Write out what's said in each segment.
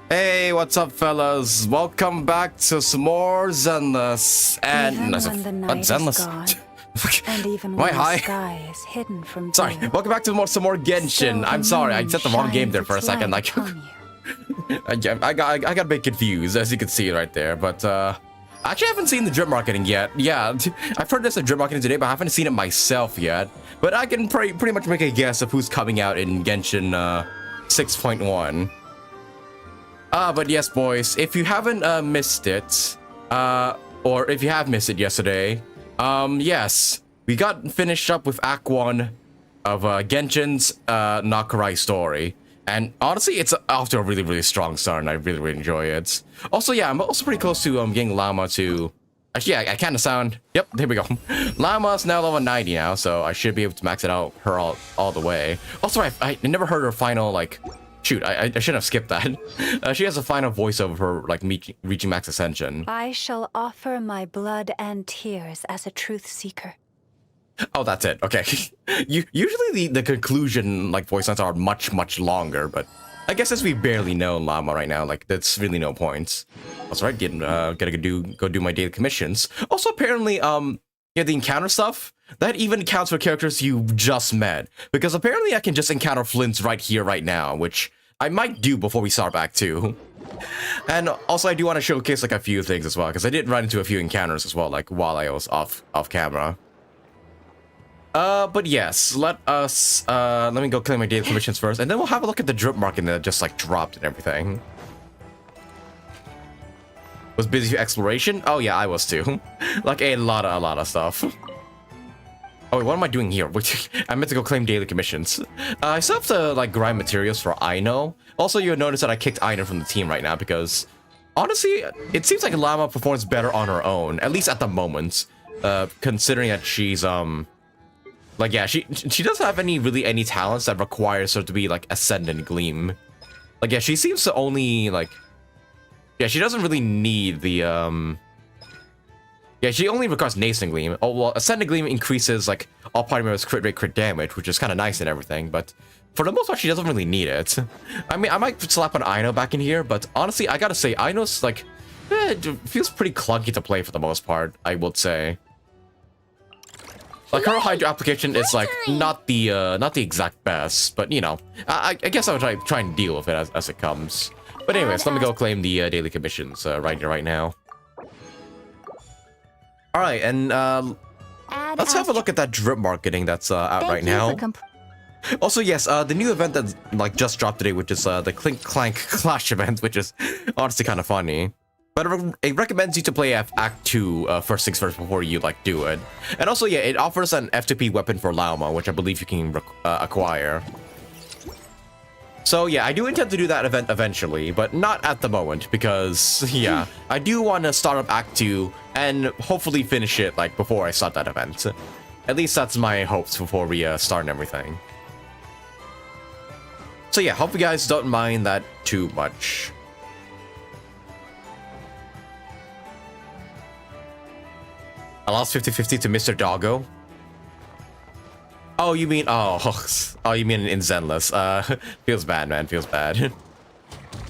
Hey, what's up, fellas? Welcome back to some more Zenless and Zenless. And even Why, when hi. the sky is hidden from Sorry, view, welcome back to some more Genshin. I'm sorry, I set the wrong game there for a second. Like, I got a bit confused, as you can see right there. But I actually haven't seen the drip marketing yet. Yeah, I've heard there's a drip marketing today, but I haven't seen it myself yet. But I can pretty much make a guess of who's coming out in Genshin 6.1. But yes, boys, if you haven't missed it, or if you have missed it yesterday, yes, we got finished up with Act 1 of Genshin's NOD-KRAI story. And honestly, it's off to a really strong start, and I really enjoy it. Also, yeah, I'm also pretty close to getting Lauma to... Actually, yeah, I kind of sound... Yep, there we go. Lauma's now level 90 now, so I should be able to max it out her all the way. Also, I never heard her final, like... Shoot, I shouldn't have skipped that. She has a final voiceover of her, like, reaching max ascension. I shall offer my blood and tears as a truth seeker. Oh, that's it. Okay. Usually the conclusion, like, voice lines are much longer, but I guess as we barely know Lauma right now, like, that's really no point. That's right, gotta go do my daily commissions. Also, apparently, yeah, the encounter stuff, that even counts for characters you just met. Because apparently I can just encounter Flins right here, right now, which I might do before we start back 2. And also I do want to showcase like a few things as well, because I did run into a few encounters as well, like while I was off camera. But yes, let me go claim my daily commissions first, and then we'll have a look at the drip market that just like dropped and everything. Was busy with exploration? Oh yeah, I was too. Like a lot of stuff. Oh wait, what am I doing here? I meant to go claim daily commissions. I still have to like grind materials for Aino. Also, you'll notice that I kicked Aino from the team right now because honestly, it seems like Lauma performs better on her own, at least at the moment. Considering that she's like, yeah, she doesn't have any talents that requires her to be like Ascendant Gleam. Like, yeah, she seems to only like, yeah, she doesn't really need the yeah, she only requires Nascent Gleam. Oh, well, Ascendant Gleam increases, like, all party members' crit rate, crit damage, which is kind of nice and everything, but for the most part, she doesn't really need it. I mean, I might slap an Aino back in here, but honestly, I gotta say, Aino's, like, it feels pretty clunky to play for the most part, I would say. Like, her Hydro application is, like, not the exact best, but, you know, I guess I'll try and deal with it as it comes. But anyways, let me go claim the daily commissions right now. Alright, and let's have a look at that drip marketing that's out right now. Also, yes, the new event that like just dropped today, which is the Clink Clank Clash event, which is honestly kind of funny. But it recommends you to play Act 2 first things first before you like do it. And also, yeah, it offers an F2P weapon for Lauma, which I believe you can acquire. So yeah, I do intend to do that event eventually, but not at the moment because, yeah, I do want to start up Act 2 and hopefully finish it, like, before I start that event. At least that's my hopes before we start and everything. So yeah, hope you guys don't mind that too much. I lost 50-50 to Mr. Doggo. Oh, you mean, oh, you mean in Zenless. Feels bad, man, feels bad.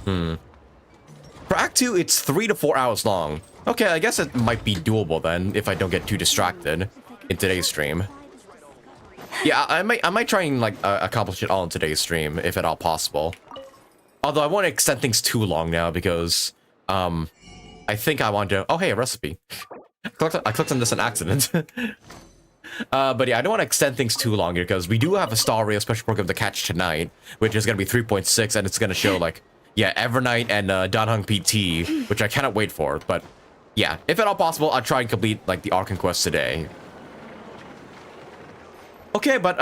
For Act 2, it's 3 to 4 hours long. Okay, I guess it might be doable then, if I don't get too distracted in today's stream. Yeah, I might try and, like, accomplish it all in today's stream, if at all possible. Although I won't extend things too long now, because, I think I want to... Oh, hey, a recipe. I clicked on this on accident. But yeah, I don't want to extend things too long here, because we do have a Star Rail special program to catch tonight, which is going to be 3.6, and it's going to show, like, yeah, Evernight and Danhung PT, which I cannot wait for, but yeah, if at all possible, I'll try and complete, like, the ARCHON quest today. Okay, but,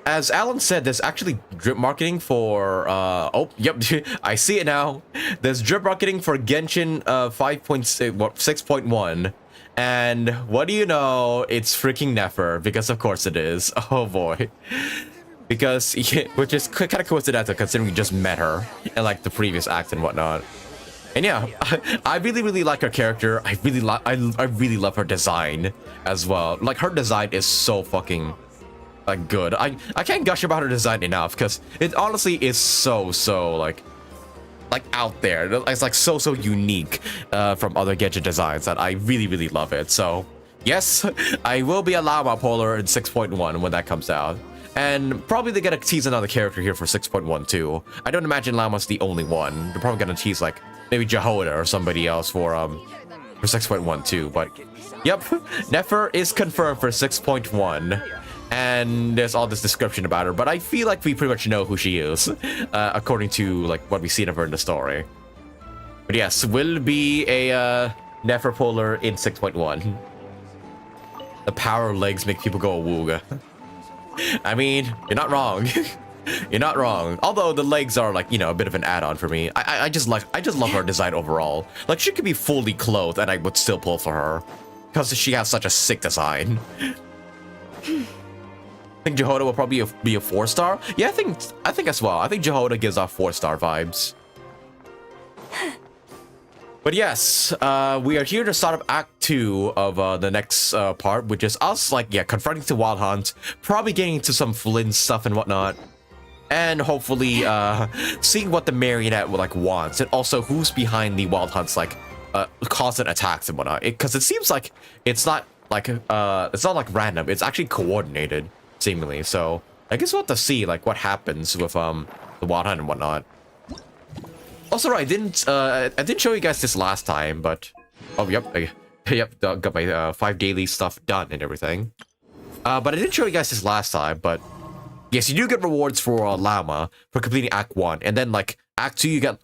as Alan said, there's actually drip marketing for, oh, yep, I see it now. There's drip marketing for Genshin 6.1. And what do you know? It's freaking Nefer, because of course it is. Oh boy. Because, which is kind of coincidental considering we just met her in like the previous act and whatnot. And yeah, I really like her character. I really love her design as well. Like, her design is so fucking like good. I can't gush about her design enough because it honestly is so like like out there. It's like so unique from other Genshin designs that I really love it. So yes, I will be a Lauma polar in 6.1 when that comes out. And probably they're gonna tease another character here for 6.1 too. I don't imagine Lauma's the only one. They're probably gonna tease like maybe Jehoda or somebody else for 6.1 too. But yep, Nefer is confirmed for 6.1. And there's all this description about her, but I feel like we pretty much know who she is, according to like what we've seen of her in the story. But yes, will be a Nefer polar in 6.1. The power legs make people go awooga. I mean, you're not wrong. You're not wrong. Although the legs are like, you know, a bit of an add-on for me. I just love her design overall. Like she could be fully clothed and I would still pull for her because she has such a sick design. I think Jehoda will probably be a 4-star. Yeah, I think as well. I think Jehoda gives off 4-star vibes. But yes, we are here to start up Act 2 of the next part, which is us, like, yeah, confronting the Wild Hunt, probably getting into some Flins stuff and whatnot, and hopefully seeing what the marionette like wants, and also who's behind the Wild Hunt's like constant attacks and whatnot. Because it seems like it's not like random; it's actually coordinated. Seemingly, so I guess we'll have to see like what happens with the Wild Hunt and whatnot. Also, right, I didn't show you guys this last time, but oh yep, got my 5 daily stuff done and everything. But I didn't show you guys this last time, but yes, you do get rewards for Lauma for completing Act 1, and then like Act 2 you get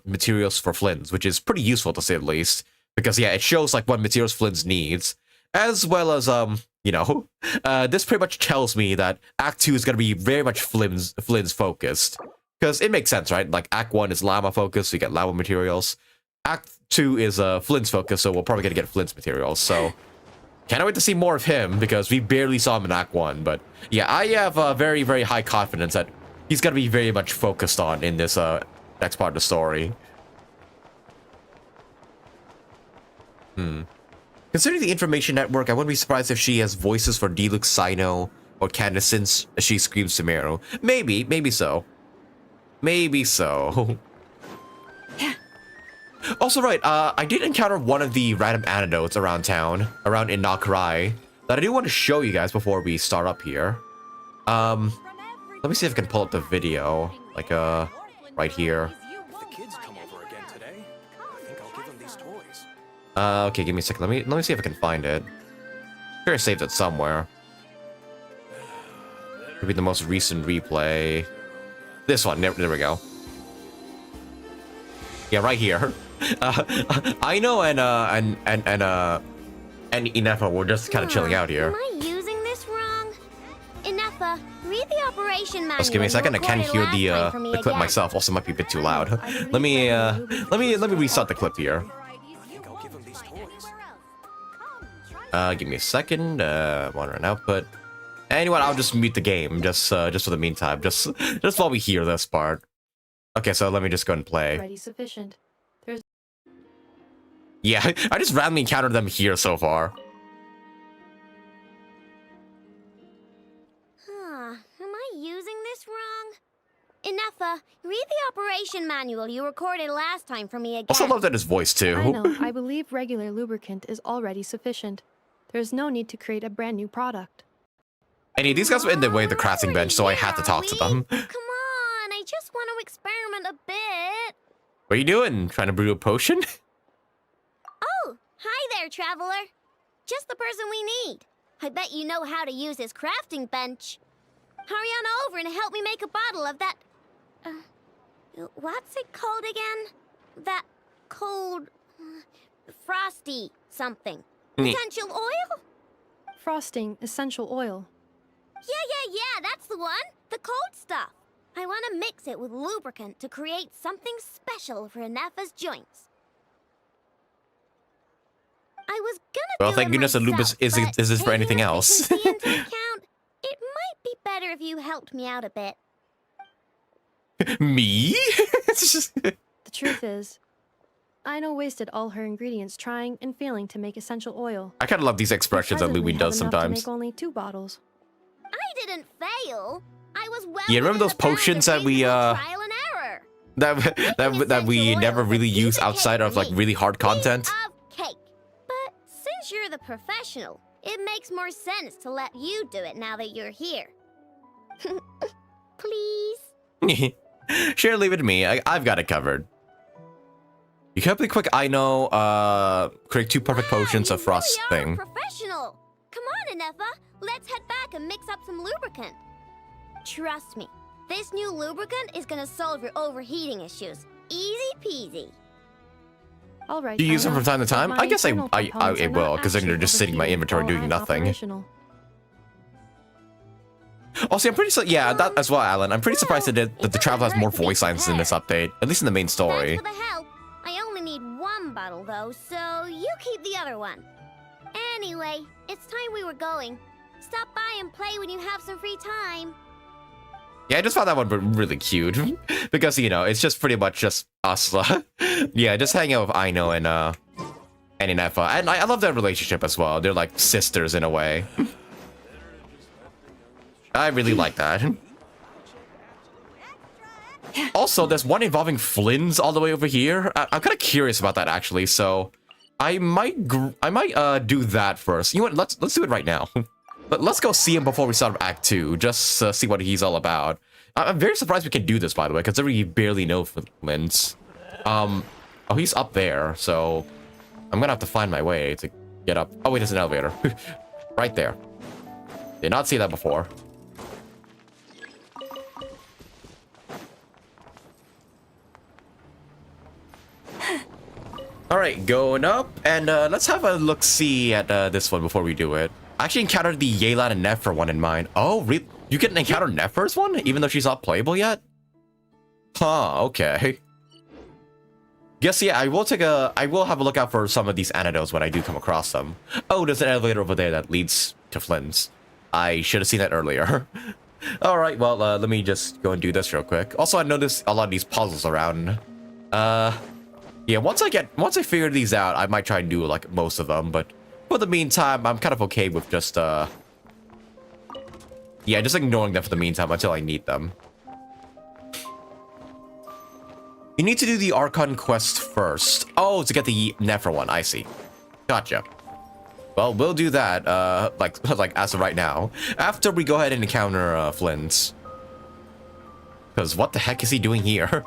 materials for Flins, which is pretty useful to say the least, because yeah, it shows like what materials Flins needs, as well as you know, this pretty much tells me that Act 2 is going to be very much Flins focused. Because it makes sense, right? Like, Act 1 is Lauma focused, so you get Lauma materials. Act 2 is Flins focused, so we're probably going to get Flins materials. So, can't wait to see more of him, because we barely saw him in Act 1. But, yeah, I have very high confidence that he's going to be very much focused on in this next part of the story. Considering the information network, I wouldn't be surprised if she has voices for Deluxe Sino or Candace since she screams Sumeru. Maybe so. Maybe so. Also, right, I did encounter one of the random antidotes around town, around in NOD-KRAI, that I do want to show you guys before we start up here. Let me see if I can pull up the video, like, right here. Okay, give me a second. Let me see if I can find it. I'm sure I saved it somewhere. Maybe the most recent replay. This one. There we go. Yeah, right here. I know and Ineffa were just kind of chilling out here. Am I using this wrong? Ineffa, read the operation manual. Just give me a second. I can't hear the clip myself. Also, might be a bit too loud. let me restart the clip here. Give me a second. Monitor and output. Anyway, I'll just mute the game just for the meantime, just while we hear this part. Okay, so let me just go and play. Already sufficient. Yeah, I just randomly encountered them here so far. Am I using this wrong? Ineffa, read the operation manual you recorded last time for me again. Also love that his voice too. I know. I believe regular lubricant is already sufficient. There's no need to create a brand new product. And these guys were in the way of the crafting bench, so I had to talk to them. Come on, I just want to experiment a bit. What are you doing? Trying to brew a potion? Oh, hi there, traveler. Just the person we need. I bet you know how to use his crafting bench. Hurry on over and help me make a bottle of that... what's it called again? That cold... frosty something. Essential oil? Frosting essential oil. Yeah, that's the one. The cold stuff. I want to mix it with lubricant to create something special for Ineffa's joints. I was gonna well, do thank it goodness that lupus myself, isn't for taking anything else. efficiency into account, it might be better if you helped me out a bit. Me? The truth is, Ino wasted all her ingredients trying and failing to make essential oil. I kind of love these expressions that Louie does sometimes. To make only 2 bottles. I didn't fail. I was well. Yeah, remember those potions that we trial and error. that we never really use outside of like really hard content. Of cake. But since you're the professional, it makes more sense to let you do it now that you're here. Please? Sure, leave it to me. I've got it covered. You kept it quick. I know. Create 2 perfect potions of frost really thing. Are a professional. Come on, Ineffa. Let's head back and mix up some lubricant. Trust me, this new lubricant is gonna solve your overheating issues. Easy peasy. All right. Do you use them from time to time? I guess I will, because then they're just sitting in my inventory doing nothing. Also, I'm pretty yeah, that as well, Alan. I'm pretty surprised that the travel has more voice lines in this update, at least in the main story. Thanks for the help. I only need 1 bottle though, so you keep the other one. Anyway, it's time we were going. Stop by and play when you have some free time. Yeah, I just found that one really cute because you know it's just pretty much just us. Yeah, just hanging out with Aino and Ineffa, and I love their relationship as well. They're like sisters in a way. I really like that. Also, there's one involving Flins all the way over here. I'm kind of curious about that actually, so I might do that first. You know what? Let's do it right now. Let's go see him before we start Act 2, just see what he's all about. I'm very surprised we can do this, by the way, considering you barely know Flins. Oh, he's up there, so I'm gonna have to find my way to get up. Oh wait, there's an elevator. Right there. Did not see that before. Alright, going up, and let's have a look-see at this one before we do it. I actually encountered the Yelan and Nefer one in mine. Oh, really? You can encounter Nefer's one, even though she's not playable yet? Huh, okay. Guess, yeah, I will have a look out for some of these antidotes when I do come across them. Oh, there's an elevator over there that leads to Flins. I should have seen that earlier. Alright, well, let me just go and do this real quick. Also, I noticed a lot of these puzzles around. Yeah, once I figure these out, I might try and do like most of them, but for the meantime, I'm kind of okay with just yeah, just ignoring them for the meantime until I need them. You need to do the Archon quest first. Oh, to get the Nefer one, I see. Gotcha. Well, we'll do that, like as of right now, after we go ahead and encounter Flins. Because what the heck is he doing here?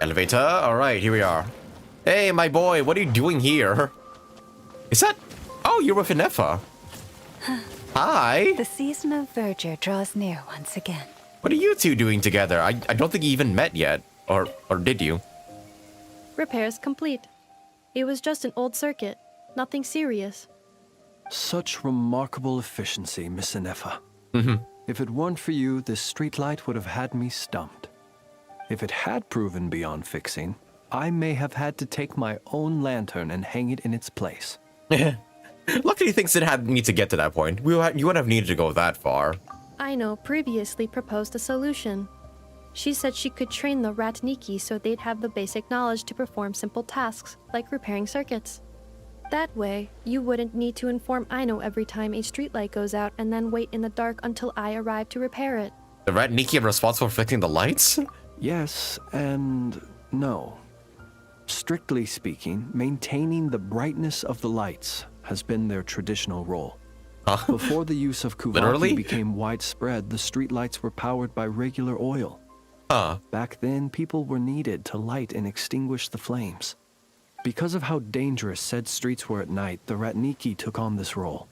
Elevator. All right, here we are. Hey, my boy, what are you doing here? Is that? Oh, you're with Ineffa. Hi. The season of verdure draws near once again. What are you two doing together? I don't think you even met yet, or did you? Repairs complete. It was just an old circuit, nothing serious. Such remarkable efficiency, Miss Ineffa. Mm-hmm. If it weren't for you, this streetlight would have had me stumped. If it had proven beyond fixing, I may have had to take my own lantern and hang it in its place. Luckily, things didn't have need to get to that point. You wouldn't have needed to go that far. Aino previously proposed a solution. She said she could train the Ratniki so they'd have the basic knowledge to perform simple tasks, like repairing circuits. That way, you wouldn't need to inform Aino every time a streetlight goes out and then wait in the dark until I arrive to repair it. The Ratniki are responsible for fixing the lights? Yes and no. Strictly speaking, maintaining the brightness of the lights has been their traditional role. Huh? Before the use of Literally? Kuvaki became widespread, the streetlights were powered by regular oil. Huh. Back then, people were needed to light and extinguish the flames. Because of how dangerous said streets were at night, the Ratniki took on this role.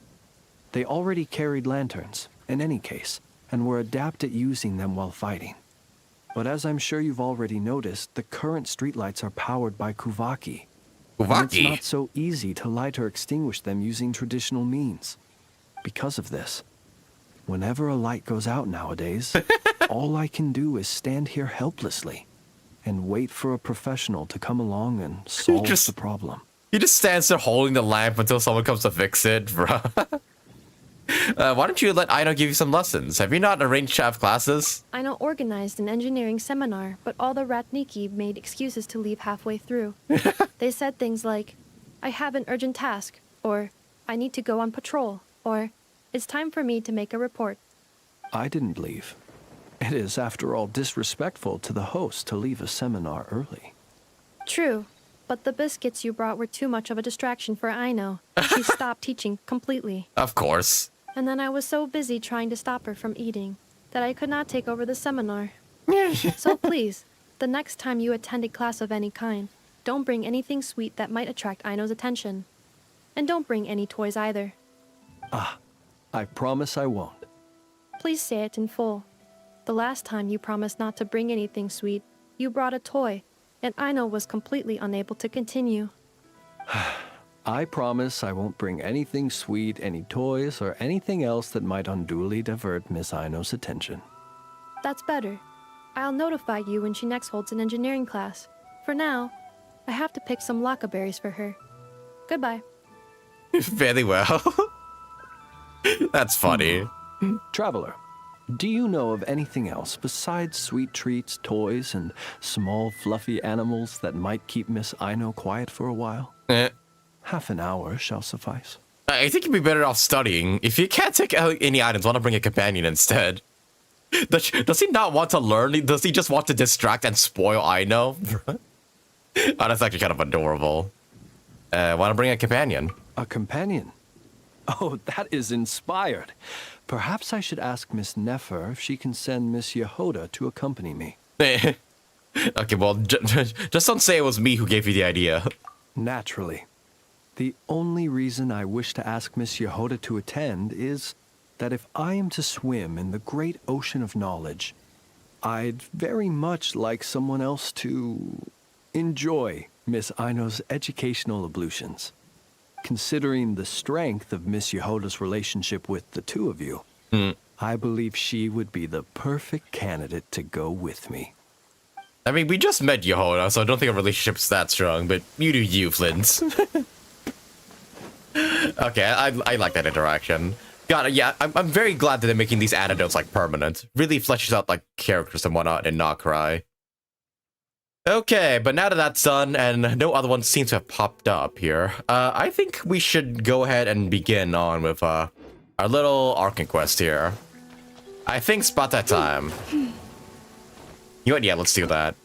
They already carried lanterns, in any case, and were adept at using them while fighting. But as I'm sure you've already noticed, the current streetlights are powered by Kuvaki. And it's not so easy to light or extinguish them using traditional means. Because of this, whenever a light goes out nowadays, all I can do is stand here helplessly and wait for a professional to come along and solve the problem. He just stands there holding the lamp until someone comes to fix it, bro. Why don't you let Aino give you some lessons? Have you not arranged to have classes? Aino organized an engineering seminar, but all the Ratniki made excuses to leave halfway through. They said things like, I have an urgent task, or I need to go on patrol, or It's time for me to make a report. I didn't leave. It is, after all, disrespectful to the host to leave a seminar early. True, but the biscuits you brought were too much of a distraction for Aino. She stopped teaching completely. Of course. And then I was so busy trying to stop her from eating that I could not take over the seminar. So please, the next time you attend a class of any kind, don't bring anything sweet that might attract Aino's attention. And don't bring any toys either. I promise I won't. Please say it in full. The last time you promised not to bring anything sweet, you brought a toy, and Aino was completely unable to continue. I promise I won't bring anything sweet, any toys, or anything else that might unduly divert Miss Aino's attention. That's better. I'll notify you when she next holds an engineering class. For now, I have to pick some laka berries for her. Goodbye. Very well. That's funny. Traveler, do you know of anything else besides sweet treats, toys, and small fluffy animals that might keep Miss Aino quiet for a while? Half an hour shall suffice. I think you'd be better off studying. If you can't take any items, why not bring a companion instead? Does he not want to learn? Does he just want to distract and spoil Aino? Oh, that's actually kind of adorable. Why not bring a companion? A companion? Oh, that is inspired. Perhaps I should ask Miss Nefer if she can send Miss Yehoda to accompany me. Okay, well, just don't say it was me who gave you the idea. Naturally. The only reason I wish to ask Miss Yehoda to attend is that if I am to swim in the great ocean of knowledge, I'd very much like someone else to enjoy Miss Aino's educational ablutions. Considering the strength of Miss Yehoda's relationship with the two of you, I believe she would be the perfect candidate to go with me. I mean, we just met Yehoda, so I don't think our relationship's that strong, but you do you, Flins. Okay, I like that interaction. Got it, yeah, I'm very glad that they're making these anecdotes, like, permanent. Really fleshes out, like, characters and whatnot in NOD-KRAI. Okay, but now that that's done, and no other ones seem to have popped up here, I think we should go ahead and begin on with, our little ARCHON quest here. I think it's about that time. You know what, yeah, let's do that.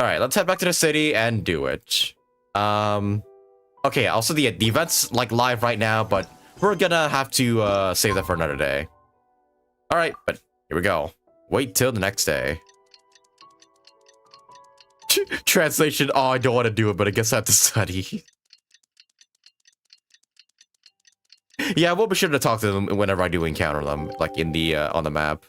Alright, let's head back to the city and do it. Okay, also the event's, like, live right now, but we're gonna have to, save that for another day. Alright, but here we go. Wait till the next day. Translation, oh, I don't want to do it, but I guess I have to study. Yeah, we'll be sure to talk to them whenever I do encounter them, like in the, on the map.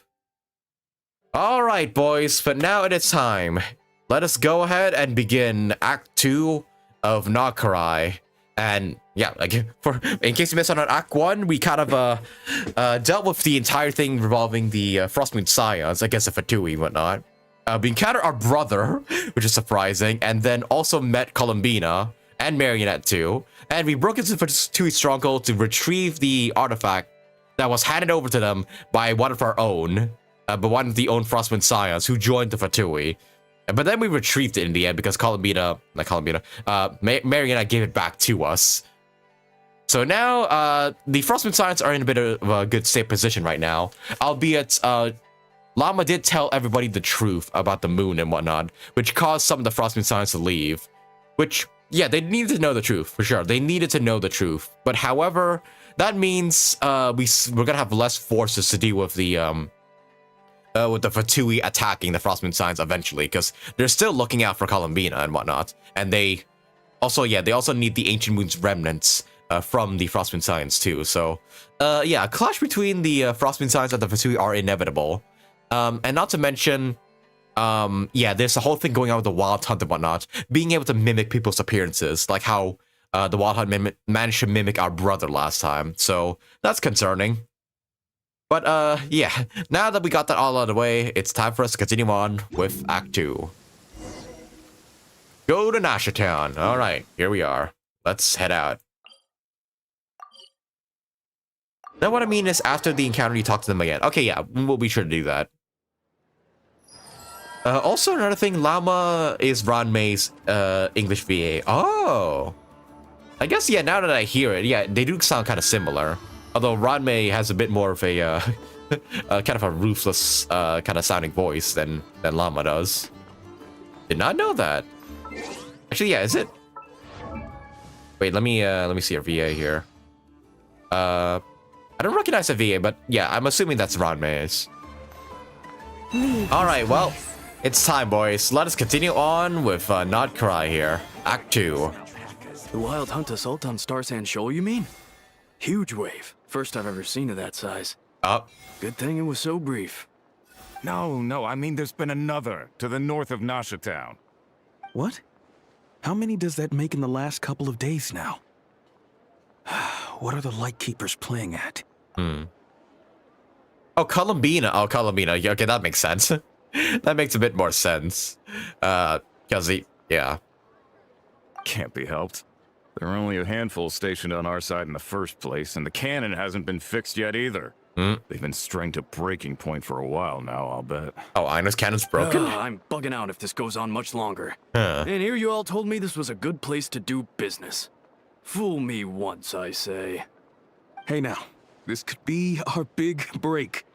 Alright, boys, but now it is time. Let us go ahead and begin Act 2 of NOD-KRAI. And, yeah, like, in case you missed out on Act 1, we kind of, dealt with the entire thing revolving the, Frostmoon Scions, I guess the Fatui and whatnot. We encountered our brother, which is surprising, and then also met Columbina and Marionette too. And we broke into Fatui stronghold to retrieve the artifact that was handed over to them by one of our own, but one of the own Frostmoon Scions who joined the Fatui. But then we retrieved it in the end because Marionette gave it back to us. So now, the Frostmoon Scions are in a bit of a good safe position right now, albeit, Lauma did tell everybody the truth about the moon and whatnot, which caused some of the Frostmoon Scions to leave. Which, yeah, they needed to know the truth, for sure. They needed to know the truth. But however, that means we're gonna have less forces to deal with the Fatui attacking the Frostmoon Scions eventually, because they're still looking out for Columbina and whatnot. And they also need the Ancient Moon's remnants from the Frostmoon Scions too. So, yeah, a clash between the Frostmoon Scions and the Fatui are inevitable. And not to mention, yeah, there's a whole thing going on with the Wild Hunt and whatnot, being able to mimic people's appearances, like how the Wild Hunt managed to mimic our brother last time, so that's concerning. But, yeah, now that we got that all out of the way, it's time for us to continue on with Act 2. Go to Nasha Town. Alright, here we are. Let's head out. Now what I mean is, after the encounter, you talk to them again. Okay, yeah, we'll be sure to do that. Also, another thing, Lauma is Ranmei's English VA. Oh! I guess, yeah, now that I hear it, yeah, they do sound kind of similar. Although Ranmei has a bit more of a kind of a ruthless kind of sounding voice than Lauma does. Did not know that. Actually, yeah, is it? Wait, let me see her VA here. I don't recognize a VA, but yeah, I'm assuming that's Ranmei's. All right, well, it's time, boys. Let us continue on with NOD-KRAI here, Act 2. The Wild Hunt Assault on Star Sand Shoal, you mean? Huge wave. First I've ever seen of that size. Good thing it was so brief. No, I mean there's been another to the north of Nasha Town. What? How many does that make in the last couple of days now? What are the Lightkeepers playing at? Oh, Columbina. Oh, Columbina. Yeah, okay, that makes sense. That makes a bit more sense. Because yeah. Can't be helped. There are only a handful stationed on our side in the first place, and the cannon hasn't been fixed yet either. They've been strained to breaking point for a while now, I'll bet. Oh, Aina's cannon's broken? I'm bugging out if this goes on much longer. And here you all told me this was a good place to do business. Fool me once, I say. Hey now, this could be our big break.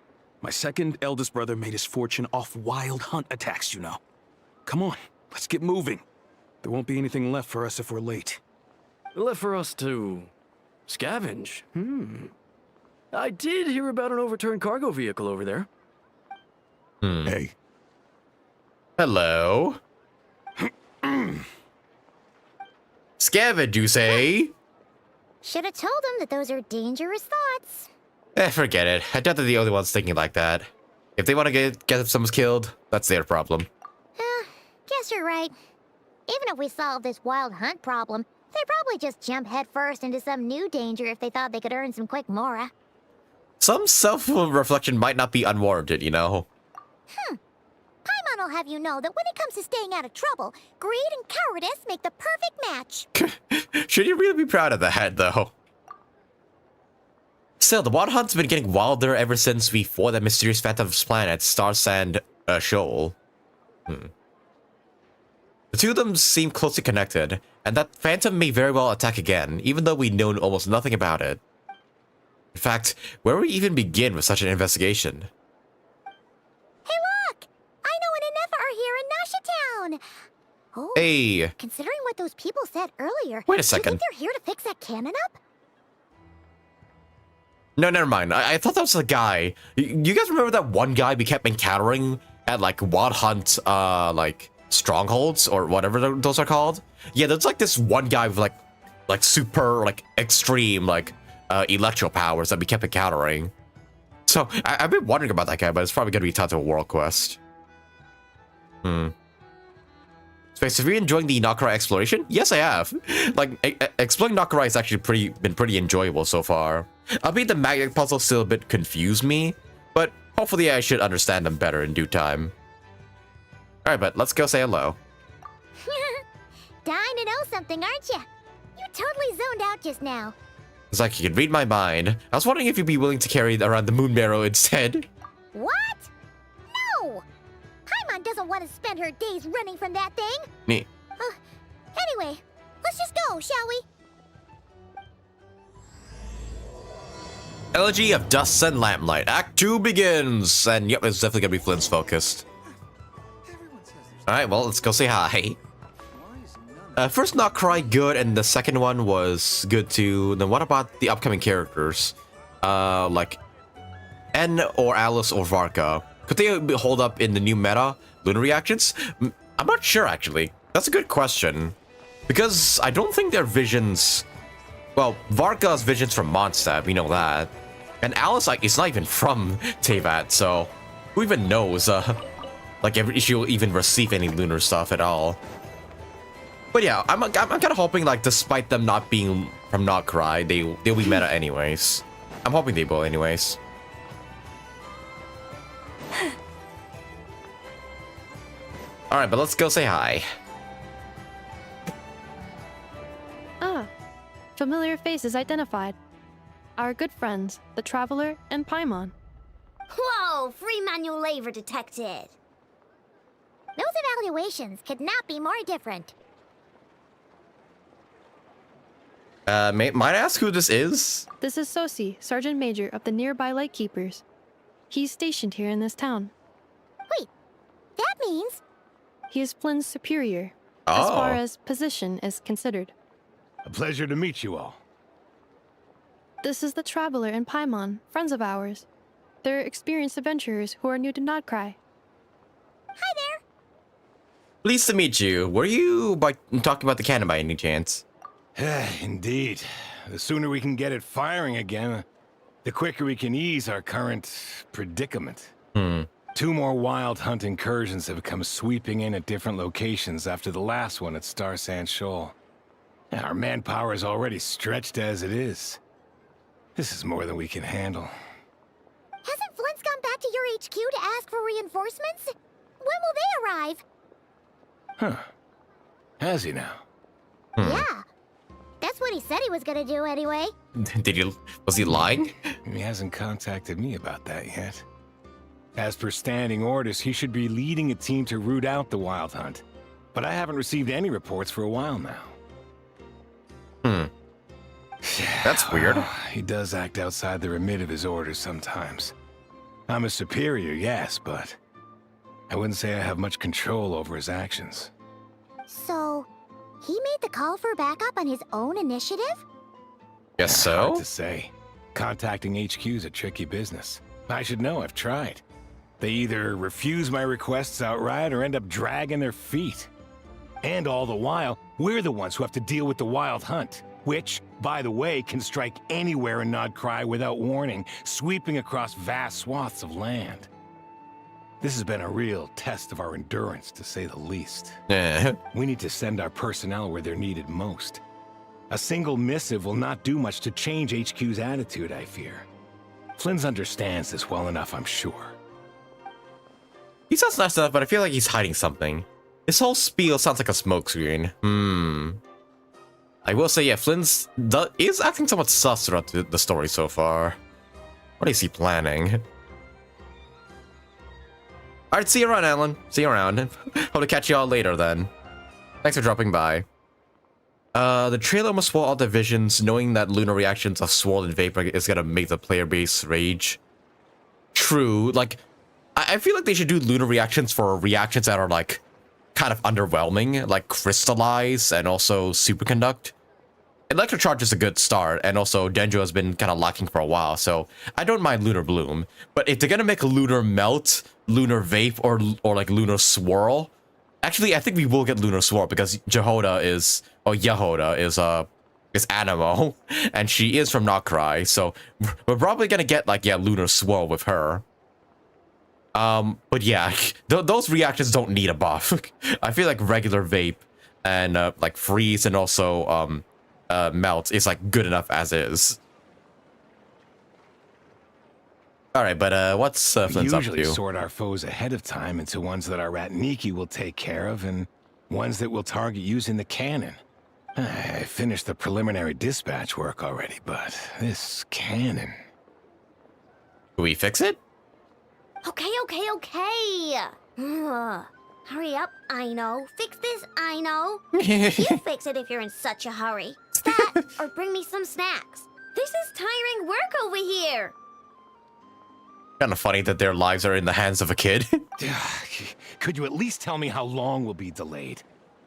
My second eldest brother made his fortune off wild hunt attacks, you know. Come on, let's get moving. There won't be anything left for us if we're late. Left for us to scavenge. I did hear about an overturned cargo vehicle over there. Hey, Hello? Scavenge, you say? Should have told them that those are dangerous thoughts. Forget it. I doubt they're the only ones thinking like that. If they want to get someone killed, that's their problem. Guess you're right. Even if we solve this wild hunt problem, they'd probably just jump headfirst into some new danger if they thought they could earn some quick mora. Some self-reflection might not be unwarranted, you know? Paimon will have you know that when it comes to staying out of trouble, greed and cowardice make the perfect match. Should you really be proud of that, though? Still, the Wild Hunt's been getting wilder ever since we fought that mysterious phantom's planet, Star Sand Shoal. The two of them seem closely connected, and that phantom may very well attack again, even though we know almost nothing about it. In fact, where would we even begin with such an investigation? Hey, look! I know an ineffa are here in Nasha Town! Oh, Hey, considering what those people said earlier, wait a do you second. think they're here to fix that cannon up? No, never mind. I thought that was the guy. You guys remember that one guy we kept encountering at, like, Wild Hunt, like, strongholds, or whatever those are called? Yeah, there's, like, this one guy with, like super, like, extreme, like, electro powers that we kept encountering. So, I've been wondering about that guy, but it's probably gonna be tied to a world quest. Space, have you enjoying the NOD-KRAI exploration? Yes, I have. Like, exploring NOD-KRAI has actually been pretty enjoyable so far. Albeit the magnet puzzles still a bit confuse me, but hopefully I should understand them better in due time. Alright, but let's go say hello. Dying to know something, aren't you? You totally zoned out just now. It's like you can read my mind. I was wondering if you'd be willing to carry around the moon marrow instead. What? No! Paimon doesn't want to spend her days running from that thing. Me. Anyway, let's just go, shall we? Elegy of Dust and Lamplight. Act 2 begins! And yep, it's definitely gonna be Flint's focused. Alright, well, let's go say hi. First NOD-KRAI good, and the second one was good too. Then what about the upcoming characters? Like N or Alice or Varka? Could they hold up in the new meta? Lunar reactions? I'm not sure, actually. That's a good question. Because I don't think their visions... Well, Varka's visions from Mondstadt, we know that. And Alice, like, is not even from Teyvat, so... Who even knows, like, if she'll even receive any lunar stuff at all. But yeah, I'm kind of hoping, like, despite them not being from NOD-KRAI, they'll be meta anyways. I'm hoping they will anyways. Alright, but let's go say hi. Ah, familiar faces identified. Our good friends, the Traveler and Paimon. Whoa, free manual labor detected. Those evaluations could not be more different. Might I ask who this is? This is Sosi, Sergeant Major of the nearby Lightkeepers. He's stationed here in this town. Wait, that means... He is Flins' superior, as far as position is considered. A pleasure to meet you all. This is the Traveler and Paimon, friends of ours. They're experienced adventurers who are new to NOD-KRAI. Hi there. Pleased to meet you. Were you talking about the cannon by any chance? Indeed. The sooner we can get it firing again, the quicker we can ease our current predicament. 2 more wild hunt incursions have come sweeping in at different locations after the last one at Star Sand Shoal. Our manpower is already stretched as it is. This is more than we can handle. Hasn't Flint's gone back to your HQ to ask for reinforcements? When will they arrive? Huh. Has he now? Yeah. That's what he said he was gonna do anyway. Was he lying? He hasn't contacted me about that yet. As per standing orders, he should be leading a team to root out the wild hunt. But I haven't received any reports for a while now. That's weird. He does act outside the remit of his orders sometimes. I'm a superior, yes, but I wouldn't say I have much control over his actions. So, he made the call for backup on his own initiative? Guess so. Hard to say. Contacting HQ is a tricky business. I should know, I've tried. They either refuse my requests outright or end up dragging their feet. And all the while, we're the ones who have to deal with the wild hunt, which, by the way, can strike anywhere in NOD-KRAI without warning, sweeping across vast swaths of land. This has been a real test of our endurance, to say the least. We need to send our personnel where they're needed most. A single missive will not do much to change HQ's attitude, I fear. Flins understands this well enough, I'm sure. He sounds nice enough, but I feel like he's hiding something. His whole spiel sounds like a smokescreen. I will say, yeah, Flins is acting somewhat sus throughout the story so far. What is he planning? Alright, see you around, Alan. See you around. Hope to catch you all later, then. Thanks for dropping by. The trailer must spoil all the visions, knowing that lunar reactions of swirl vapor is gonna make the player base rage. True, like, I feel like they should do lunar reactions for reactions that are, like, kind of underwhelming, like crystallize and also superconduct. Electrocharge is a good start, and also Denjo has been kind of lacking for a while, so I don't mind lunar bloom. But if they're gonna make lunar melt, lunar vape, or like lunar swirl, actually I think we will get lunar swirl because Yahoda is Animo, and she is from NOD-KRAI, so we're probably gonna get like lunar swirl with her. But yeah, those reactions don't need a buff. I feel like regular vape and like freeze and also melt is like good enough as is. All right, but what's Flint's up to? We usually sort our foes ahead of time into ones that our rat Nikki will take care of and ones that we'll target using the cannon. I finished the preliminary dispatch work already, but this cannon... Do we fix it? Okay. Hurry up, I know. Fix this, I know. You fix it if you're in such a hurry. That, or bring me some snacks. This is tiring work over here. Kind of funny that their lives are in the hands of a kid. Could you at least tell me how long we'll be delayed?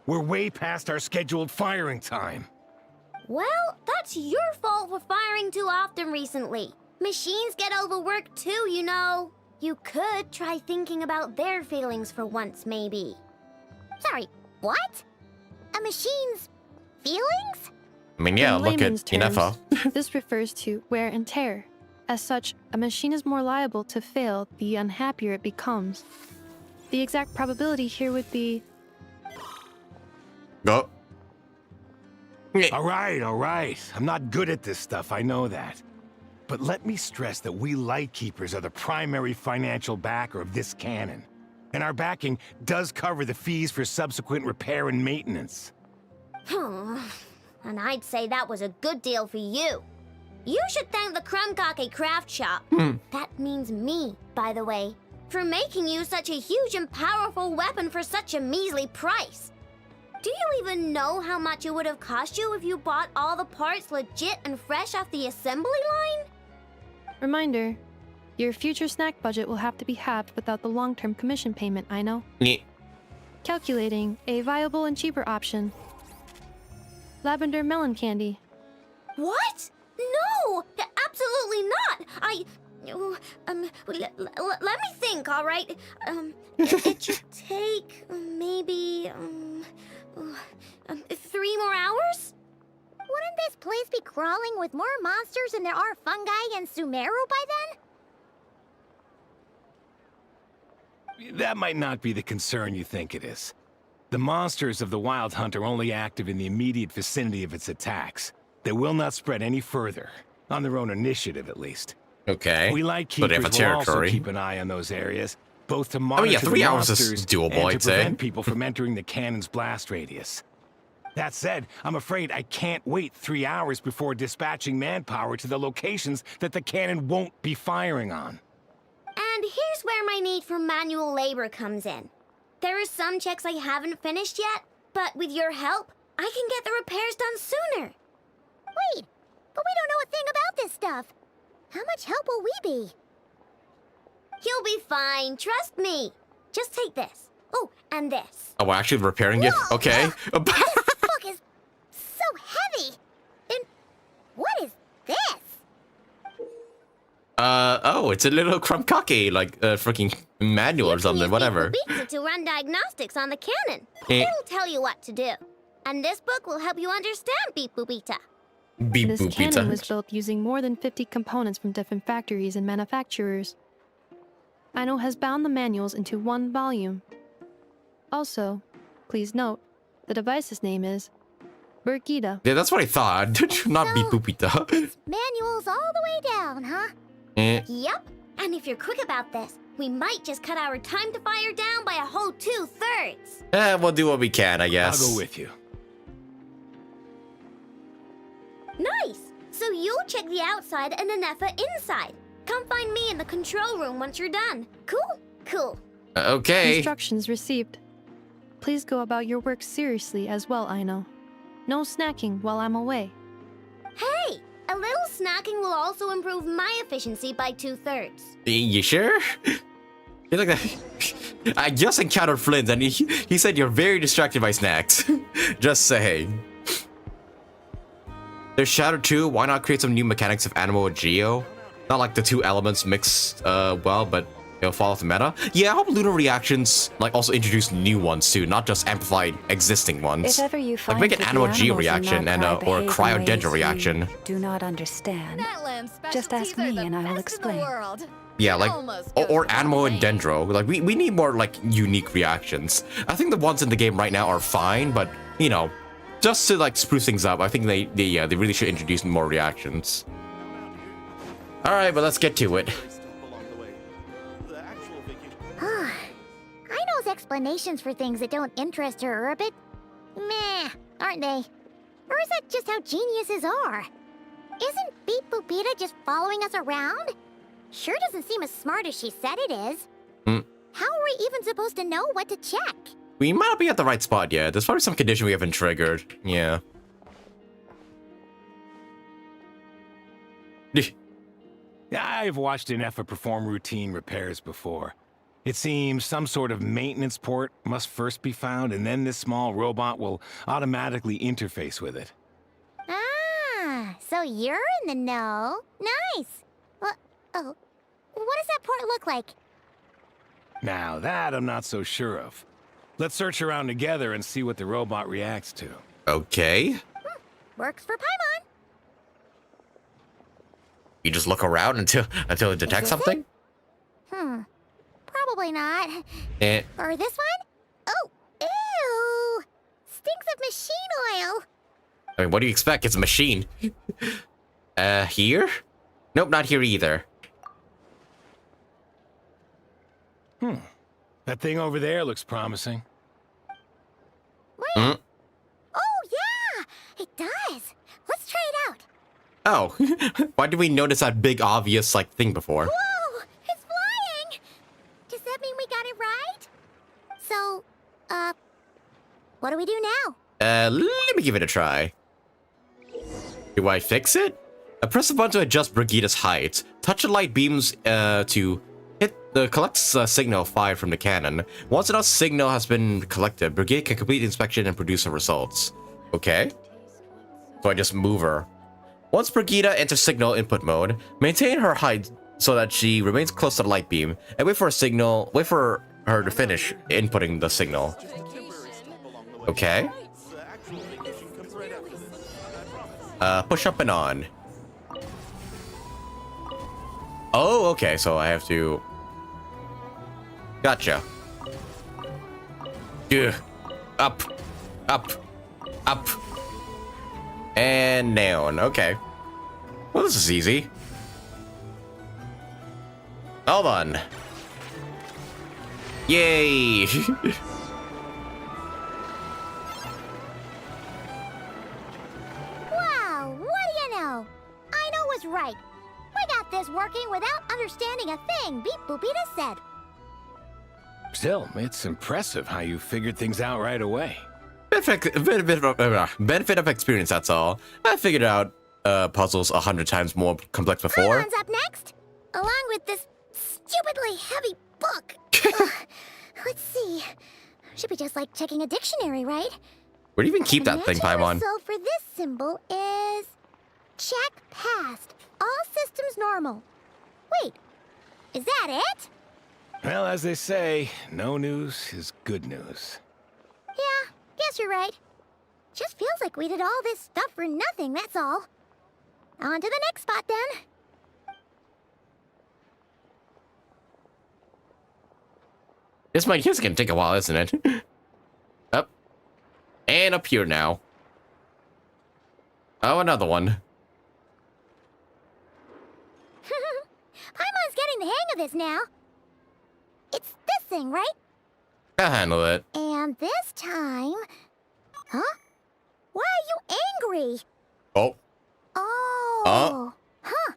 We're way past our scheduled firing time. Well, that's your fault for firing too often recently. Machines get overworked too, you know. You could try thinking about their feelings for once, maybe. Sorry, what? A machine's feelings? I mean, yeah, In look at layman's Ineffa. terms, this refers to wear and tear. As such, a machine is more liable to fail the unhappier it becomes. The exact probability here would be... Go. All right. I'm not good at this stuff, I know that. But let me stress that we Lightkeepers are the primary financial backer of this cannon. And our backing does cover the fees for subsequent repair and maintenance. And I'd say that was a good deal for you. You should thank the Krumkake craft shop. That means me, by the way, for making you such a huge and powerful weapon for such a measly price. Do you even know how much it would have cost you if you bought all the parts legit and fresh off the assembly line? Reminder, your future snack budget will have to be halved without the long-term commission payment, I know. Yeah. Calculating a viable and cheaper option. Lavender melon candy. What? No! Absolutely not! Let me think, all right? It should take maybe 3 more hours? Wouldn't this place be crawling with more monsters than there are fungi and Sumeru by then? That might not be the concern you think it is. The monsters of the Wild Hunt are only active in the immediate vicinity of its attacks. They will not spread any further, on their own initiative at least. Okay. We light So they have keepers a will also territory. keep an eye on those areas, both to monitor yeah, 3 the hours is monsters doable, and I'd to say. prevent people from entering the cannon's blast radius. That said, I'm afraid I can't wait 3 hours before dispatching manpower to the locations that the cannon won't be firing on. And here's where my need for manual labor comes in. There are some checks I haven't finished yet, but with your help, I can get the repairs done sooner. Wait, but we don't know a thing about this stuff. How much help will we be? You'll be fine, trust me. Just take this. Oh, and this. Oh, we're actually repairing it? Whoa! Okay. This book is so heavy. And what is this? Oh, it's a little crumcocky, like freaking manual or something, whatever. Beep to run diagnostics on the cannon. Eh. It'll tell you what to do. And this book will help you understand Beep Boopita. Beep This boop cannon was pizza. built using more than 50 components from different factories and manufacturers. Aino has bound the manuals into one volume. Also, please note, the device's name is Birgitta. Yeah, that's what I thought. Not So- beep boop pizza. Manuals all the way down, huh? Yep. And if you're quick about this, we might just cut our time to fire down by a whole 2/3. We'll do what we can, I guess. I'll go with you. Nice. So you'll check the outside and ineffa inside. Come find me in the control room once you're done. Cool? Cool. Okay. Instructions received. Please go about your work seriously as well, Aino. No snacking while I'm away. Hey, a little snacking will also improve my efficiency by 2/3. You sure? You're like that. I just encountered Flins and he said you're very distracted by snacks. Just saying. There's Shadow 2. Why not create some new mechanics of Animo and Geo? Not like the two elements mix well, but it'll follow the meta. Yeah, I hope lunar reactions like also introduce new ones too, not just amplified existing ones. If ever you find Like make an that the Animo Geo animals in reaction and NOD-KRAI or a behave Cryo in Dendro ways reaction. you do not understand. Just ask me and I will explain. Yeah, like or Animo and Dendro. Like we need more like unique reactions. I think the ones in the game right now are fine, but you know, just to like spruce things up, I think they really should introduce more reactions. All right, but let's get to it. Aino's explanations for things that don't interest her are a bit meh, aren't they? Or is that just how geniuses are? Isn't Beep Boopita just following us around? Sure doesn't seem as smart as she said it is. How are we even supposed to know what to check? We might not be at the right spot yet. There's probably some condition we haven't triggered. Yeah. I've watched ineffa perform routine repairs before. It seems some sort of maintenance port must first be found, and then this small robot will automatically interface with it. Ah, so you're in the know. Nice. What does that port look like? Now that I'm not so sure of. Let's search around together and see what the robot reacts to. Okay. Works for Paimon. You just look around until it detects this something? Probably not. Or this one? Oh, ew! Stinks of machine oil. I mean, what do you expect? It's a machine. Here? Nope, not here either. That thing over there looks promising. Wait. Oh, yeah! It does. Let's try it out. Oh, why did we notice that big obvious like thing before? Whoa! It's flying! Does that mean we got it right? So, what do we do now? Let me give it a try. Do I fix it? Press the button to adjust Brigida's height. Touch the light beams to hit the collects signal fired from the cannon. Once enough signal has been collected, Brigida can complete the inspection and produce her results. Okay. So I just move her. Once Brigida enters signal input mode, maintain her height so that she remains close to the light beam, and wait for her to finish inputting the signal. Okay. Push up and on. Oh, okay, so I have to... Gotcha. Ugh. Up. Up. Up. And down. Okay. Well, this is easy. Hold on. Yay! Wow, what do you know? Aino was right. We got this working without understanding a thing Beep Boopita said. Still, it's impressive how you figured things out right away. Benefit of experience, that's all. I figured out puzzles 100 times more complex before. Paimon's up next, along with this stupidly heavy book. Let's see. Should be just like checking a dictionary, right? Where do you even keep that thing, Paimon? The result for this symbol is check passed. All systems normal. Wait, is that it? Well, as they say, no news is good news. Yeah, guess you're right. Just feels like we did all this stuff for nothing, that's all. On to the next spot, then. This is gonna take a while, isn't it? Up. And up here now. Oh, another one. Paimon's getting the hang of this now. It's this thing, right? I'll handle it. And this time... Huh? Why are you angry? Oh. Oh. Huh.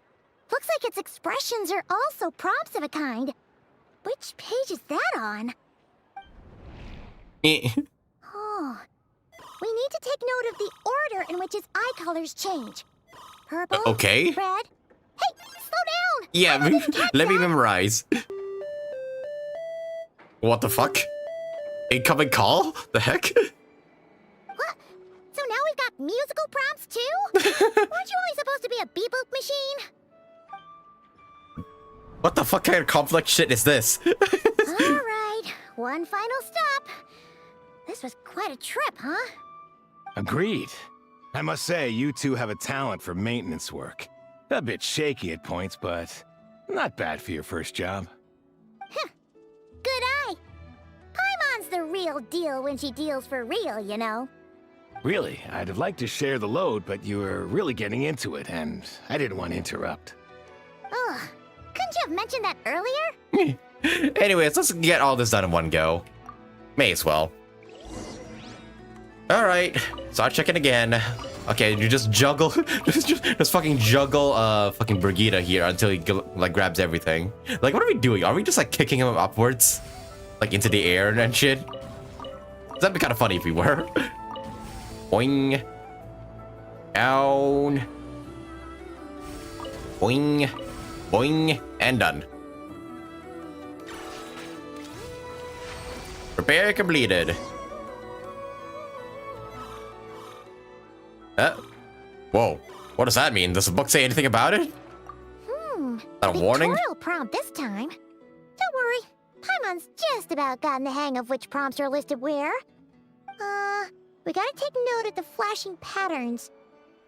Looks like its expressions are also prompts of a kind. Which page is that on? Oh. We need to take note of the order in which its eye colors change. Purple, Okay. red... Hey, slow down! Yeah, let me memorize. What the fuck? Incoming call? The heck? What? So now we've got musical prompts too? Weren't you only supposed to be a beep-boop machine? What the fuck kind of complex shit is this? Alright, one final stop. This was quite a trip, huh? Agreed. I must say, you two have a talent for maintenance work. A bit shaky at points, but not bad for your first job. Good eye. Paimon's the real deal when she deals for real, you know. Really, I'd have liked to share the load, but you were really getting into it, and I didn't want to interrupt. Ugh, couldn't you have mentioned that earlier? Anyways, let's get all this done in one go. May as well. Alright, start checking again. Okay, you just juggle, just fucking juggle fucking Brigida here until he like grabs everything. Like, what are we doing? Are we just like kicking him upwards? Like into the air and shit? That'd be kind of funny if we were. Boing. Down. Boing. Boing. And done. Repair completed. Whoa. What does that mean? Does the book say anything about it? That a warning? Tutorial prompt this time. Don't worry. Paimon's just about gotten the hang of which prompts are listed where. We gotta take note of the flashing patterns.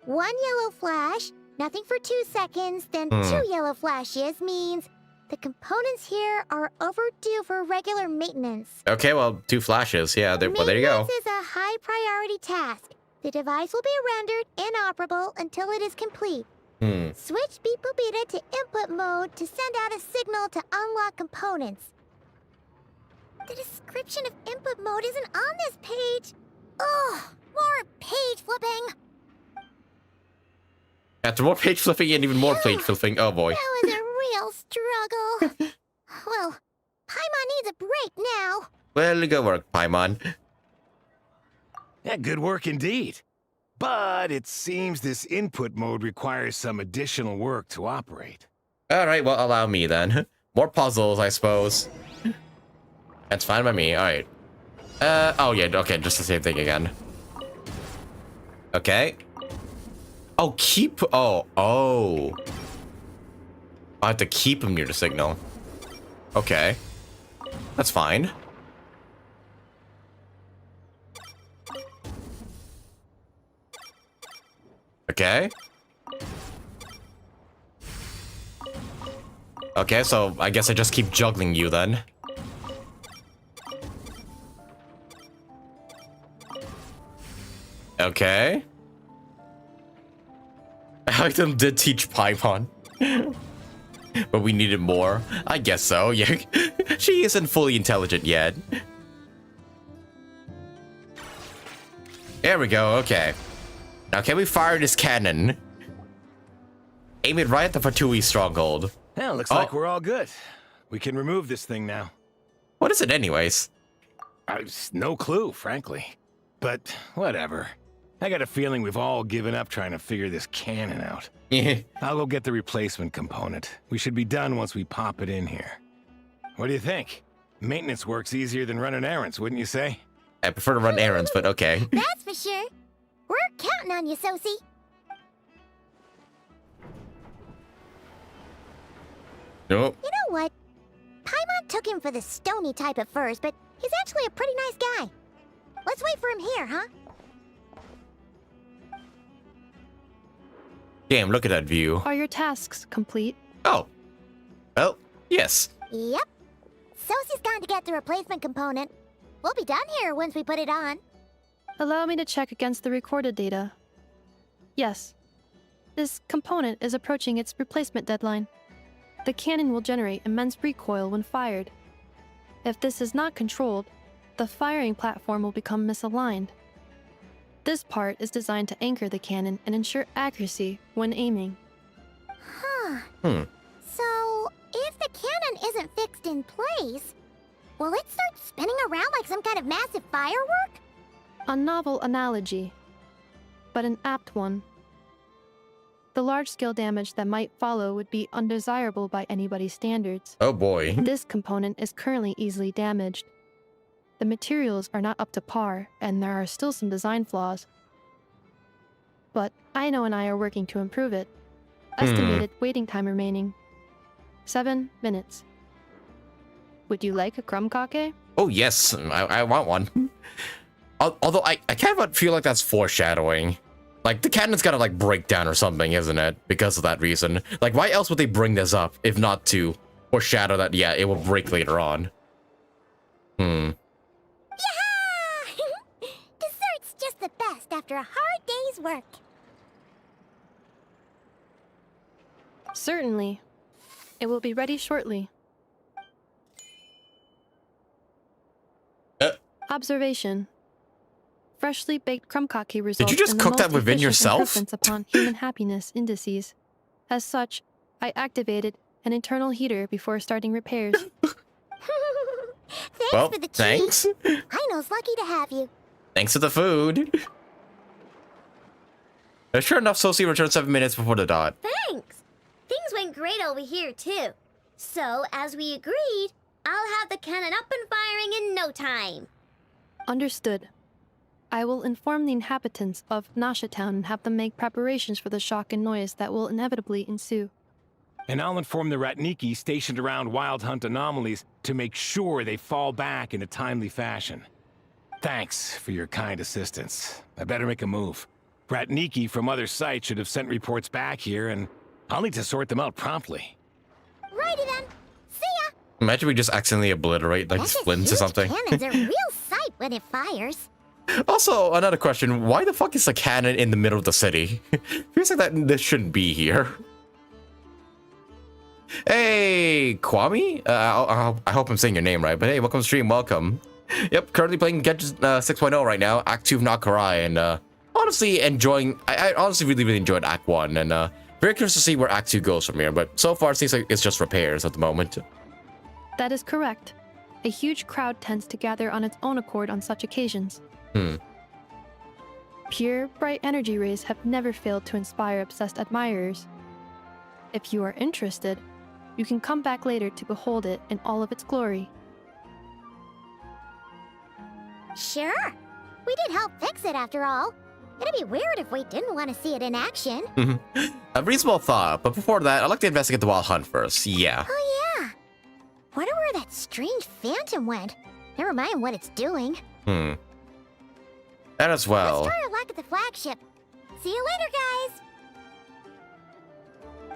One yellow flash, nothing for 2 seconds, then 2 yellow flashes means the components here are overdue for regular maintenance. Okay, well, 2 flashes. Yeah, well, there you go. Maintenance is a high priority task. The device will be rendered inoperable until it is complete. Switch Beep Boopita to input mode to send out a signal to unlock components. The description of input mode isn't on this page. Ugh, more page flipping. After more page flipping and even more page flipping, oh boy. That was a real struggle. Well, Paimon needs a break now. Well, good work, Paimon. Yeah, good work indeed. But it seems this input mode requires some additional work to operate. Alright, well, allow me then. More puzzles, I suppose. That's fine by me, alright. Oh yeah, okay, just the same thing again. Okay. Oh, keep, oh. I have to keep him near the signal. Okay. That's fine. Okay. Okay, so I guess I just keep juggling you then. Okay. Item did teach Paimon. But we needed more. I guess so, yeah. She isn't fully intelligent yet. There we go, okay. Now can we fire this cannon? Aim it right at the Fatui stronghold. Yeah, looks like we're all good. We can remove this thing now. What is it anyways? No clue, frankly. But whatever. I got a feeling we've all given up trying to figure this cannon out. I'll go get the replacement component. We should be done once we pop it in here. What do you think? Maintenance work's easier than running errands, wouldn't you say? I prefer to run errands, but okay. That's for sure. We're counting on you, Sosie. Nope. You know what? Paimon took him for the stony type at first, but he's actually a pretty nice guy. Let's wait for him here, huh? Damn, look at that view. Are your tasks complete? Oh. Well, yes. Yep. Sosie's gone to get the replacement component. We'll be done here once we put it on. Allow me to check against the recorded data. Yes. This component is approaching its replacement deadline. The cannon will generate immense recoil when fired. If this is not controlled, the firing platform will become misaligned. This part is designed to anchor the cannon and ensure accuracy when aiming. Huh. So, if the cannon isn't fixed in place, will it start spinning around like some kind of massive firework? A novel analogy, but an apt one. The large-scale damage that might follow would be undesirable by anybody's standards. Oh boy. This component is currently easily damaged. The materials are not up to par, and there are still some design flaws. But Aino and I are working to improve it. Estimated waiting time remaining: 7 minutes. Would you like a crumb kake? Oh yes, I want one. Although I kind of feel like that's foreshadowing. Like the cannon's gotta like break down or something, isn't it? Because of that reason. Like why else would they bring this up if not to foreshadow that, yeah, it will break later on. Yeah! Dessert's just the best after a hard day's work. Certainly. It will be ready shortly. Observation. Freshly baked crumb kake results Did you just in the cook most that within efficient yourself? improvements upon human happiness indices. As such, I activated an internal heater before starting repairs. Thanks Well, for the thanks. treat. Aino's lucky to have you. Thanks for the food. Sure enough, Sosie returned 7 minutes before the dot. Thanks. Things went great over here, too. So, as we agreed, I'll have the cannon up and firing in no time. Understood. I will inform the inhabitants of Nasha Town and have them make preparations for the shock and noise that will inevitably ensue. And I'll inform the Ratniki stationed around Wild Hunt anomalies to make sure they fall back in a timely fashion. Thanks for your kind assistance. I better make a move. Ratniki from other sites should have sent reports back here, and I'll need to sort them out promptly. Righty then. See ya. Imagine we just accidentally obliterate like That Flins or something. cannon's a real sight when it fires. Also, another question: why the fuck is the cannon in the middle of the city? Feels like that this shouldn't be here. Hey, Kwame? I hope I'm saying your name right, but hey, welcome to stream, welcome. Yep, currently playing Genshin 6.0 right now, Act 2 of NOD-KRAI, and honestly enjoying. I honestly really enjoyed Act 1, and very curious to see where Act 2 goes from here. But so far, it seems like it's just repairs at the moment. That is correct. A huge crowd tends to gather on its own accord on such occasions. Pure, bright energy rays have never failed to inspire obsessed admirers. If you are interested, you can come back later to behold it in all of its glory. Sure. We did help fix it after all. It'd be weird if we didn't want to see it in action. A reasonable thought, but before that, I'd like to investigate the wild hunt first. Yeah. Oh yeah. Wonder where that strange phantom went. Never mind what it's doing. That as well. Let's try our luck at the flagship. See you later,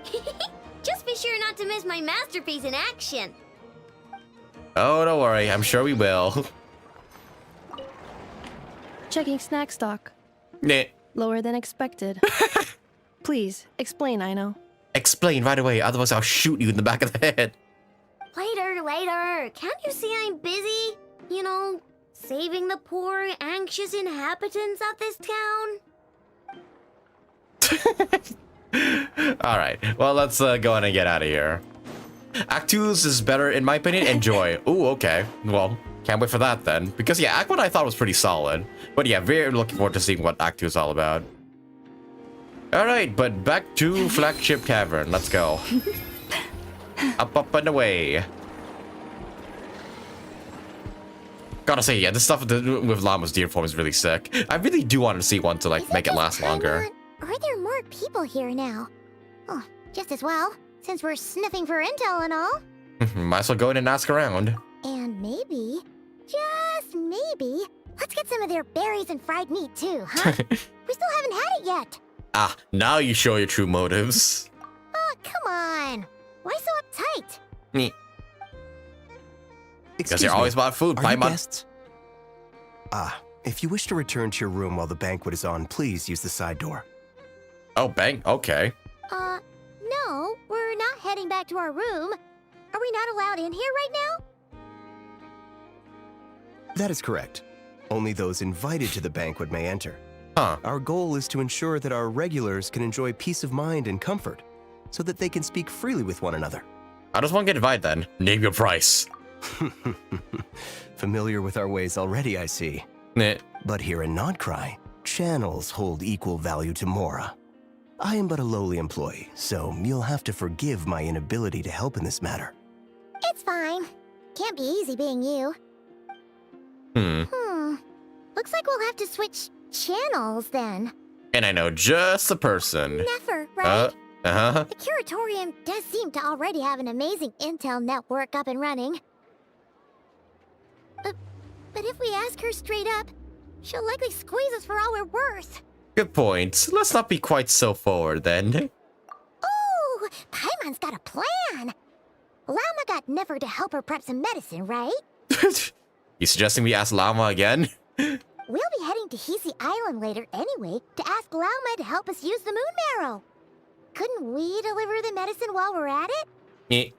guys. Just be sure not to miss my masterpiece in action. Oh, don't worry. I'm sure we will. Checking snack stock. Nah. Lower than expected. Please, explain, Aino. Explain right away, otherwise I'll shoot you in the back of the head. Later. Can't you see I'm busy? You know, saving the poor, anxious inhabitants of this town? Alright, well, let's go on and get out of here. Act 2 is better, in my opinion. Enjoy. Ooh, okay. Well, can't wait for that then. Because, yeah, Act 1 I thought was pretty solid. But, yeah, very looking forward to seeing what Act 2 is all about. Alright, but back to Flagship Cavern. Let's go. Up, and away. Gotta say, yeah, this stuff with Llama's deer form is really sick. I really do want to see one to, like, make it last longer. Or are there more people here now? Oh, just as well, since we're sniffing for intel and all. Might as well go in and ask around. And maybe, just maybe, let's get some of their berries and fried meat too, huh? We still haven't had it yet. Ah, now you show your true motives. Oh, come on. Why so uptight? Because you're always about food, Are you Paimon. guests? If you wish to return to your room while the banquet is on, please use the side door. Oh, bang. Okay. No, we're not heading back to our room. Are we not allowed in here right now? That is correct. Only those invited to the banquet may enter. Huh. Our goal is to ensure that our regulars can enjoy peace of mind and comfort, so that they can speak freely with one another. I just want to get invited then. Name your price. Familiar with our ways already, I see. Nah. But here in NOD-KRAI, channels hold equal value to Mora. I am but a lowly employee, so you'll have to forgive my inability to help in this matter. It's fine. Can't be easy being you. Looks like we'll have to switch channels then. And I know just the person. Never, right? Uh-huh. The Curatorium does seem to already have an amazing intel network up and running. But if we ask her straight up, she'll likely squeeze us for all we're worth. Good point. Let's not be quite so forward then. Ooh, Paimon's got a plan. Lauma got Nefer to help her prep some medicine, right? You suggesting we ask Lauma again? We'll be heading to Hisi Island later anyway to ask Lauma to help us use the moon marrow. Couldn't we deliver the medicine while we're at it?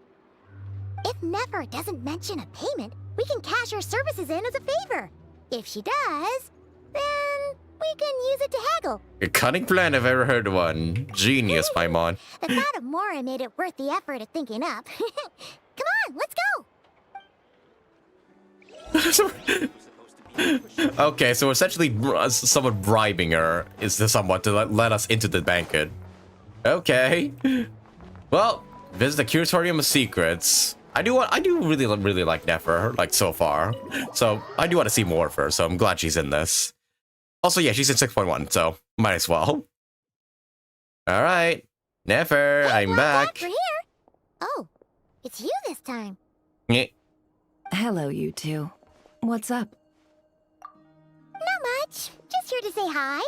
If Nefer doesn't mention a payment, we can cash our services in as a favor. If she does, then we can use it to haggle. A cunning plan if I've ever heard one. Genius, Paimon. The thought of Mora made it worth the effort of thinking up. Come on, let's go! Okay, so essentially someone bribing her is somewhat to let us into the banquet. Okay. Well, visit the Curatorium of Secrets. I do really like Nefer, like so far. So I do want to see more of her, so I'm glad she's in this. Also, yeah, she's in 6.1, so might as well. Alright. Nefer, Hey, I'm back. We're here. Oh, it's you this time. Hello, you two. What's up? Not much. Just here to say hi.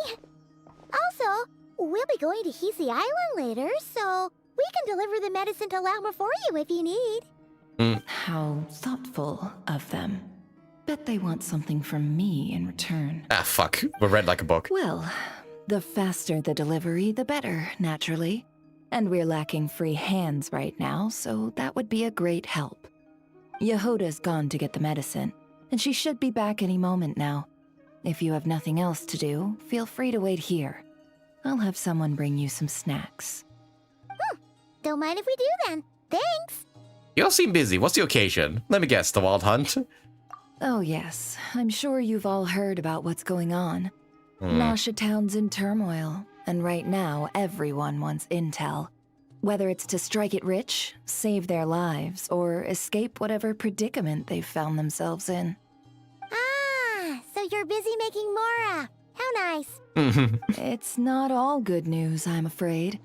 Also, we'll be going to Hisi Island later, so we can deliver the medicine to Lauma for you if you need. How thoughtful of them. Bet they want something from me in return. Ah, fuck. We're read like a book. Well, the faster the delivery, the better, naturally. And we're lacking free hands right now, so that would be a great help. Yehoda's gone to get the medicine, and she should be back any moment now. If you have nothing else to do, feel free to wait here. I'll have someone bring you some snacks. Don't mind if we do then. Thanks. You all seem busy. What's the occasion? Let me guess, the Wild Hunt? Oh yes, I'm sure you've all heard about what's going on. Nasha Town's in turmoil, and right now everyone wants intel. Whether it's to strike it rich, save their lives, or escape whatever predicament they've found themselves in. Ah, so you're busy making Mora. How nice. It's not all good news, I'm afraid.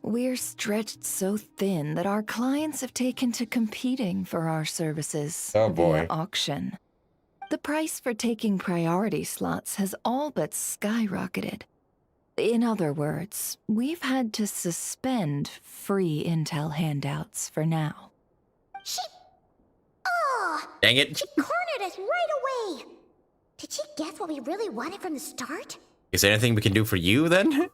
We're stretched so thin that our clients have taken to competing for our services via auction. The price for taking priority slots has all but skyrocketed. In other words, we've had to suspend free intel handouts for now. Oh! Dang it. She cornered us right away. Did she guess what we really wanted from the start? Is there anything we can do for you then?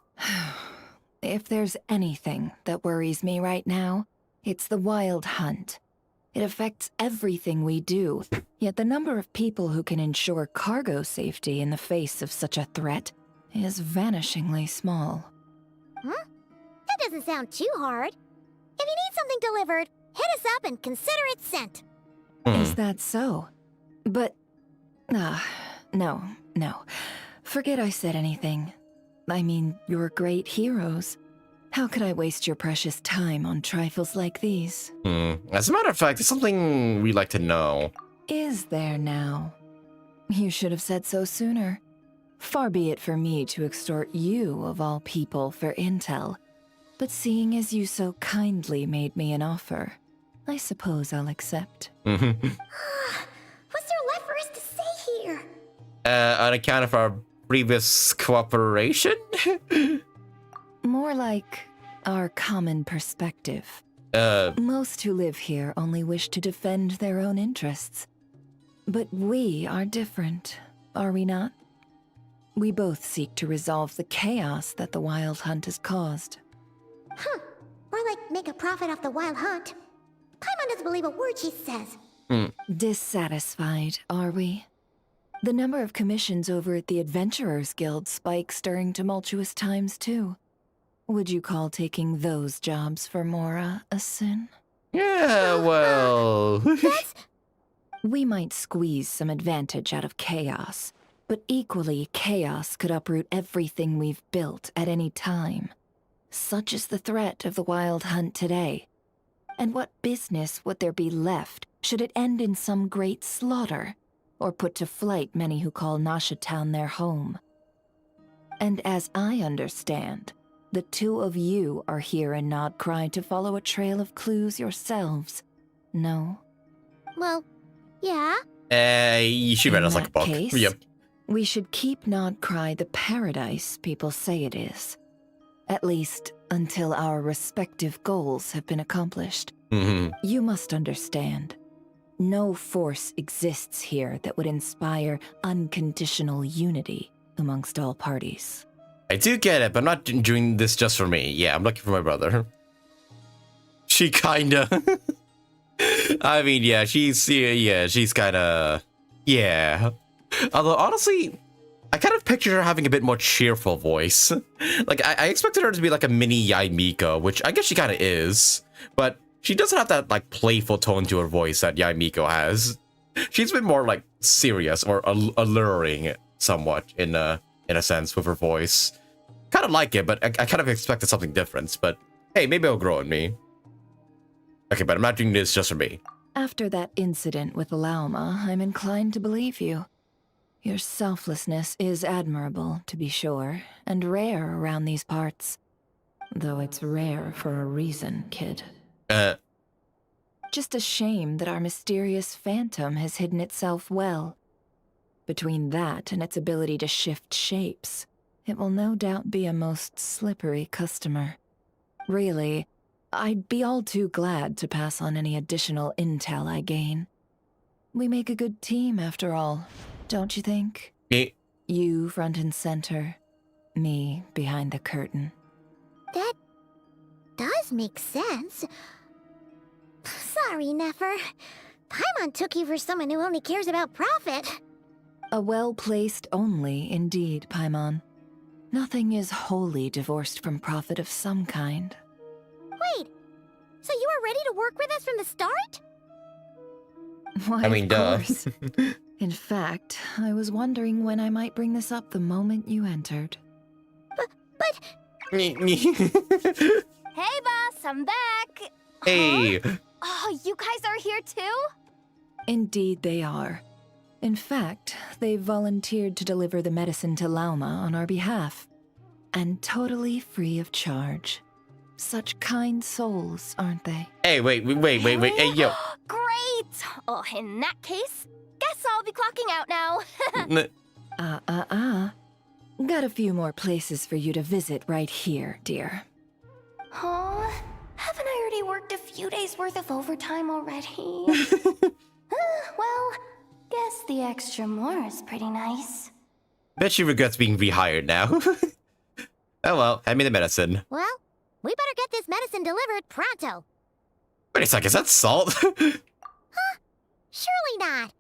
If there's anything that worries me right now, it's the wild hunt. It affects everything we do, yet the number of people who can ensure cargo safety in the face of such a threat is vanishingly small. Huh? That doesn't sound too hard. If you need something delivered, hit us up and consider it sent. Is that so? But... no. Forget I said anything. I mean, you're great heroes. How could I waste your precious time on trifles like these? As a matter of fact, it's something we'd like to know. Is there now? You should have said so sooner. Far be it for me to extort you, of all people, for intel. But seeing as you so kindly made me an offer, I suppose I'll accept. What's there left for us to say here? On account of our previous cooperation? More like our common perspective. Most who live here only wish to defend their own interests. But we are different, are we not? We both seek to resolve the chaos that the Wild Hunt has caused. Huh. Or like make a profit off the Wild Hunt. Paimon doesn't believe a word she says. Dissatisfied, are we? The number of commissions over at the Adventurers Guild spikes during tumultuous times, too. Would you call taking those jobs for Mora a sin? Yeah, well... We might squeeze some advantage out of chaos, but equally, chaos could uproot everything we've built at any time. Such is the threat of the Wild Hunt today. And what business would there be left should it end in some great slaughter, or put to flight many who call Nasha Town their home? And as I understand, the two of you are here in NOD-KRAI to follow a trail of clues yourselves, no? Well, yeah. You should read us like a book. Case, Yep. We should keep NOD-KRAI the paradise people say it is. At least, until our respective goals have been accomplished. You must understand. No force exists here that would inspire unconditional unity amongst all parties. I do get it, but I'm not doing this just for me. Yeah, I'm looking for my brother. She kinda... I mean, yeah, she's kinda... Yeah. Although, honestly, I kind of pictured her having a bit more cheerful voice. Like, I expected her to be like a mini Yaimiko, which I guess she kinda is. But she doesn't have that, like, playful tone to her voice that Yaimiko has. She's been more, like, serious or alluring somewhat in a sense with her voice. Kind of like it, but I kind of expected something different. But hey, maybe it'll grow on me. Okay, but I'm not doing this just for me. After that incident with Lauma, I'm inclined to believe you. Your selflessness is admirable, to be sure, and rare around these parts. Though it's rare for a reason, kid. Just a shame that our mysterious phantom has hidden itself well. Between that and its ability to shift shapes, it will no doubt be a most slippery customer. Really, I'd be all too glad to pass on any additional intel I gain. We make a good team, after all, don't you think? You front and center, me behind the curtain. That does make sense. Sorry, Nefer. Paimon took you for someone who only cares about profit. A well-placed only, indeed, Paimon. Nothing is wholly divorced from profit of some kind. Wait, so you were ready to work with us from the start? Why, I mean, of duh. course. In fact, I was wondering when I might bring this up the moment you entered. But... Hey, boss, I'm back. Hey. Oh, you guys are here too? Indeed they are. In fact, they've volunteered to deliver the medicine to Lauma on our behalf. And totally free of charge. Such kind souls, aren't they? Hey, wait. Hey, yo. Great! Oh, in that case, guess I'll be clocking out now. Got a few more places for you to visit right here, dear. Oh, haven't I already worked a few days worth of overtime already? Well, guess the extra more is pretty nice. Bet she regrets being rehired now. Oh well, hand me the medicine. Well, we better get this medicine delivered pronto. Wait a sec, is that salt? Surely not.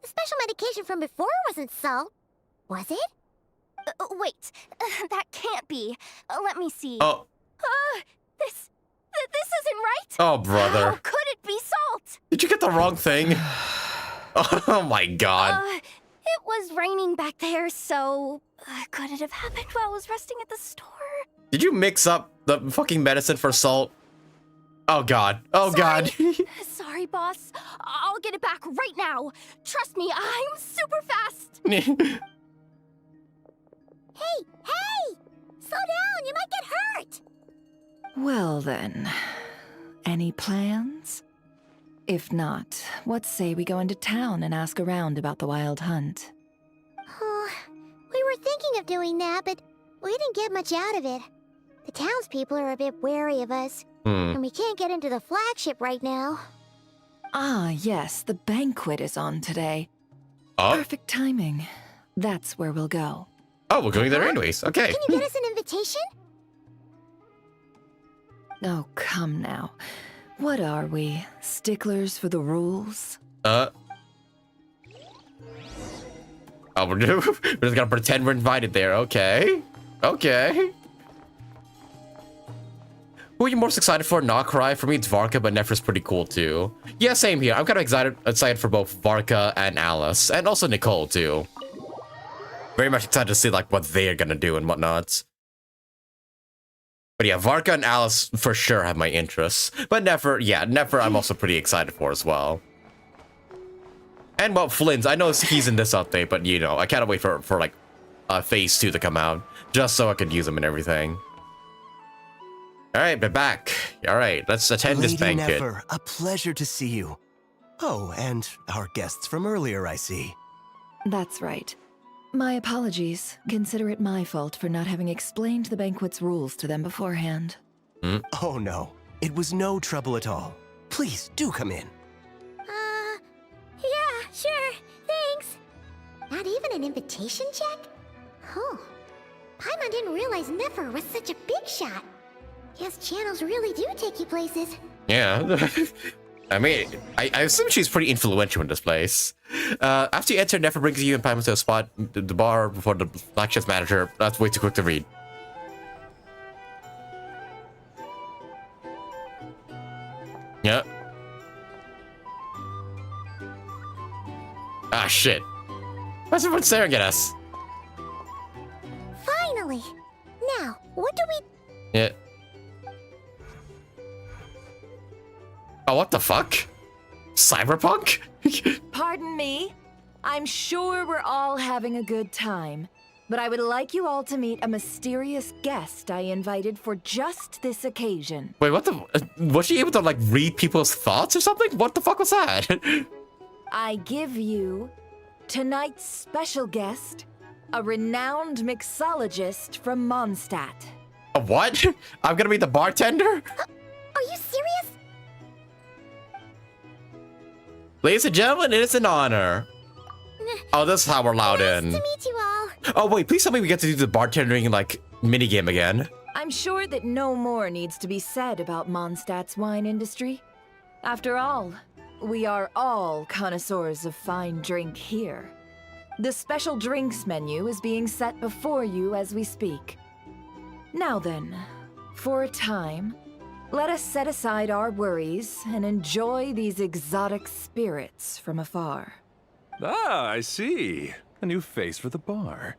The special medication from before wasn't salt, was it? Wait, that can't be. Let me see. Oh. This isn't right. Oh, brother. How could it be salt? Did you get the wrong thing? Oh my god. It was raining back there, so could it have happened while I was resting at the store? Did you mix up the fucking medicine for salt? Oh god. Oh god. Sorry, boss. I'll get it back right now. Trust me, I'm super fast. Hey! Slow down, you might get hurt! Well then, any plans? If not, what say we go into town and ask around about the wild hunt? Oh, we were thinking of doing that, but we didn't get much out of it. The townspeople are a bit wary of us, and we can't get into the flagship right now. Ah, yes, the banquet is on today. Oh. Perfect timing. That's where we'll go. Oh, we're going there anyways. Okay. Can you get us an invitation? Oh, come now. What are we? Sticklers for the rules? Oh, we're just gonna pretend we're invited there. Okay. Okay. Who are you most excited for? NOD-KRAI? For me, it's Varka, but Nephra's pretty cool too. Yeah, same here. I'm kind of excited for both Varka and Alice, and also Nicole too. Very much excited to see like what they're gonna do and whatnot. But yeah, Varka and Alice for sure have my interests. But Nephra I'm also pretty excited for as well. And well, Flins, I know he's in this update, but you know, I can't wait for like phase 2 to come out, just so I could use him and everything. All right, we're back. All right, let's attend this banquet. Nefer, a pleasure to see you. Oh, and our guests from earlier, I see. That's right. My apologies. Consider it my fault for not having explained the banquet's rules to them beforehand. Oh no, it was no trouble at all. Please, do come in. Yeah, sure, thanks. Not even an invitation check? Oh, Paimon didn't realize Nefer was such a big shot. Guess channels really do take you places. Yeah. I mean, I assume she's pretty influential in this place. After you enter, Nefer brings you and Paimon to a spot, the bar before the flagship's manager. That's way too quick to read. Yeah. Ah, shit. Why's everyone staring at us? Finally! Now, what do we... Yeah. Oh, what the fuck? Cyberpunk? Pardon me? I'm sure we're all having a good time, but I would like you all to meet a mysterious guest I invited for just this occasion. Wait, what the... was she able to, like, read people's thoughts or something? What the fuck was that? I give you tonight's special guest, a renowned mixologist from Mondstadt. A what? I'm gonna be the bartender? Are you serious? Ladies and gentlemen, it is an honor. Oh, this is how we're allowed in. Nice to meet you all. Oh, wait, please tell me we get to do the bartending, like, minigame again. I'm sure that no more needs to be said about Mondstadt's wine industry. After all, we are all connoisseurs of fine drink here. The special drinks menu is being set before you as we speak. Now then, for a time, let us set aside our worries and enjoy these exotic spirits from afar. Ah, I see. A new face for the bar.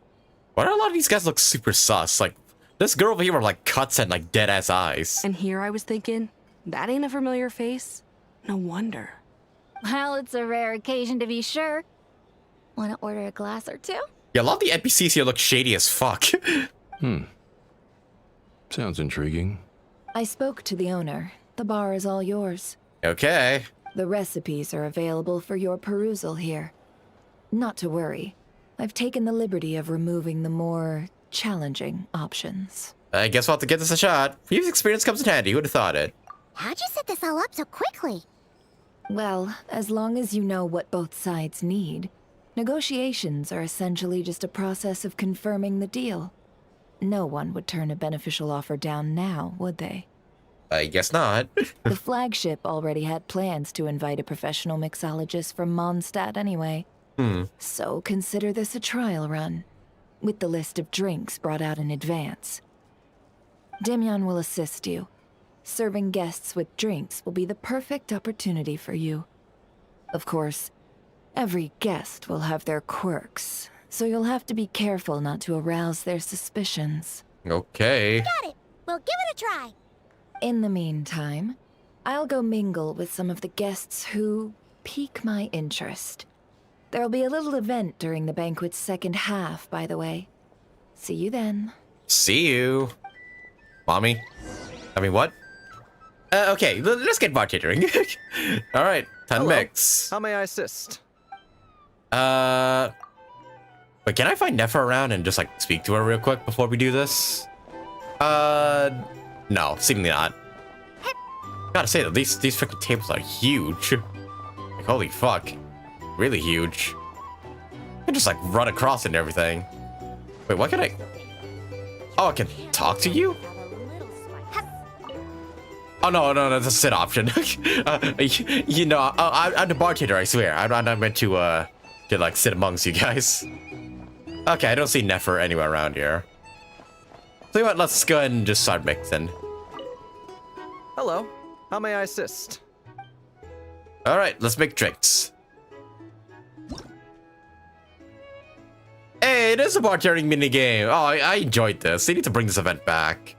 Why do a lot of these guys look super sus? Like, this girl over here with like cuts and like dead ass eyes. And here I was thinking, that ain't a familiar face. No wonder. Well, it's a rare occasion to be sure. Want to order a glass or two? Yeah, a lot of the NPCs here look shady as fuck. Sounds intriguing. I spoke to the owner. The bar is all yours. Okay. The recipes are available for your perusal here. Not to worry. I've taken the liberty of removing the more challenging options. I guess we'll have to get this a shot. Previous experience comes in handy. Who would have thought it? How'd you set this all up so quickly? Well, as long as you know what both sides need, negotiations are essentially just a process of confirming the deal. No one would turn a beneficial offer down now, would they? I guess not. The flagship already had plans to invite a professional mixologist from Mondstadt anyway. So consider this a trial run, with the list of drinks brought out in advance. Demyon will assist you. Serving guests with drinks will be the perfect opportunity for you. Of course, every guest will have their quirks, so you'll have to be careful not to arouse their suspicions. Okay. Got it. We'll give it a try. In the meantime, I'll go mingle with some of the guests who pique my interest. There'll be a little event during the banquet's second half, by the way. See you then. See you. Mommy? I mean, what? Okay, let's get bartending. All right, time to mix. How may I assist? But can I find Neffa around and just like speak to her real quick before we do this? No, seemingly not. Gotta say that these freaking tables are huge. Like, holy fuck. Really huge. I can just like run across it and everything. Wait, what can I... Oh, I can talk to you? Oh, no, that's a sit option. You know, I'm the bartender, I swear. I'm not meant to like sit amongst you guys. Okay, I don't see Neffa anywhere around here. So you know what, let's go ahead and just start mixing. Hello. How may I assist? All right, let's make drinks. Hey, it is a bartending minigame. Oh, I enjoyed this. They need to bring this event back.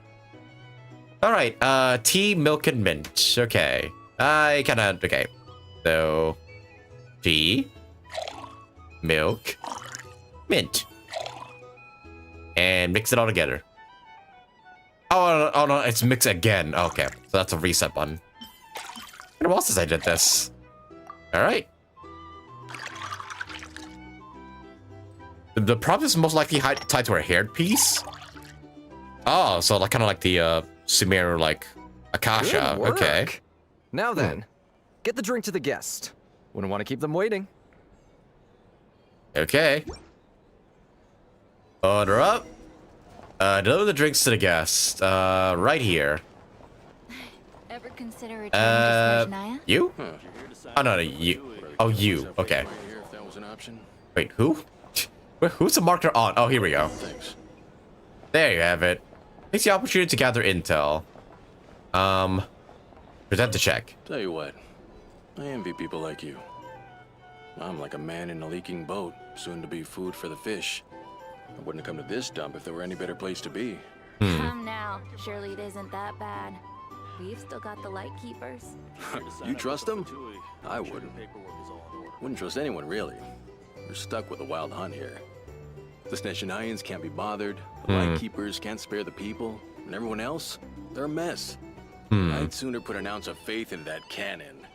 All right, tea, milk, and mint. Okay. Okay. So, tea, milk, mint. And mix it all together. Oh no, it's mix again. Okay, so that's a reset button. What else since I did this? All right. The prop is most likely tied to her hair piece. Oh, so like kind of like the Sumeru like Akasha. Good work. Okay. Now then, get the drink to the guest. Wouldn't want to keep them waiting. Okay. Order up. Deliver the drinks to the guest. Right here. Ever consider returning to You? Oh no, you. Oh, you. Okay. Wait, who? Who's the marker on? Oh, here we go. There you have it. Takes the opportunity to gather intel. Present the check. Tell you what, I envy people like you. I'm like a man in a leaking boat, soon to be food for the fish. I wouldn't have come to this dump if there were any better place to be. Come now. Surely it isn't that bad. We've still got the light keepers. You trust them? I wouldn't. Wouldn't trust anyone, really. We're stuck with a wild hunt here. The Sneshanians can't be bothered, the light keepers can't spare the people, and everyone else, they're a mess. I'd sooner put an ounce of faith in that cannon.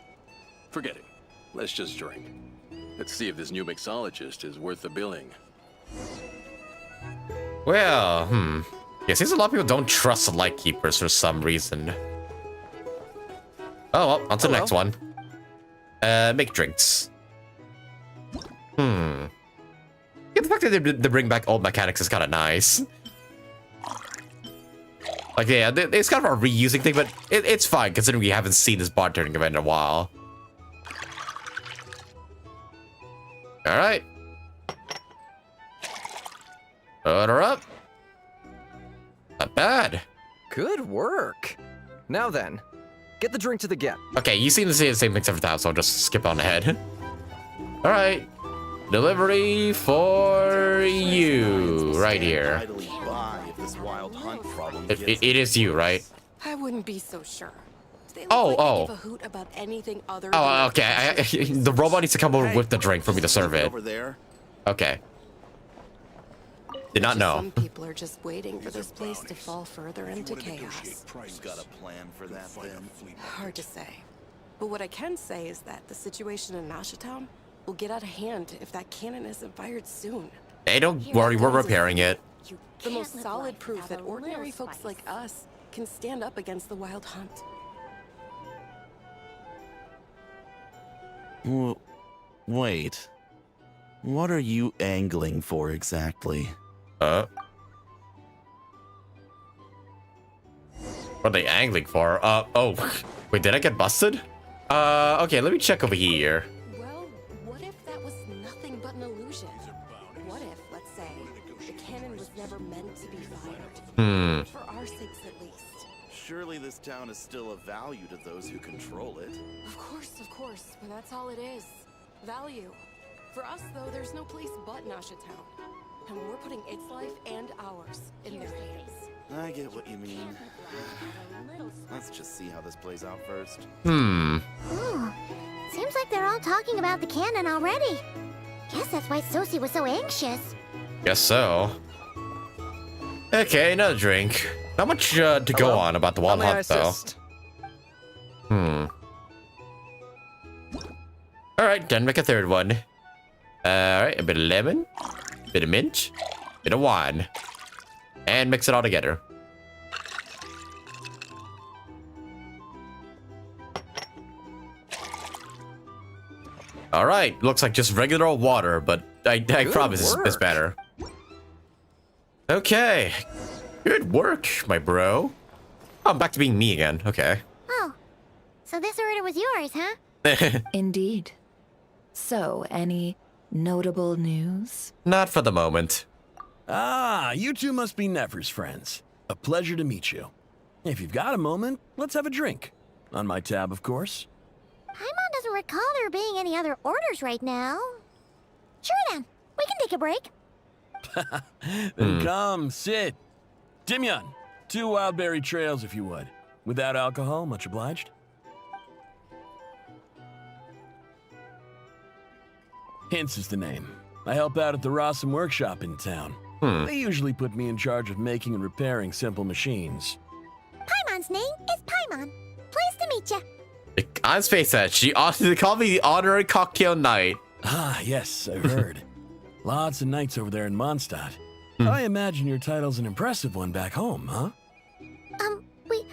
Forget it. Let's just drink. Let's see if this new mixologist is worth the billing. Well, Yeah, seems a lot of people don't trust the light keepers for some reason. Oh well, on to the next one. Make drinks. Yeah, the fact that they bring back old mechanics is kind of nice. Like, yeah, it's kind of a reusing thing, but it's fine considering we haven't seen this bartending event in a while. All right. Order up. Not bad. Good work. Now then, get the drink to the guest. Okay, you seem to say the same things every time, so I'll just skip on ahead. All right. Delivery for you, right here. It is you, right? I wouldn't be so sure. They look Oh, like oh. they give a hoot about anything other Oh, than okay. The robot needs to come over with the drink for me to serve it. Over there. Okay. Did not know. Some people are just waiting for this place to fall further into chaos. Got a plan for that then? Hard to say. But what I can say is that the situation in Nasha Town will get out of hand if that cannon isn't fired soon. Hey, don't worry, we're repairing it. The most solid proof that ordinary folks like us can stand up against the Wild Hunt. Wait. What are you angling for exactly? What are they angling for? Oh. Wait, did I get busted? Okay, let me check over here. Well, what if that was nothing but an illusion? What if, let's say, the cannon was never meant to be fired? For our sakes at least. Surely this town is still of value to those who control it. Of course, but that's all it is. Value. For us, though, there's no place but Nasha Town. And we're putting its life and ours in their hands. I get what you mean. Let's just see how this plays out first. Ooh, seems like they're all talking about the cannon already. Guess that's why Sosie was so anxious. Guess so. Okay, another drink. Not much to go on about the Wild Hunt, though. Alright, gonna make a third one. Alright, a bit of lemon, bit of mint, bit of wine. And mix it all together. Alright, looks like just regular old water, but I promise it's better. Okay. Good work, my bro. Oh, I'm back to being me again. Okay. Oh, so this order was yours, huh? Indeed. So, any notable news? Not for the moment. Ah, you two must be Nefer's friends. A pleasure to meet you. If you've got a moment, let's have a drink. On my tab, of course. Paimon doesn't recall there being any other orders right now. Sure then, we can take a break. Then come, sit. Dimyon, 2 wildberry trails if you would. Without alcohol, much obliged. Hints is the name. I help out at the Rossum workshop in town. They usually put me in charge of making and repairing simple machines. Paimon's name is Paimon. Pleased to meet you. On face that they call me the honorary cocktail knight. Ah, yes, I've heard. Lots of knights over there in Mondstadt. I imagine your title's an impressive one back home, huh? We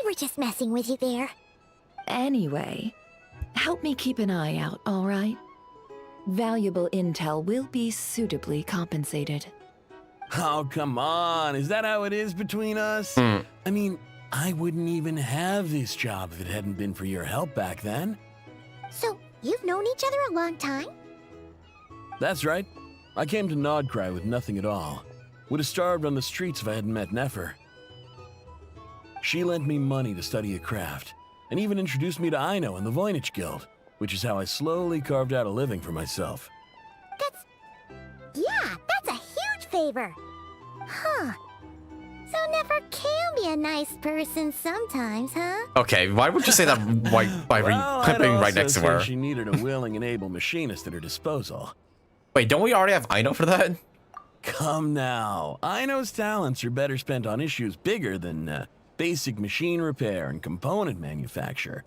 were just messing with you there. Anyway, help me keep an eye out, all right? Valuable intel will be suitably compensated. Oh, come on. Is that how it is between us? I mean, I wouldn't even have this job if it hadn't been for your help back then. So, you've known each other a long time? That's right. I came to NOD-KRAI with nothing at all. Would have starved on the streets if I hadn't met Nefer. She lent me money to study a craft, and even introduced me to Aino and the Voynich Guild, which is how I slowly carved out a living for myself. That's a huge favor. Huh. So Nefer can be a nice person sometimes, huh? Okay, why would you say that by putting right next to her? She needed a willing and able machinist at her disposal. Wait, don't we already have Aino for that? Come now. Aino's talents are better spent on issues bigger than basic machine repair and component manufacture.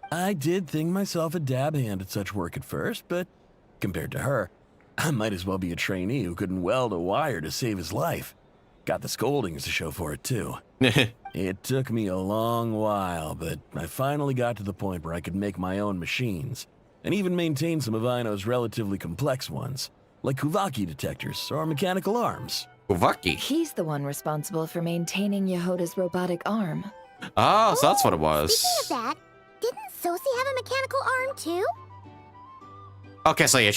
I did think myself a dab hand at such work at first, but compared to her, I might as well be a trainee who couldn't weld a wire to save his life. Got the scoldings to show for it, too. It took me a long while, but I finally got to the point where I could make my own machines, and even maintain some of Aino's relatively complex ones, like Kuvaki detectors or mechanical arms. Kuvaki? He's the one responsible for maintaining Yehoda's robotic arm. Oh, so that's what it was. Speaking of that, didn't Sosie have a mechanical arm too? Okay, so yeah,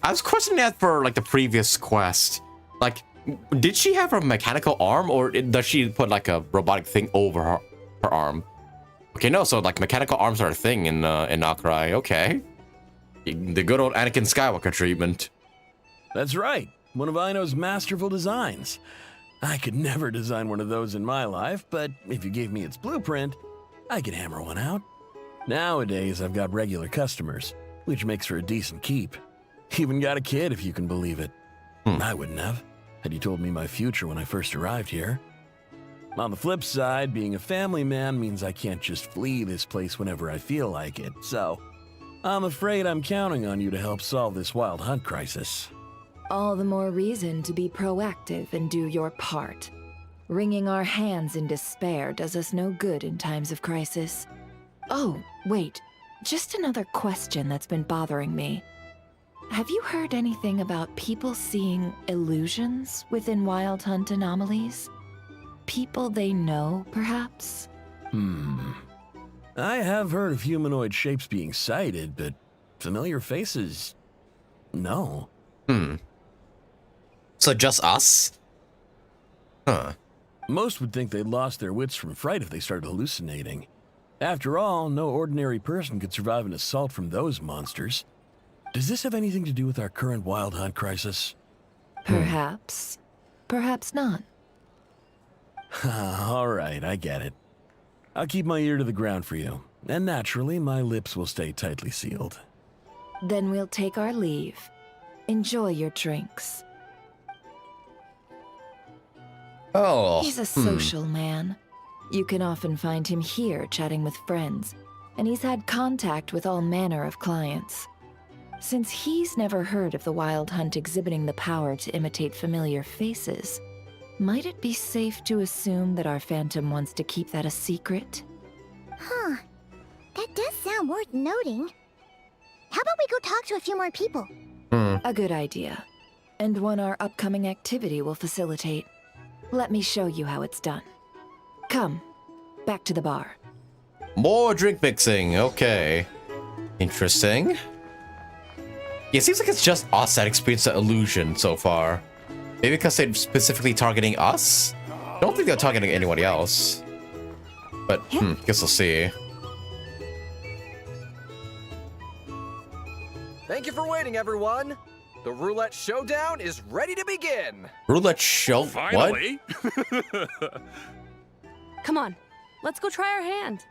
I was questioning that for like the previous quest. Like, did she have a mechanical arm, or does she put like a robotic thing over her arm? Okay, no, so like mechanical arms are a thing in NOD-KRAI. Okay. The good old Anakin Skywalker treatment. That's right. One of Aino's masterful designs. I could never design one of those in my life, but if you gave me its blueprint, I could hammer one out. Nowadays, I've got regular customers, which makes for a decent keep. Even got a kid, if you can believe it. I wouldn't have, had you told me my future when I first arrived here. On the flip side, being a family man means I can't just flee this place whenever I feel like it, so I'm afraid I'm counting on you to help solve this wild hunt crisis. All the more reason to be proactive and do your part. Wringing our hands in despair does us no good in times of crisis. Oh, wait. Just another question that's been bothering me. Have you heard anything about people seeing illusions within Wild Hunt anomalies? People they know, perhaps? I have heard of humanoid shapes being sighted, but familiar faces? No. So just us? Huh. Most would think they'd lost their wits from fright if they started hallucinating. After all, no ordinary person could survive an assault from those monsters. Does this have anything to do with our current wild hunt crisis? Perhaps. Perhaps not. All right, I get it. I'll keep my ear to the ground for you, and naturally, my lips will stay tightly sealed. Then we'll take our leave. Enjoy your drinks. Oh. He's a social man. You can often find him here chatting with friends, and he's had contact with all manner of clients. Since he's never heard of the Wild Hunt exhibiting the power to imitate familiar faces, might it be safe to assume that our Phantom wants to keep that a secret? Huh. That does sound worth noting. How about we go talk to a few more people? A good idea. And one our upcoming activity will facilitate. Let me show you how it's done. Come, back to the bar. More drink mixing. Okay. Interesting. Yeah, it seems like it's just us that experienced the illusion so far. Maybe because they're specifically targeting us? I don't think they're targeting anybody else. But, guess we'll see. Thank you for waiting, everyone. The roulette showdown is ready to begin. Roulette show? Finally. What? Come on, let's go try our hand.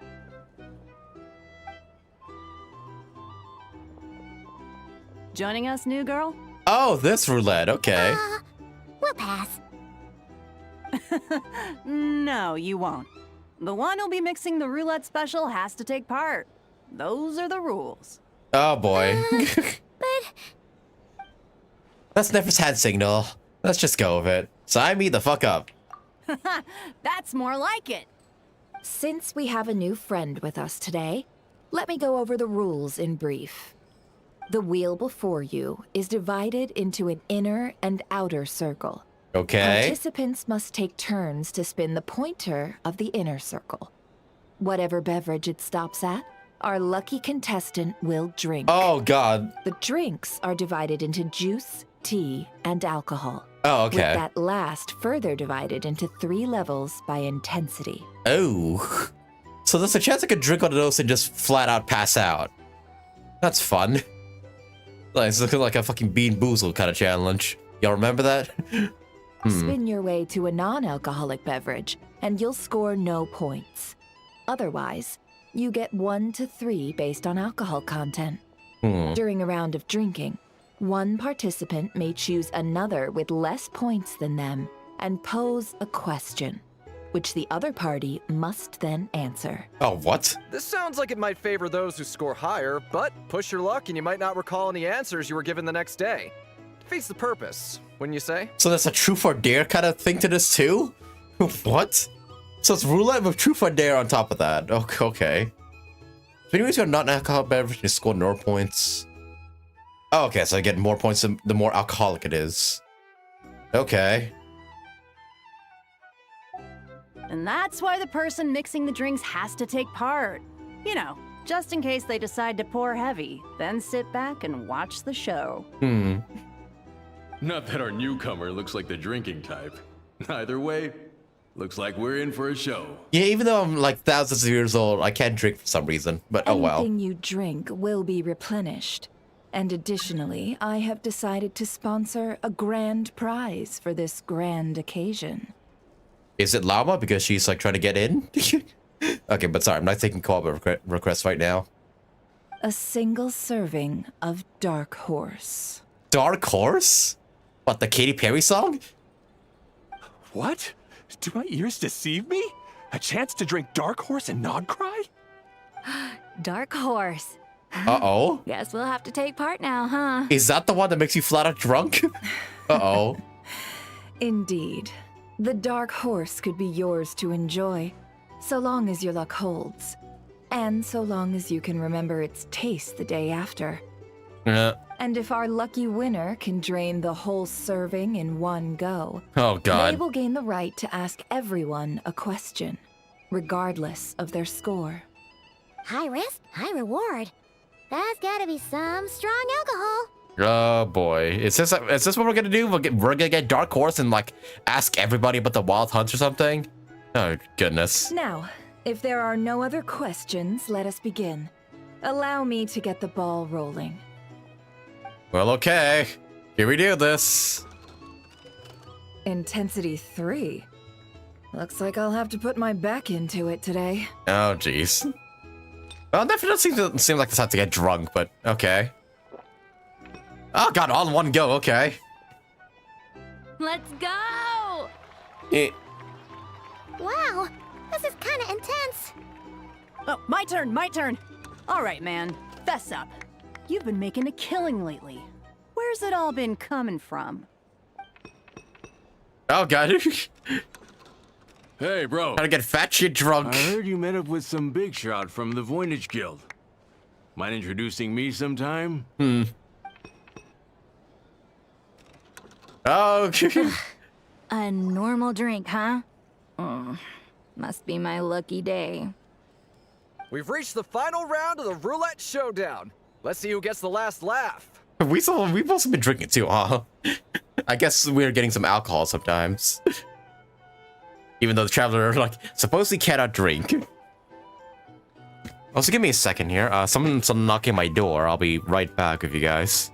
Joining us, new girl? Oh, this roulette. Okay. We'll pass. No, you won't. The one who'll be mixing the roulette special has to take part. Those are the rules. Oh boy. But That's Nefer's hand signal. Let's just go with it. Sign me the fuck up. That's more like it. Since we have a new friend with us today, let me go over the rules in brief. The wheel before you is divided into an inner and outer circle. Okay. Participants must take turns to spin the pointer of the inner circle. Whatever beverage it stops at, our lucky contestant will drink. Oh, God. The drinks are divided into juice, tea, and alcohol. Oh, okay. With that last further divided into 3 levels by intensity. Oh. So there's a chance I could drink one of those and just flat out pass out. That's fun. Like, it's looking like a fucking Bean Boozled kind of challenge. Y'all remember that? Spin your way to a non-alcoholic beverage, and you'll score no points. Otherwise, you get 1 to 3 based on alcohol content. During a round of drinking, one participant may choose another with less points than them and pose a question, which the other party must then answer. Oh, what? This sounds like it might favor those who score higher, but push your luck and you might not recall any answers you were given the next day. Defeats the purpose, wouldn't you say? So there's a truth or dare kind of thing to this too? What? So it's roulette with truth or dare on top of that. Okay. So anyways, you're not an alcoholic beverage, you score no points. Oh, okay, so I get more points the more alcoholic it is. Okay. And that's why the person mixing the drinks has to take part. You know, just in case they decide to pour heavy, then sit back and watch the show. Not that our newcomer looks like the drinking type. Either way, looks like we're in for a show. Yeah, even though I'm like thousands of years old, I can't drink for some reason. But oh well. Anything you drink will be replenished. And additionally, I have decided to sponsor a grand prize for this grand occasion. Is it Lauma because she's like trying to get in? Okay, but sorry, I'm not taking co-op requests right now. A single serving of Dark Horse. Dark Horse? What, the Katy Perry song? What? Do my ears deceive me? A chance to drink Dark Horse and NOD-KRAI? Dark Horse. Uh-oh. Guess we'll have to take part now, huh? Is that the one that makes you flat out drunk? Uh-oh. Indeed. The Dark Horse could be yours to enjoy, so long as your luck holds. And so long as you can remember its taste the day after. And if our lucky winner can drain the whole serving in one go, oh god, they will gain the right to ask everyone a question, regardless of their score. High risk, high reward. That's gotta be some strong alcohol. Oh boy, is this what we're gonna do? We're gonna get Dark Horse and like ask everybody about the Wild Hunt or something? Oh goodness. Now, if there are no other questions, let us begin. Allow me to get the ball rolling. Well, okay. Here we do this. Intensity 3. Looks like I'll have to put my back into it today. Oh jeez. Well, definitely doesn't seem like this has to get drunk, but okay. Oh god, all in one go, okay. Let's go! Wow, this is kinda intense. Oh, my turn. All right, man, fess up. You've been making a killing lately. Where's it all been coming from? Oh god. Hey, bro. Gotta get fat shit drunk. I heard you met up with some big shot from the Voynich Guild. Mind introducing me sometime? Oh. A normal drink, huh? Must be my lucky day. We've reached the final round of the roulette showdown. Let's see who gets the last laugh. We've also been drinking too, huh? I guess we're getting some alcohol sometimes. Even though the traveler, like, supposedly cannot drink. Also, give me a second here. Someone's knocking my door. I'll be right back with you guys.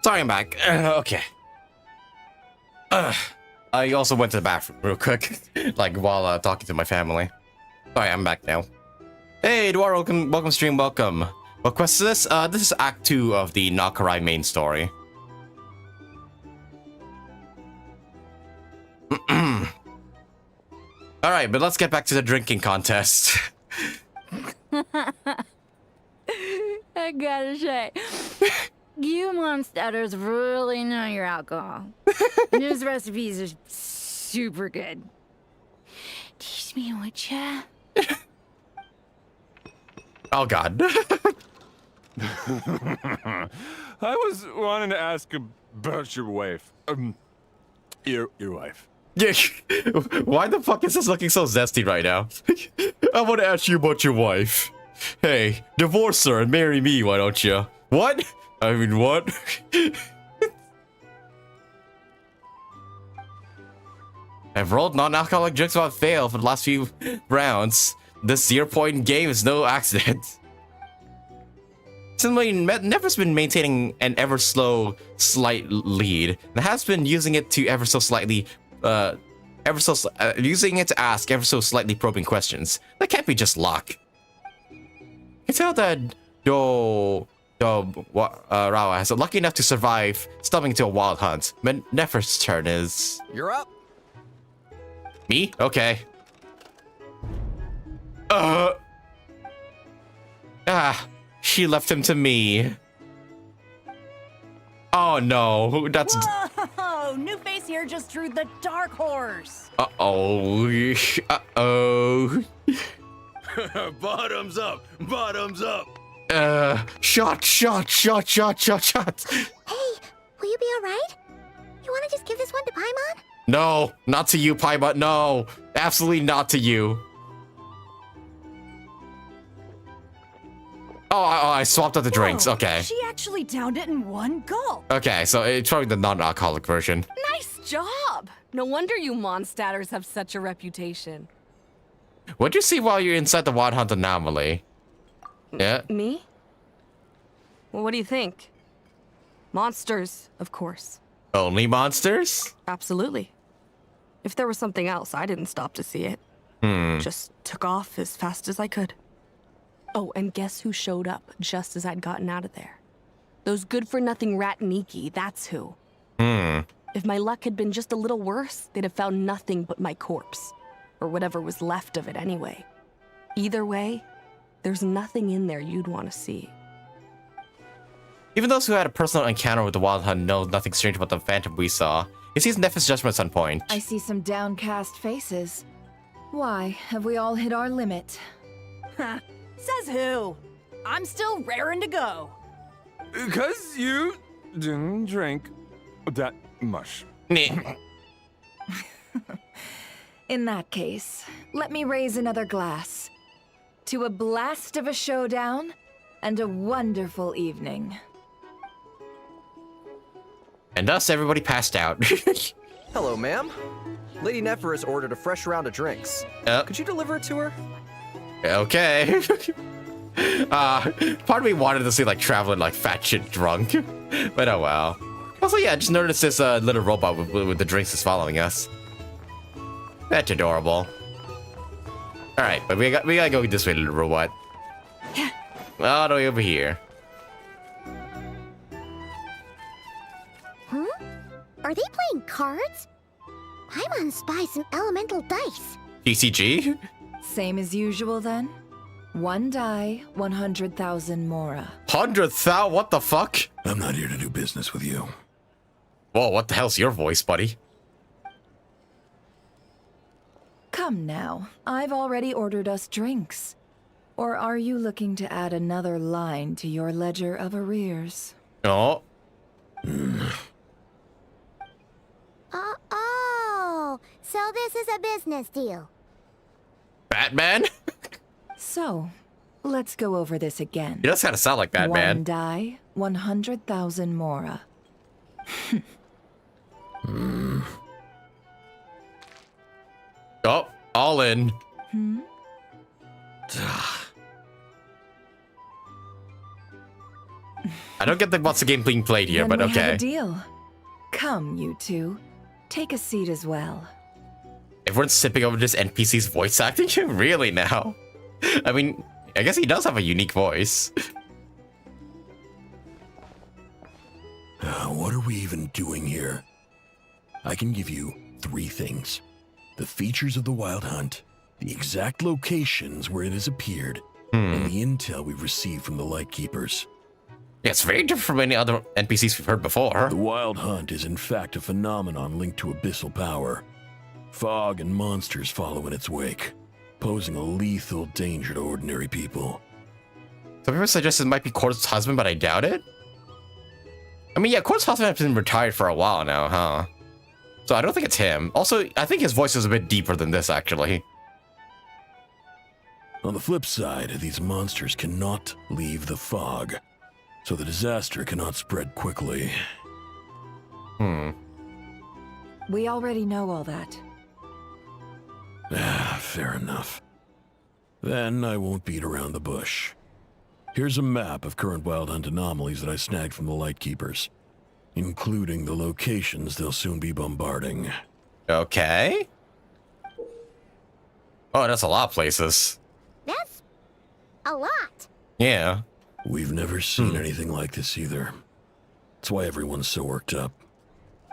Sorry, I'm back. Okay. I also went to the bathroom real quick, like while talking to my family. Sorry, I'm back now. Hey, Dwar, welcome stream, welcome. What quest is this? This is Act 2 of the NOD-KRAI main story. Alright, but let's get back to the drinking contest. I gotta say, you monsters really know your alcohol. These recipes are super good. Teach me, would ya? Oh god. I was wanting to ask about your wife. Your wife. Yeah, why the fuck is this looking so zesty right now? I want to ask you about your wife. Hey, divorce her and marry me, why don't you? What? I mean, what? I've rolled non-alcoholic drinks without fail for the last few rounds. This 0-point game is no accident. Similarly, Nefer's been maintaining an ever slow, slight lead, and has been using it to ever so slightly, using it to ask ever so slightly probing questions. That can't be just luck. It's how that Rawa has lucky enough to survive stumbling into a wild hunt. But Nefer's turn is. You're up. Me? Okay. She left him to me. Oh no, that's. Whoa! New face here just drew the dark horse. Uh-oh. Uh-oh. Bottoms up! Bottoms up! Shot. Hey, will you be alright? You wanna just give this one to Paimon? No, not to you, Paimon. No, absolutely not to you. Oh, I swapped out the drinks. Okay. She actually downed it in one gulp. Okay, so it's probably the non-alcoholic version. Nice job! No wonder you monstatters have such a reputation. What'd you see while you're inside the Wild Hunt anomaly? Yeah? Me? Well, what do you think? Monsters, of course. Only monsters? Absolutely. If there was something else, I didn't stop to see it. Just took off as fast as I could. Oh, and guess who showed up just as I'd gotten out of there? Those good-for-nothing rat Niki, that's who. If my luck had been just a little worse, they'd have found nothing but my corpse. Or whatever was left of it anyway. Either way, there's nothing in there you'd want to see. Even those who had a personal encounter with the Wild Hunt know nothing strange about the phantom we saw. It seems Nefer's judgment's on point. I see some downcast faces. Why, have we all hit our limit? Says who? I'm still raring to go. 'Cause you didn't drink that much. In that case, let me raise another glass. To a blast of a showdown and a wonderful evening. And thus, everybody passed out. Hello, ma'am. Lady Nefer has ordered a fresh round of drinks. Could you deliver it to her? Okay. Part of me wanted to see like traveling like fat shit drunk, but oh well. Also, yeah, just noticed this little robot with the drinks is following us. That's adorable. All right, but we gotta go this way, little robot. All the way over here. Huh? Are they playing cards? Paimon spies some elemental dice. TCG? Same as usual then? One die, 100,000 mora. 100,000? What the fuck? I'm not here to do business with you. Whoa, what the hell's your voice, buddy? Come now, I've already ordered us drinks. Or are you looking to add another line to your ledger of arrears? Oh. Oh, so this is a business deal. Batman? So, let's go over this again. He does kind of sound like Batman. One die, 100,000 mora. Oh, all in. I don't get what's the game being played here, Then but we have okay. a deal. Come, you two. Take a seat as well. Everyone's sipping over this NPC's voice acting? Really now? I mean, I guess he does have a unique voice. What are we even doing here? I can give you 3 things. The features of the Wild Hunt, the exact locations where it has appeared, and the intel we've received from the Lightkeepers. Yeah, it's very different from any other NPCs we've heard before. The Wild Hunt is in fact a phenomenon linked to abyssal power. Fog and monsters follow in its wake, posing a lethal danger to ordinary people. Some people suggest it might be Kort's husband, but I doubt it. I mean, yeah, Kort's husband has been retired for a while now, huh? So I don't think it's him. Also, I think his voice is a bit deeper than this, actually. On the flip side, these monsters cannot leave the fog, so the disaster cannot spread quickly. We already know all that. Fair enough. Then I won't beat around the bush. Here's a map of current Wild Hunt anomalies that I snagged from the Lightkeepers, including the locations they'll soon be bombarding. Okay. Oh, that's a lot of places. That's a lot. Yeah. We've never seen anything like this either. That's why everyone's so worked up.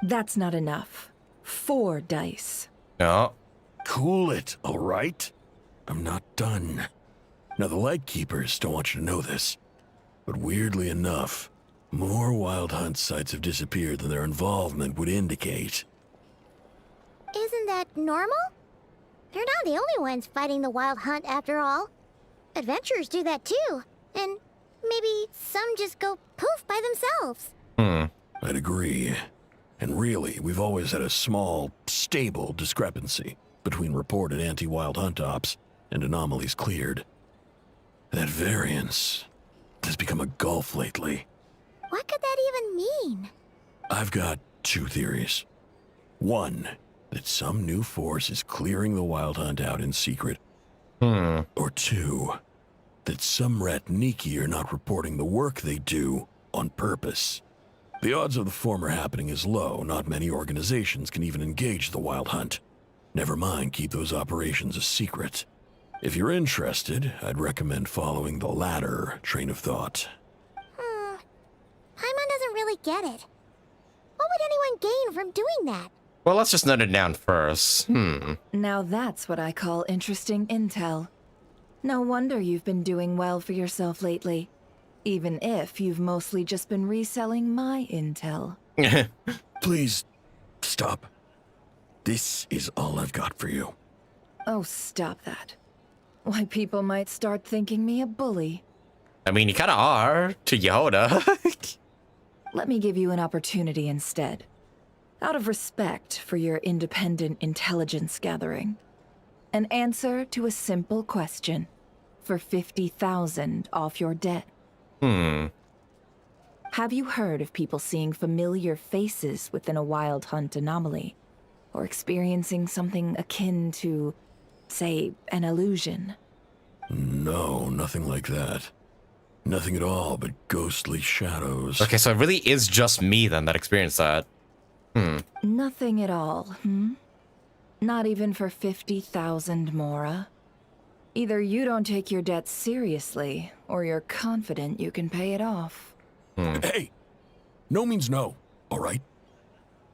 That's not enough. 4 dice. No. Cool it, all right? I'm not done. Now, the Lightkeepers don't want you to know this, but weirdly enough, more Wild Hunt sites have disappeared than their involvement would indicate. Isn't that normal? They're not the only ones fighting the Wild Hunt after all. Adventurers do that too, and maybe some just go poof by themselves. I'd agree. And really, we've always had a small, stable discrepancy between reported anti-Wild Hunt ops and anomalies cleared. That variance has become a gulf lately. What could that even mean? I've got 2 theories. One, that some new force is clearing the Wild Hunt out in secret. Or 2, that some Ratniki are not reporting the work they do on purpose. The odds of the former happening is low. Not many organizations can even engage the Wild Hunt. Never mind keep those operations a secret. If you're interested, I'd recommend following the latter train of thought. Paimon doesn't really get it. What would anyone gain from doing that? Well, let's just note it down first. Now that's what I call interesting intel. No wonder you've been doing well for yourself lately. Even if you've mostly just been reselling my intel. Please, stop. This is all I've got for you. Oh, stop that. Why, people might start thinking me a bully. I mean, you kind of are to Yehoda. Let me give you an opportunity instead. Out of respect for your independent intelligence gathering. An answer to a simple question for 50,000 off your debt. Have you heard of people seeing familiar faces within a Wild Hunt anomaly? Or experiencing something akin to, say, an illusion? No, nothing like that. Nothing at all but ghostly shadows. Okay, so it really is just me then that experienced that. Nothing at all, Not even for 50,000 Mora. Either you don't take your debt seriously, or you're confident you can pay it off. Hey! No means no, all right?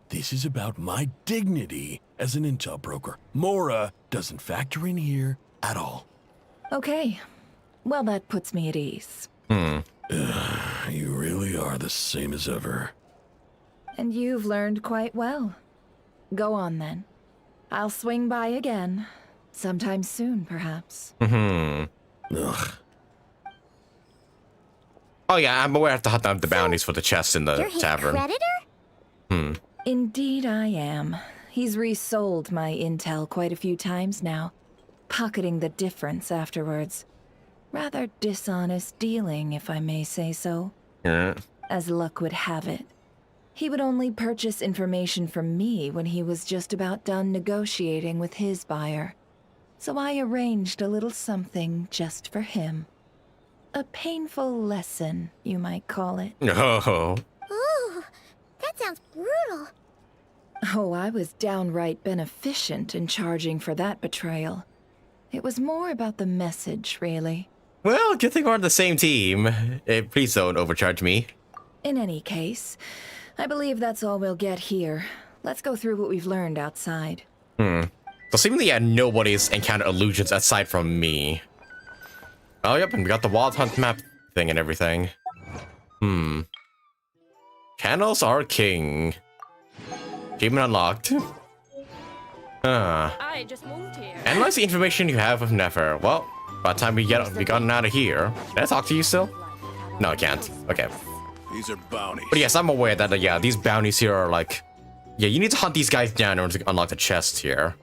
This is about my dignity as an intel broker. Mora doesn't factor in here at all. Okay. Well, that puts me at ease. You really are the same as ever. And you've learned quite well. Go on, then. I'll swing by again. Sometime soon, perhaps. Ugh. Oh yeah, I'm aware I have to hunt down the bounties for the chests in the You're his tavern. creditor? Indeed I am. He's resold my intel quite a few times now, pocketing the difference afterwards. Rather dishonest dealing, if I may say so. As luck would have it, he would only purchase information from me when he was just about done negotiating with his buyer. So I arranged a little something just for him. A painful lesson, you might call it. Oh. Ooh, that sounds brutal. Oh, I was downright beneficent in charging for that betrayal. It was more about the message, really. Well, good thing we're on the same team. Please don't overcharge me. In any case, I believe that's all we'll get here. Let's go through what we've learned outside. So seemingly, yeah, nobody's encountered illusions aside from me. Oh, yep, and we got the Wild Hunt map thing and everything. Channels are king. Achievement unlocked. I just moved here. Analyze the information you have of Nefer. Well, by the time we gotten out of here. Can I talk to you still? No, I can't. Okay. These are bounties. But yes, I'm aware that, yeah, these bounties here are like... Yeah, you need to hunt these guys down in order to unlock the chest here.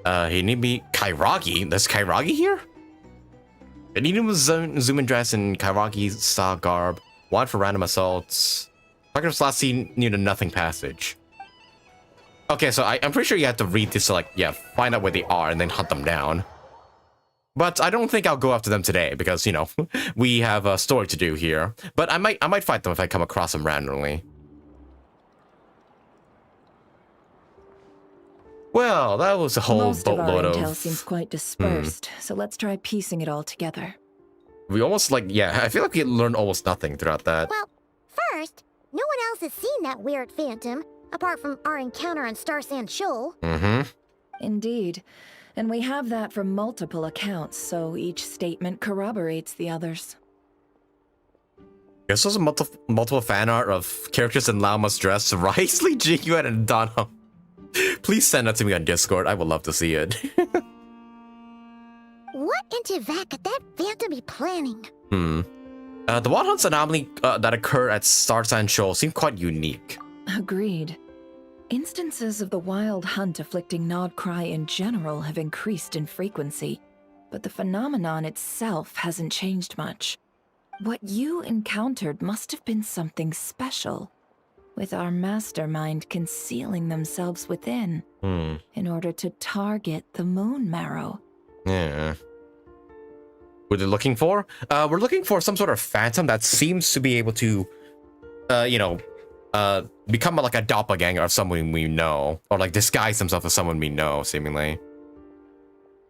You need me... Kairagi? There's Kairagi here? I need him with zoom and dress in Kairagi style garb. One for random assaults. Target's last seen near the Nothing Passage. Okay, so I'm pretty sure you have to read this to, like, yeah, find out where they are and then hunt them down. But I don't think I'll go after them today because, you know, we have a story to do here. But I might fight them if I come across them randomly. Well, that was a whole boatload of... Most of our intel seems quite dispersed, so let's try piecing it all together. We almost, like, yeah, I feel like we learned almost nothing throughout that. Well, first, no one else has seen that weird phantom, apart from our encounter on Star Sand Shoal. Indeed. And we have that from multiple accounts, so each statement corroborates the others. There's also multiple fan art of characters in Lauma's dress. Risley, Jiguan, and Donna. Please send that to me on Discord. I would love to see it. What in Tivak could that phantom be planning? The Wild Hunt's anomaly that occurred at Star Sand Shoal seemed quite unique. Agreed. Instances of the Wild Hunt afflicting NOD-KRAI in general have increased in frequency, but the phenomenon itself hasn't changed much. What you encountered must have been something special, with our mastermind concealing themselves within, in order to target the moon marrow. Yeah. What are they looking for? We're looking for some sort of phantom that seems to be able to, become like a doppelganger of someone we know, or like disguise himself as someone we know, seemingly.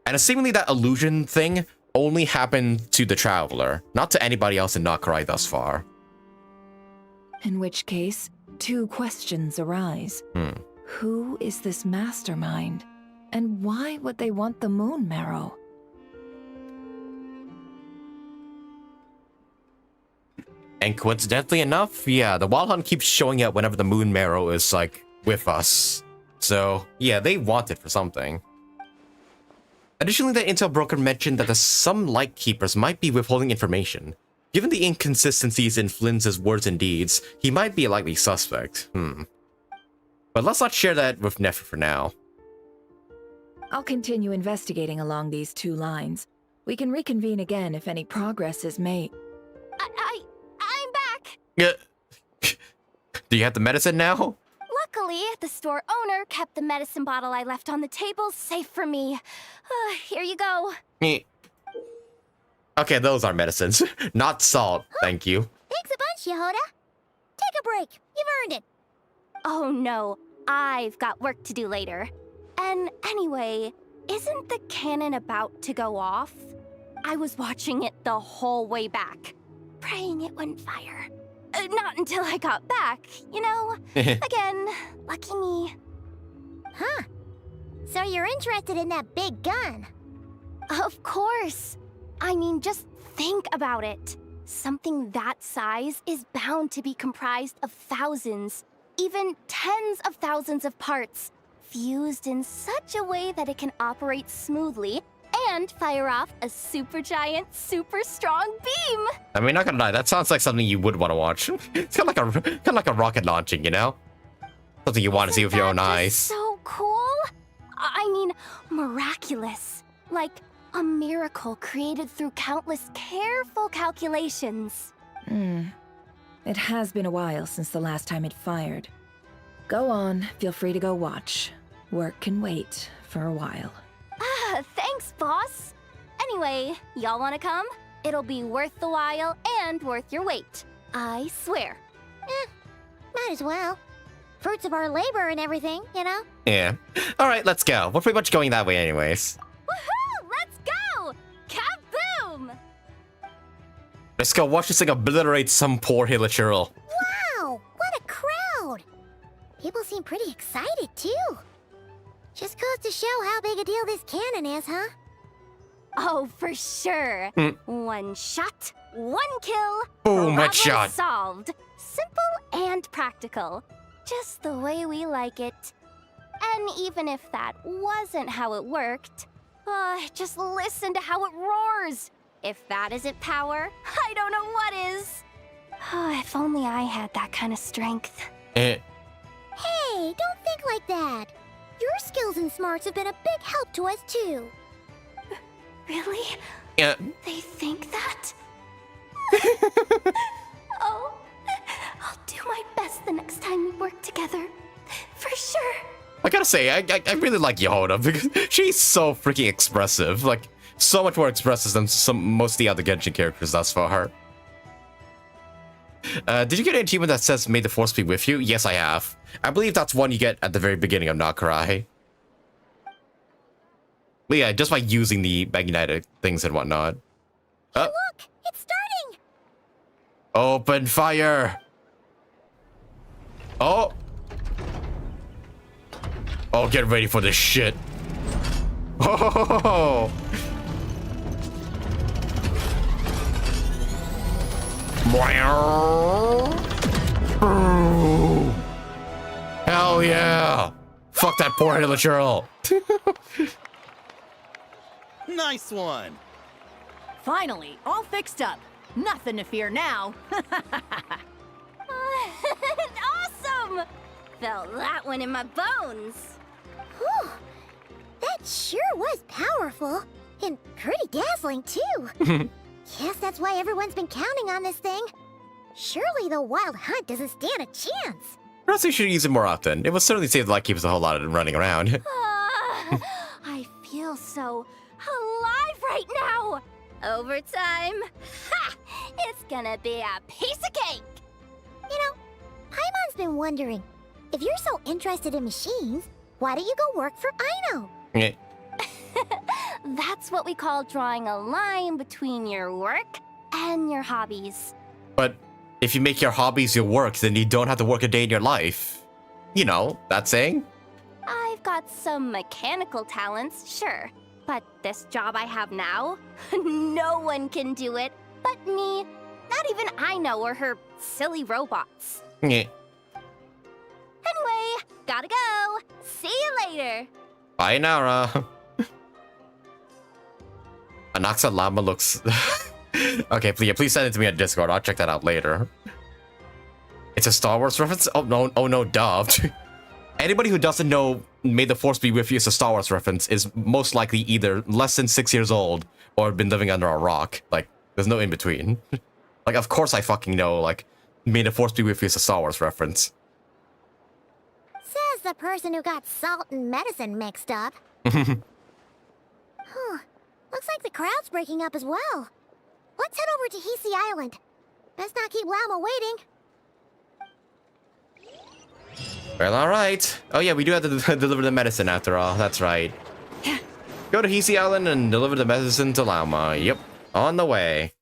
And seemingly that illusion thing only happened to the Traveler, not to anybody else in NOD-KRAI thus far. In which case, two questions arise. Who is this mastermind? And why would they want the moon marrow? And coincidentally enough, yeah, the Wild Hunt keeps showing up whenever the moon marrow is, like, with us. So, yeah, they want it for something. Additionally, the intel broker mentioned that some Light Keepers might be withholding information. Given the inconsistencies in Flins' words and deeds, he might be a likely suspect. But let's not share that with Nefer for now. I'll continue investigating along these two lines. We can reconvene again if any progress is made. I'm back! Yeah. Do you have the medicine now? Luckily, the store owner kept the medicine bottle I left on the table safe for me. Here you go. Okay, those are medicines. Not salt, thank you. Thanks a bunch, Yehoda. Take a break. You've earned it. Oh no, I've got work to do later. And anyway, isn't the cannon about to go off? I was watching it the whole way back, praying it wouldn't fire. Not until I got back, you know? Again, lucky me. Huh. So you're interested in that big gun? Of course. I mean, just think about it. Something that size is bound to be comprised of thousands, even tens of thousands of parts, fused in such a way that it can operate smoothly and fire off a super giant, super strong beam. I mean, not gonna lie, that sounds like something you would want to watch. It's kind of like a rocket launching, you know? Something you want to see with your own eyes. So cool. I mean, miraculous. Like a miracle created through countless careful calculations. It has been a while since the last time it fired. Go on, feel free to go watch. Work can wait for a while. Thanks, boss. Anyway, y'all wanna come? It'll be worth the while and worth your wait. I swear. Might as well. Fruits of our labor and everything, you know? Yeah. Alright, let's go. We're pretty much going that way anyways. Woohoo! Let's go! Kaboom! Let's go watch this thing obliterate some poor villager. Wow! What a crowd! People seem pretty excited, too. Just goes to show how big a deal this cannon is, huh? Oh, for sure. One shot, one kill. Boom, problem headshot. Solved. Simple and practical. Just the way we like it. And even if that wasn't how it worked, just listen to how it roars. If that isn't power, I don't know what is. If only I had that kind of strength. Hey, don't think like that. Your skills and smarts have been a big help to us, too. Really? Yeah. They think that? Oh, I'll do my best the next time we work together. For sure. I gotta say, I really like Yehoda because she's so freaking expressive. Like, so much more expressive than most of the other Genshin characters thus far. Did you get an achievement that says, "May the Force be with you"? Yes, I have. I believe that's one you get at the very beginning of NOD-KRAI. But yeah, just by using the magnetic things and whatnot. Hey, look! It's starting! Open fire! Oh! Oh, get ready for this shit. Oh! Hell yeah! Fuck that poor little girl. Nice one. Finally, all fixed up. Nothing to fear now. Awesome! Felt that one in my bones. Whew. That sure was powerful. And pretty dazzling, too. Guess that's why everyone's been counting on this thing. Surely the wild hunt doesn't stand a chance. Perhaps we should use it more often. It will certainly save the Lightkeepers a whole lot of running around. I feel so alive right now. Overtime. Ha! It's gonna be a piece of cake. You know, Paimon's been wondering, if you're so interested in machines, why don't you go work for Ino? Yeah. That's what we call drawing a line between your work and your hobbies. But if you make your hobbies your work, then you don't have to work a day in your life. You know, that saying? I've got some mechanical talents, sure. But this job I have now, no one can do it but me. Not even Ino or her silly robots. Yeah. Anyway, gotta go. See you later. Bye, Nara. Anaxa Llama looks... Okay, please send it to me on Discord. I'll check that out later. It's a Star Wars reference? Oh no, duh. Anybody who doesn't know May the Force be with you is a Star Wars reference is most likely either less than 6 years old or been living under a rock. Like, there's no in between. Like, of course I fucking know, like, May the Force be with you is a Star Wars reference. Says the person who got salt and medicine mixed up. Looks like the crowd's breaking up as well. Let's head over to Hisi Island. Best not keep Lauma waiting. Well, alright. Oh yeah, we do have to deliver the medicine after all. That's right. Go to Hisi Island and deliver the medicine to Lauma. Yep. On the way.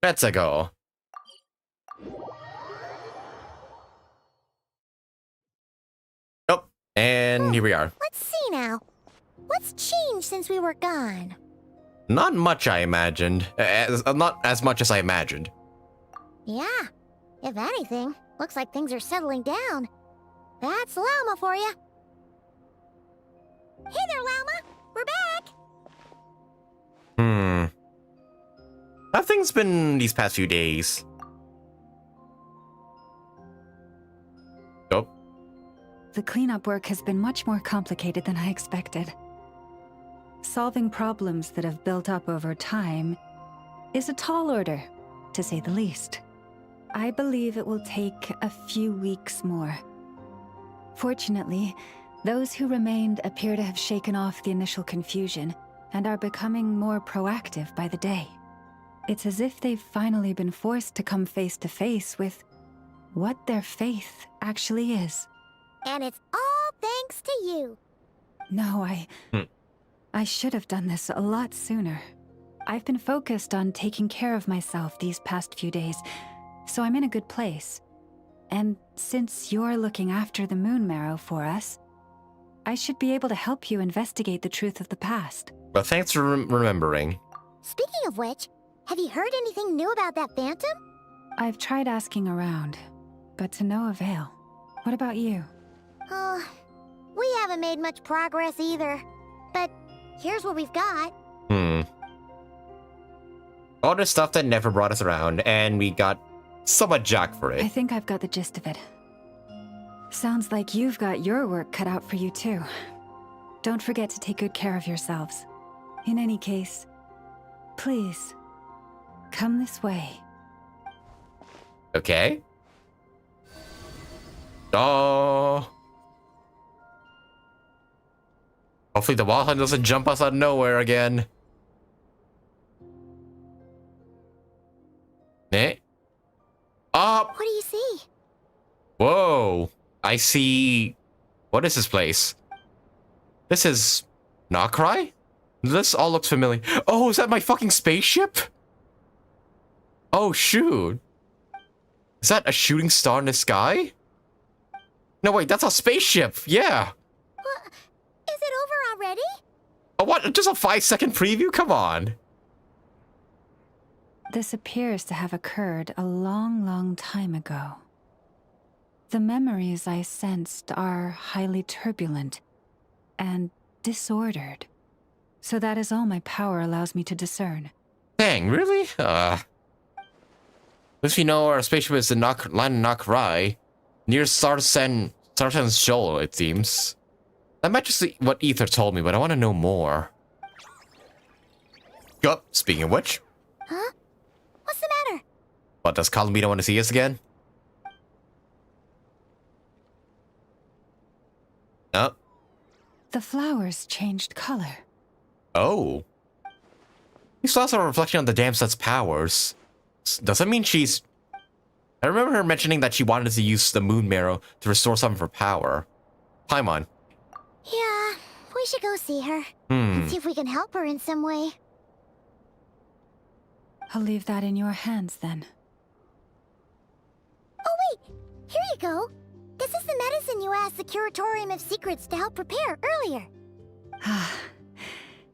Let's go. Oh, and here we are. Let's see now. What's changed since we were gone? Not much, I imagined. Not as much as I imagined. Yeah. If anything, looks like things are settling down. That's Lauma for you. Hey there, Lauma. We're back. How have things been these past few days? Oh. The cleanup work has been much more complicated than I expected. Solving problems that have built up over time is a tall order, to say the least. I believe it will take a few weeks more. Fortunately, those who remained appear to have shaken off the initial confusion and are becoming more proactive by the day. It's as if they've finally been forced to come face to face with what their faith actually is. And it's all thanks to you. No, I should have done this a lot sooner. I've been focused on taking care of myself these past few days, so I'm in a good place. And since you're looking after the moon marrow for us, I should be able to help you investigate the truth of the past. But thanks for remembering. Speaking of which, have you heard anything new about that phantom? I've tried asking around, but to no avail. What about you? We haven't made much progress either. But here's what we've got. All this stuff that never brought us around, and we got somewhat jack for it. I think I've got the gist of it. Sounds like you've got your work cut out for you too. Don't forget to take good care of yourselves. In any case, please, come this way. Okay. Oh. Hopefully the Wild Hunt doesn't jump us out of nowhere again. Eh? Up. What do you see? Whoa. I see. What is this place? This is NOD-KRAI? This all looks familiar. Oh, is that my fucking spaceship? Oh, shoot. Is that a shooting star in the sky? No, wait, that's a spaceship. Yeah. What? Is it over already? Oh, what? Just a 5-second preview? Come on. This appears to have occurred a long, long time ago. The memories I sensed are highly turbulent and disordered. So that is all my power allows me to discern. Dang, really? At least we know our spaceship is in land of NOD-KRAI, near Sartan's shoal, it seems. That might just be what Ether told me, but I want to know more. Oh, speaking of which. Huh? What's the matter? What, does Columbina want to see us again? Oh. The flowers changed color. Oh. These flowers are a reflection on the damn set's powers. Does that mean she's... I remember her mentioning that she wanted to use the moon marrow to restore some of her power. Paimon. Yeah, we should go see her. And see if we can help her in some way. I'll leave that in your hands then. Oh wait, here you go. This is the medicine you asked the Curatorium of Secrets to help prepare earlier.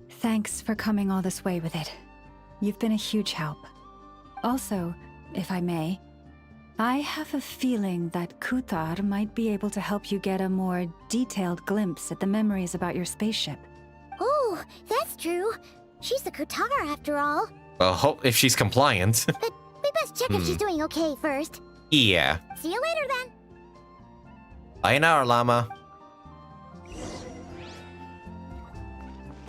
Thanks for coming all this way with it. You've been a huge help. Also, if I may, I have a feeling that Kuthar might be able to help you get a more detailed glimpse at the memories about your spaceship. Oh, that's true. She's the Kuthar after all. Well, hope if she's compliant. But we best check if she's doing okay first. Yeah. See you later then. Bye now, Lauma.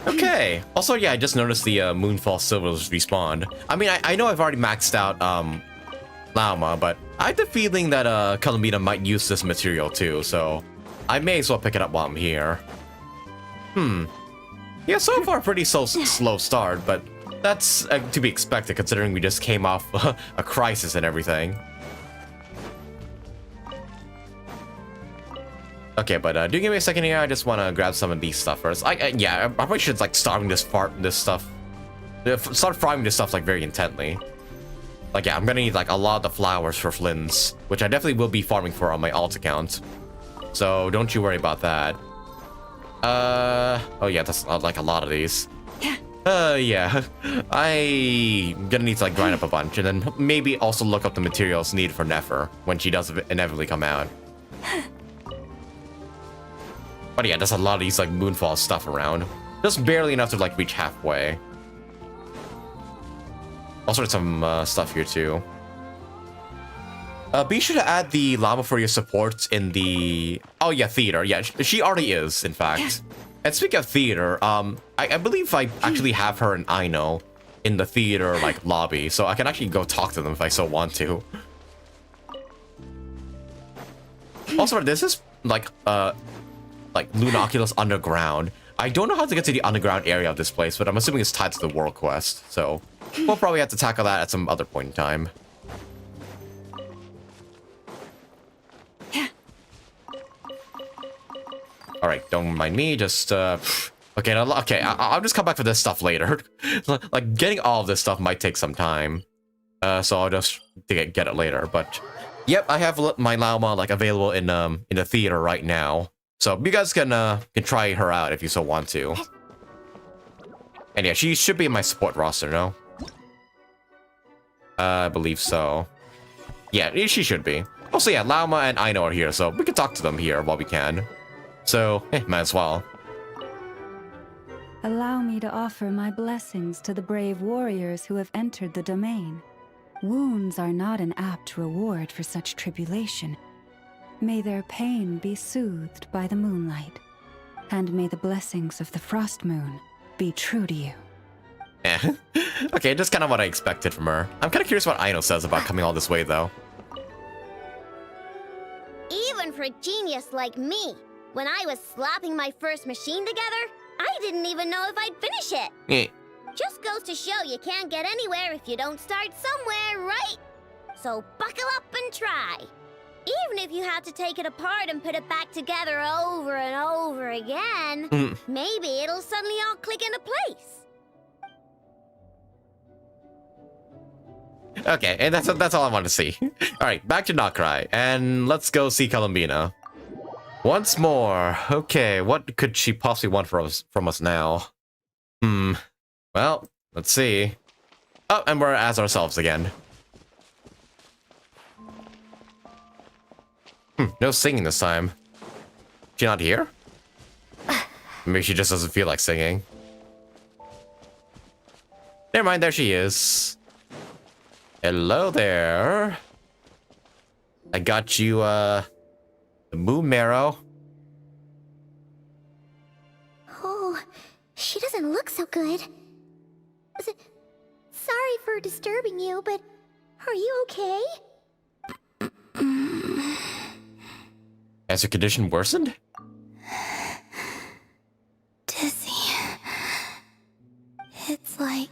Okay. Also, yeah, I just noticed the Moonfall Silvers respawned. I mean, I know I've already maxed out Lauma, but I have the feeling that Columbina might use this material too, so I may as well pick it up while I'm here. Yeah, so far pretty slow start, but that's to be expected considering we just came off a crisis and everything. Okay, but do give me a second here. I just want to grab some of these stuff first. Yeah, I probably should like start farming this stuff like very intently. Like, yeah, I'm gonna need like a lot of the flowers for Flins, which I definitely will be farming for on my alt account. So don't you worry about that. Oh yeah, that's like a lot of these. Yeah, I'm gonna need to like grind up a bunch and then maybe also look up the materials needed for Nefer when she does inevitably come out. But yeah, there's a lot of these like Moonfall stuff around. Just barely enough to like reach halfway. Also some stuff here too. Be sure to add the Lauma for your support in the... Oh yeah, theater. Yeah, she already is, in fact. And speaking of theater, I believe I actually have her and Aino in the theater like lobby, so I can actually go talk to them if I so want to. Also, this is like Lunoculus Underground. I don't know how to get to the underground area of this place, but I'm assuming it's tied to the World Quest, so we'll probably have to tackle that at some other point in time. All right, don't mind me. Just okay, okay. I'll just come back for this stuff later. Like getting all of this stuff might take some time, so I'll just get it later. But yep, I have my Lauma like available in the theater right now, so you guys can try her out if you so want to. And yeah, she should be in my support roster, no? I believe so. Yeah, she should be. Also, yeah, Lauma and Aino are here, so we can talk to them here while we can. So, might as well. Allow me to offer my blessings to the brave warriors who have entered the domain. Wounds are not an apt reward for such tribulation. May their pain be soothed by the moonlight, and may the blessings of the frost moon be true to you. Okay, just kind of what I expected from her. I'm kind of curious what Aino says about coming all this way, though. Even for a genius like me, when I was slapping my first machine together, I didn't even know if I'd finish it. Just goes to show you can't get anywhere if you don't start somewhere, right? So buckle up and try. Even if you have to take it apart and put it back together over and over again, maybe it'll suddenly all click into place. Okay, and that's all I want to see. All right, back to NOD-KRAI, and let's go see Columbina. Once more. Okay, what could she possibly want from us now? Well, let's see. Oh, and we're as ourselves again. No singing this time. She not here? Maybe she just doesn't feel like singing. Never mind, there she is. Hello there. I got you, the moon marrow. Oh, she doesn't look so good. Sorry for disturbing you, but are you okay? Has her condition worsened? Dizzy. It's like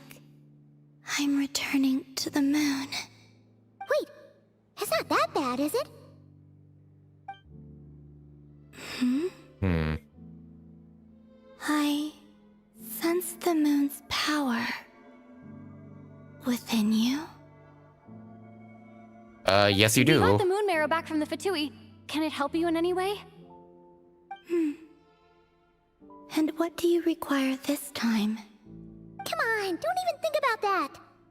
I'm returning to the moon. Wait, it's not that bad, is it? I sense the moon's power within you. Yes you do. We got the moon marrow back from the Fatui. Can it help you in any way? And what do you require this time? Come on, don't even think about that.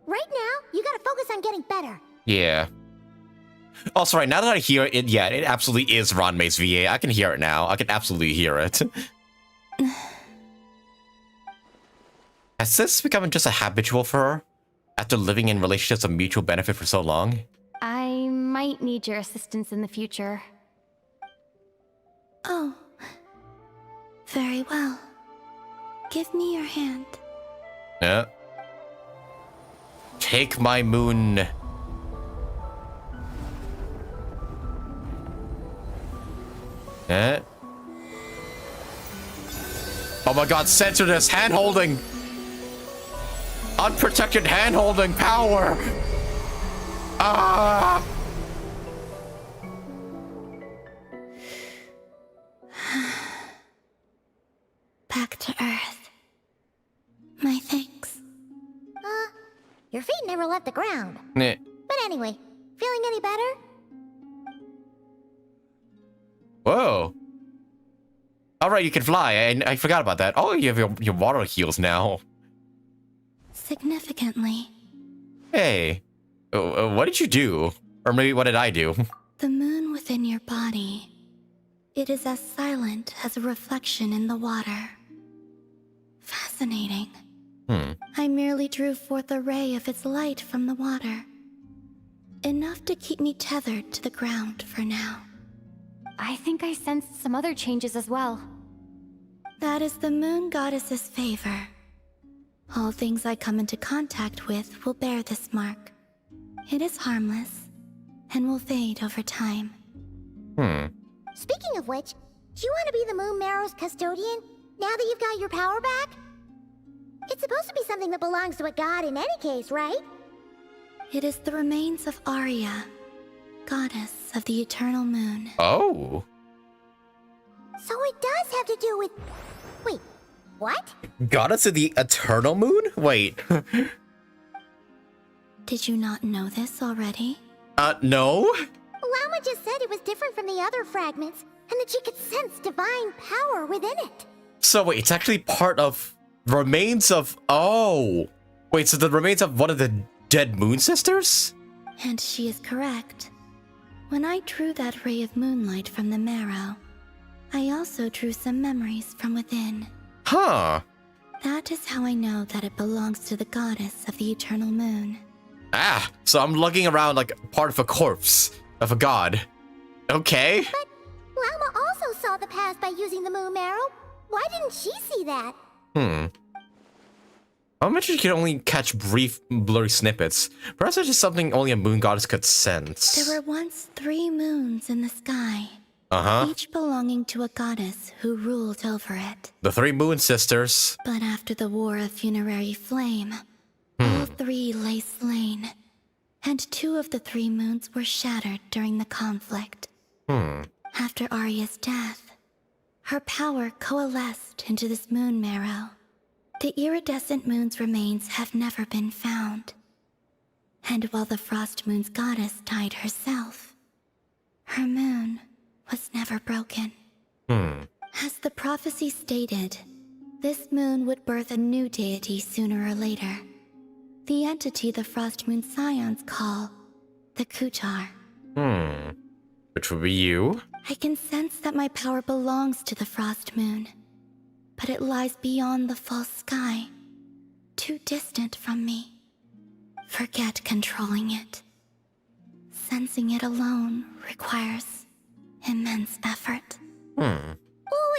Right now, you gotta focus on getting better. Yeah. Also, right, now that I hear it, yeah, it absolutely is Ranmei's VA. I can hear it now. I can absolutely hear it. Has this become just a habitual for her? After living in relationships of mutual benefit for so long? I might need your assistance in the future. Oh. Very well. Give me your hand. Yeah. Take my moon. Oh my god, censor this hand-holding! Unprotected hand-holding power! Ah! Back to Earth. My thanks. Your feet never left the ground. Nah. But anyway, feeling any better? Whoa. Alright, you can fly. I forgot about that. Oh, you have your water heals now. Significantly. Hey. What did you do? Or maybe what did I do? The moon within your body. It is as silent as a reflection in the water. Fascinating. I merely drew forth a ray of its light from the water. Enough to keep me tethered to the ground for now. I think I sensed some other changes as well. That is the moon goddess's favor. All things I come into contact with will bear this mark. It is harmless, and will fade over time. Speaking of which, do you want to be the moon marrow's custodian, now that you've got your power back? It's supposed to be something that belongs to a god in any case, right? It is the remains of Arya, goddess of the eternal moon. Oh. So it does have to do with... Wait, what? Goddess of the eternal moon? Wait. Did you not know this already? No? Lauma just said it was different from the other fragments, and that she could sense divine power within it. So wait, it's actually part of remains of... Oh. Wait, so the remains of one of the dead moon sisters? And she is correct. When I drew that ray of moonlight from the marrow, I also drew some memories from within. Huh. That is how I know that it belongs to the goddess of the eternal moon. Ah, so I'm lugging around like part of a corpse of a god. Okay. But Lauma also saw the past by using the moon marrow. Why didn't she see that? I mentioned you can only catch brief, blurry snippets. Perhaps it's just something only a moon goddess could sense. There were once 3 moons in the sky. Each belonging to a goddess who ruled over it. The 3 moon sisters. But after the War of Funerary Flame, all 3 lay slain, and 2 of the 3 moons were shattered during the conflict. After Arya's death, her power coalesced into this moon marrow. The iridescent moon's remains have never been found. And while the Frost Moon's goddess died herself, her moon was never broken. As the prophecy stated, this moon would birth a new deity sooner or later. The entity the Frost Moon Scions call the Kutar. Which would be you? I can sense that my power belongs to the Frost Moon, but it lies beyond the false sky, too distant from me. Forget controlling it. Sensing it alone requires immense effort. Oh,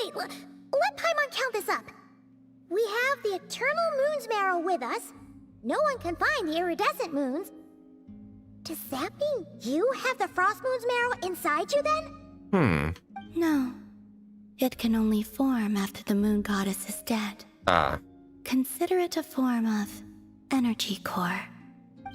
wait, let Paimon count this up. We have the Eternal Moon's marrow with us. No one can find the iridescent moons. Does that mean you have the Frost Moon's marrow inside you then? No. It can only form after the moon goddess is dead. Consider it a form of energy core.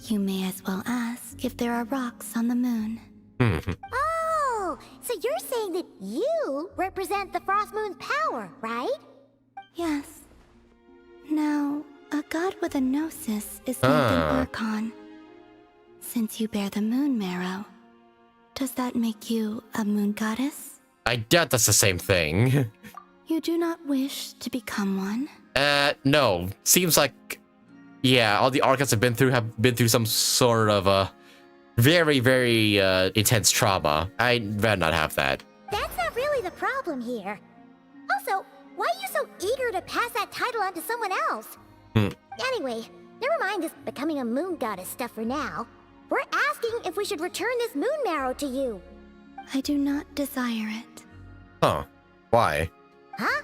You may as well ask if there are rocks on the moon. Oh, so you're saying that you represent the Frost Moon's power, right? Yes. Now, a god with a gnosis is named an ARCHON. Since you bear the moon marrow, does that make you a moon goddess? I doubt that's the same thing. You do not wish to become one? No. Seems like, yeah, all the Archons have been through some sort of very, very intense trauma. I'd rather not have that. That's not really the problem here. Also, why are you so eager to pass that title on to someone else? Anyway, never mind this becoming a moon goddess stuff for now. We're asking if we should return this moon marrow to you. I do not desire it. Huh. Why? Huh?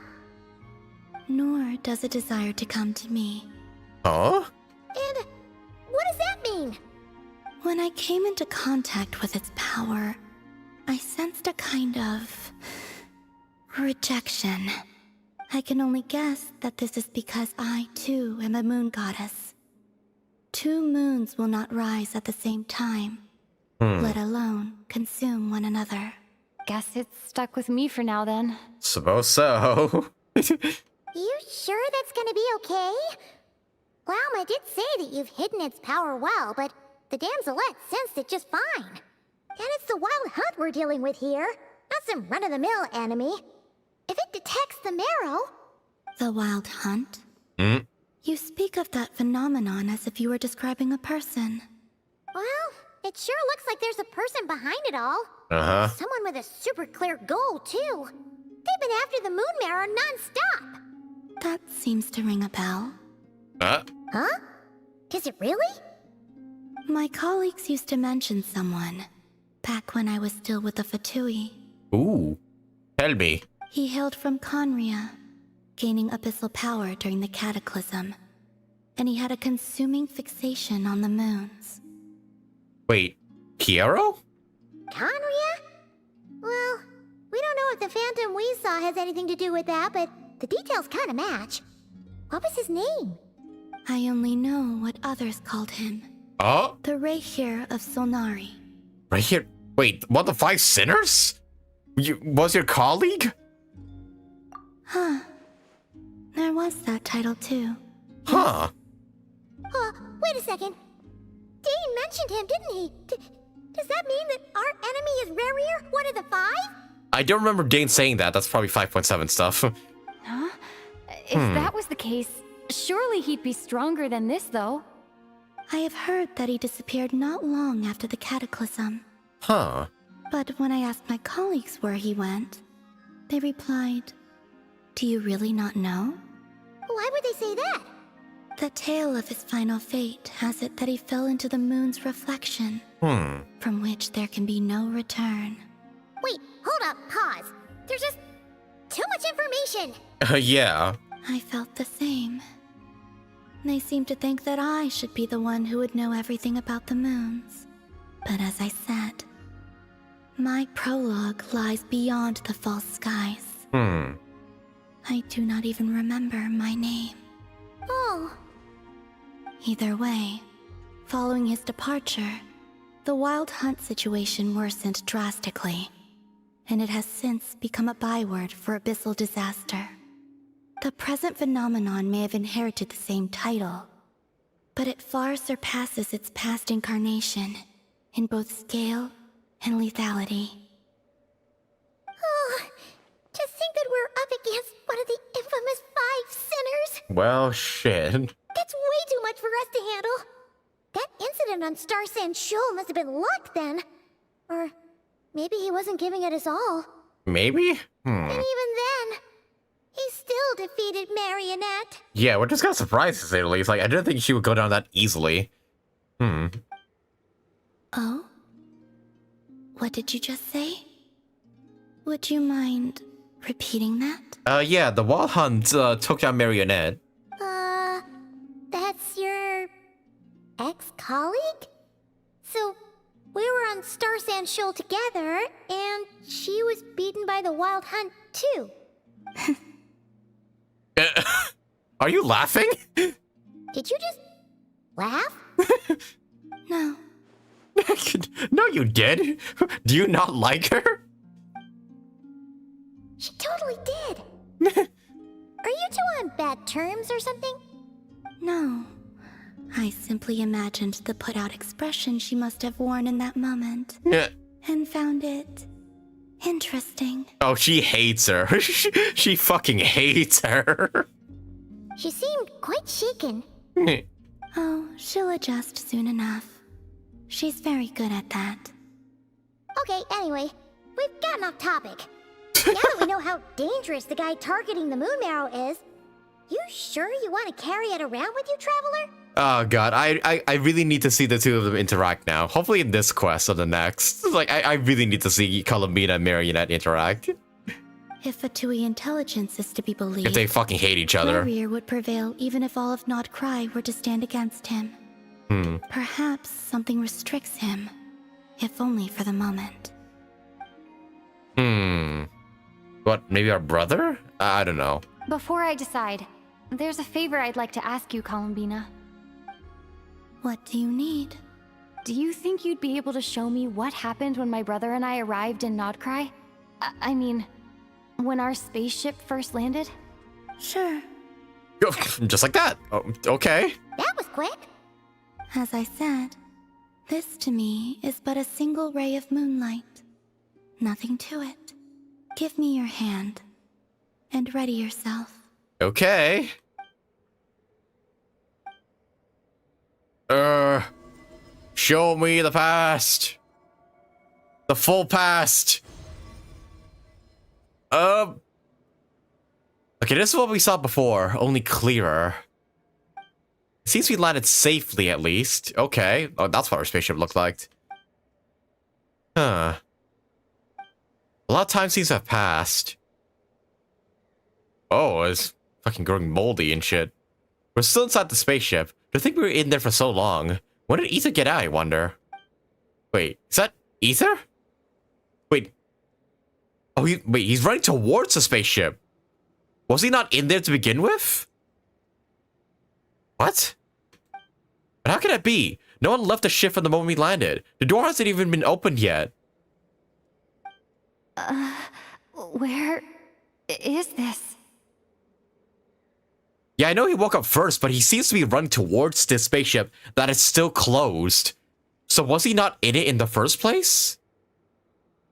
Nor does it desire to come to me. Huh? And what does that mean? When I came into contact with its power, I sensed a kind of rejection. I can only guess that this is because I, too, am a moon goddess. 2 moons will not rise at the same time, let alone consume one another. Guess it's stuck with me for now then. Suppose so. You sure that's gonna be okay? Lauma did say that you've hidden its power well, but the damselette sensed it just fine. And it's the wild hunt we're dealing with here, not some run-of-the-mill enemy. If it detects the marrow... The wild hunt? You speak of that phenomenon as if you were describing a person. Well, it sure looks like there's a person behind it all. Someone with a super clear goal, too. They've been after the moon marrow non-stop. That seems to ring a bell. Huh? Does it really? My colleagues used to mention someone, back when I was still with the Fatui. Ooh. Tell me. He hailed from Conria, gaining abyssal power during the Cataclysm, and he had a consuming fixation on the moons. Wait, Kiero? Conria? Well, we don't know if the phantom we saw has anything to do with that, but the details kind of match. What was his name? I only know what others called him. Oh? The Reihir of Solnari. Right here. Wait, what, the 5 sinners? Was your colleague? Huh. There was that title too. Huh. Wait a second. Dane mentioned him, didn't he? Does that mean that our enemy is Rerir, one of the 5? I don't remember Dane saying that. That's probably 5.7 stuff. Huh? If that was the case, surely he'd be stronger than this, though. I have heard that he disappeared not long after the cataclysm. Huh. But when I asked my colleagues where he went, they replied, "Do you really not know?" Why would they say that? The tale of his final fate has it that he fell into the moon's reflection, from which there can be no return. Wait, hold up, pause. There's just too much information. Yeah. I felt the same. They seemed to think that I should be the one who would know everything about the moons. But as I said, my prologue lies beyond the false skies. I do not even remember my name. Oh. Either way, following his departure, the wild hunt situation worsened drastically, and it has since become a byword for abyssal disaster. The present phenomenon may have inherited the same title, but it far surpasses its past incarnation in both scale and lethality. Oh, to think that we're up against one of the infamous 5 sinners. Well, shit. That's way too much for us to handle. That incident on Star Sand Shoal must have been luck then. Or maybe he wasn't giving it his all. Maybe? And even then, he still defeated Marionette. Yeah, we're just kind of surprised to say the least. Like, I didn't think she would go down that easily. Oh? What did you just say? Would you mind repeating that? Yeah, the Wild Hunt took down Marionette. That's your ex-colleague? So, we were on Star Sand Shoal together, and she was beaten by the Wild Hunt too. Are you laughing? Did you just laugh? No. No, you did. Do you not like her? She totally did. Are you two on bad terms or something? No. I simply imagined the put-out expression she must have worn in that moment. And found it interesting. Oh, she hates her. She fucking hates her. She seemed quite shaken. Oh, she'll adjust soon enough. She's very good at that. Okay, anyway, we've gotten off topic. Now that we know how dangerous the guy targeting the moon marrow is, you sure you want to carry it around with you, Traveler? Oh god, I really need to see the two of them interact now. Hopefully in this quest or the next. Like, I really need to see Columbina and Marionette interact. If Fatui intelligence is to be believed, If they fucking hate each other. Rerir would prevail even if all of NOD-KRAI were to stand against him. Perhaps something restricts him, if only for the moment. What, maybe our brother? I don't know. Before I decide, there's a favor I'd like to ask you, Columbina. What do you need? Do you think you'd be able to show me what happened when my brother and I arrived in NOD-KRAI? I mean, when our spaceship first landed? Sure. Just like that. Oh, okay. That was quick. As I said, this to me is but a single ray of moonlight. Nothing to it. Give me your hand, and ready yourself. Okay. Show me the past. The full past. Okay, this is what we saw before, only clearer. It seems we landed safely, at least. Okay. Oh, that's what our spaceship looked like. Huh. A lot of time seems to have passed. Oh, it's fucking growing moldy and shit. We're still inside the spaceship. Do you think we were in there for so long? When did Ether get out, I wonder? Wait, is that Ether? Wait. Oh, wait, he's running towards the spaceship. Was he not in there to begin with? What? But how can that be? No one left the ship from the moment we landed. The door hasn't even been opened yet. Where is this? Yeah, I know he woke up first, but he seems to be running towards this spaceship that is still closed. So was he not in it in the first place?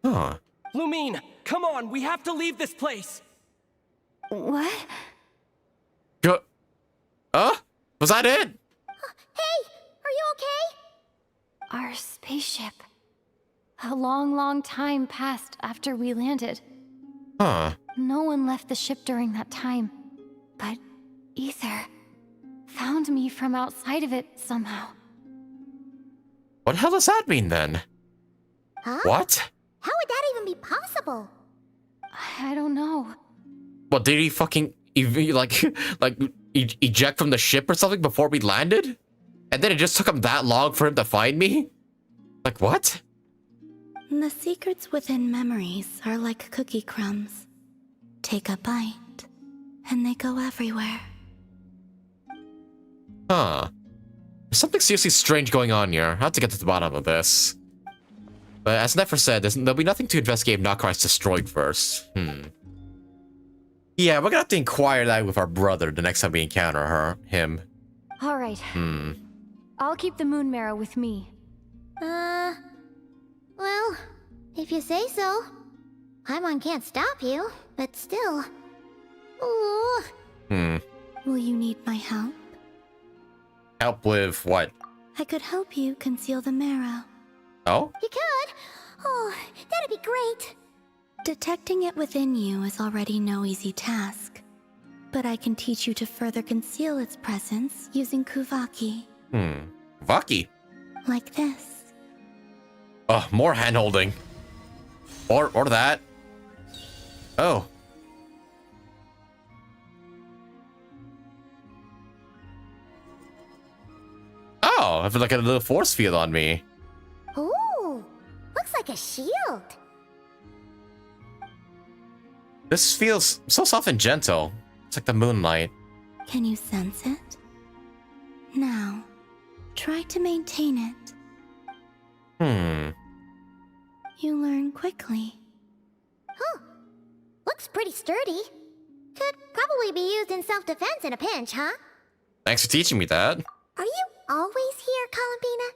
Huh. Lumine, come on, we have to leave this place. What? Go. Was that it? Hey, are you okay? Our spaceship. A long, long time passed after we landed. Huh. No one left the ship during that time. But Ether found me from outside of it somehow. What the hell does that mean then? Huh? What? How would that even be possible? I don't know. What, did he fucking eject from the ship or something before we landed? And then it just took him that long for him to find me? Like, what? The secrets within memories are like cookie crumbs. Take a bite, and they go everywhere. Huh. There's something seriously strange going on here. I have to get to the bottom of this. But as Nefer said, there'll be nothing to investigate if NOD-KRAI is destroyed first. Yeah, we're gonna have to inquire that with our brother the next time we encounter him. All right. I'll keep the moon marrow with me. Well, if you say so. Paimon can't stop you, but still. Ooh. Will you need my help? Help with what? I could help you conceal the marrow. Oh? You could? Oh, that'd be great. Detecting it within you is already no easy task. But I can teach you to further conceal its presence using Kuvaki. Vaki? Like this. Oh, more hand-holding. Or that. Oh. Oh, I feel like a little force field on me. Ooh, looks like a shield. This feels so soft and gentle. It's like the moonlight. Can you sense it? Now, try to maintain it. You learn quickly. Huh. Looks pretty sturdy. Could probably be used in self-defense in a pinch, huh? Thanks for teaching me that. Are you always here, Columbina?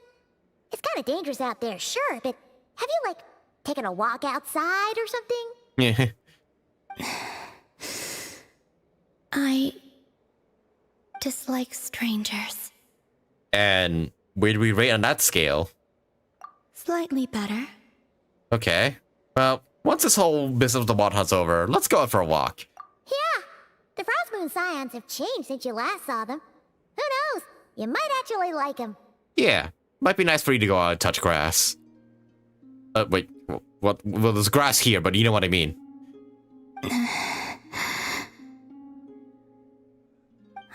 It's kind of dangerous out there, sure, but have you, like, taken a walk outside or something? Yeah. I dislike strangers. And where do we rate on that scale? Slightly better. Okay. Well, once this whole business of the Wild Hunt's over, let's go out for a walk. Yeah, the Frost Moon Scions have changed since you last saw them. Who knows? You might actually like them. Yeah, might be nice for you to go out and touch grass. Wait, what? Well, there's grass here, but you know what I mean.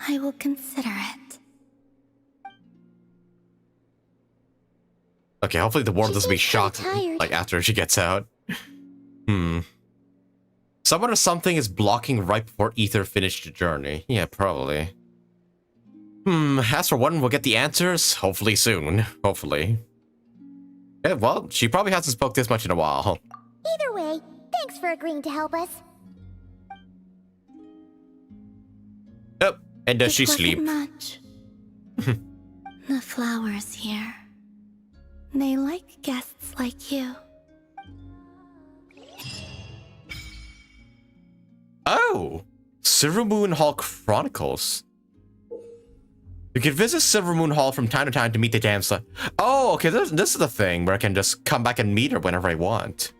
I will consider it. Okay, hopefully the world doesn't be shocked tired. like after she gets out. Someone or something is blocking right before Ether finished the journey. Yeah, probably. As for one, we'll get the answers hopefully soon. Hopefully. Yeah, well, she probably hasn't spoke this much in a while. Either way, thanks for agreeing to help us. Oh, and does It she wasn't sleep? much. The flowers here. They like guests like you. Oh! Silver Moon Hall Chronicles. You can visit Silver Moon Hall from time to time to meet the damsel. Oh, okay, this is the thing where I can just come back and meet her whenever I want.